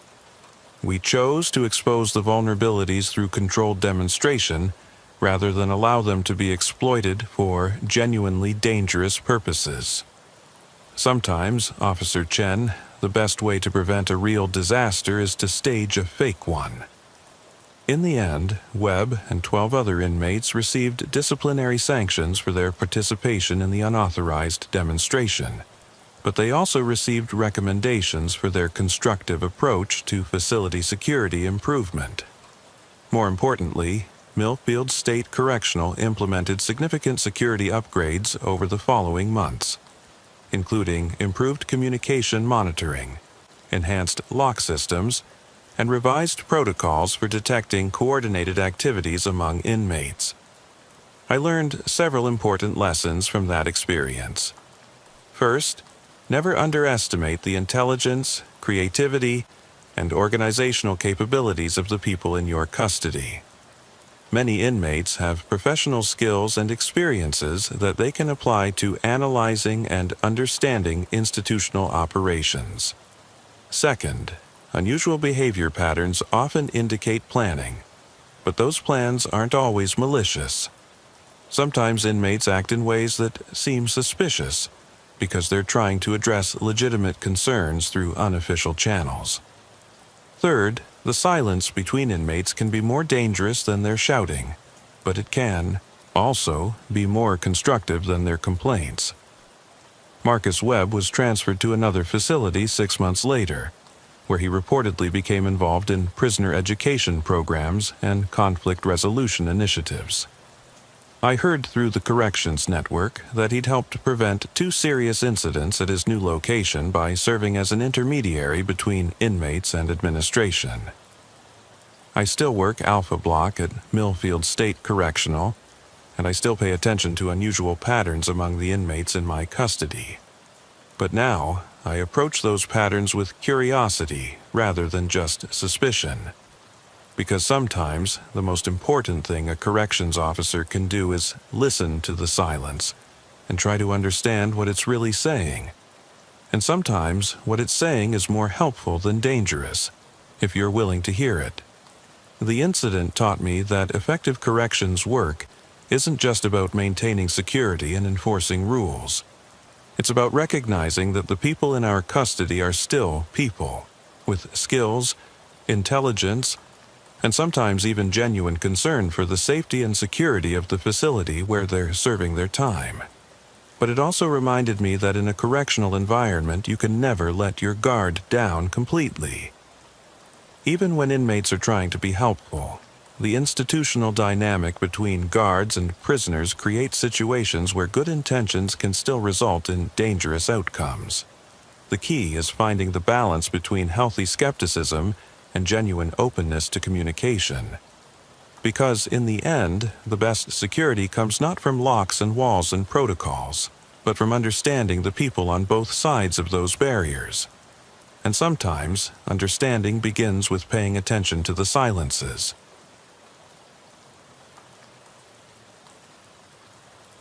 we chose to expose the vulnerabilities through controlled demonstration rather than allow them to be exploited for genuinely dangerous purposes. Sometimes, Officer Chen, the best way to prevent a real disaster is to stage a fake one. In the end, Webb and 12 other inmates received disciplinary sanctions for their participation in the unauthorized demonstration, but they also received recommendations for their constructive approach to facility security improvement. More importantly, Millfield State Correctional implemented significant security upgrades over the following months, including improved communication monitoring, enhanced lock systems, and revised protocols for detecting coordinated activities among inmates. I learned several important lessons from that experience. First, never underestimate the intelligence, creativity, and organizational capabilities of the people in your custody. Many inmates have professional skills and experiences that they can apply to analyzing and understanding institutional operations. Second, unusual behavior patterns often indicate planning, but those plans aren't always malicious. Sometimes inmates act in ways that seem suspicious because they're trying to address legitimate concerns through unofficial channels. Third, the silence between inmates can be more dangerous than their shouting, but it can also be more constructive than their complaints. Marcus Webb was transferred to another facility 6 months later, where he reportedly became involved in prisoner education programs and conflict resolution initiatives. I heard through the corrections network that he'd helped prevent 2 serious incidents at his new location by serving as an intermediary between inmates and administration. I still work Alpha Block at Millfield State Correctional, and I still pay attention to unusual patterns among the inmates in my custody. But now, I approach those patterns with curiosity rather than just suspicion. Because sometimes the most important thing a corrections officer can do is listen to the silence and try to understand what it's really saying. And sometimes what it's saying is more helpful than dangerous, if you're willing to hear it. The incident taught me that effective corrections work isn't just about maintaining security and enforcing rules. It's about recognizing that the people in our custody are still people, with skills, intelligence, and sometimes even genuine concern for the safety and security of the facility where they're serving their time. But it also reminded me that in a correctional environment you can never let your guard down completely. Even when inmates are trying to be helpful, the institutional dynamic between guards and prisoners creates situations where good intentions can still result in dangerous outcomes. The key is finding the balance between healthy skepticism and genuine openness to communication. Because in the end, the best security comes not from locks and walls and protocols, but from understanding the people on both sides of those barriers. And sometimes, understanding begins with paying attention to the silences.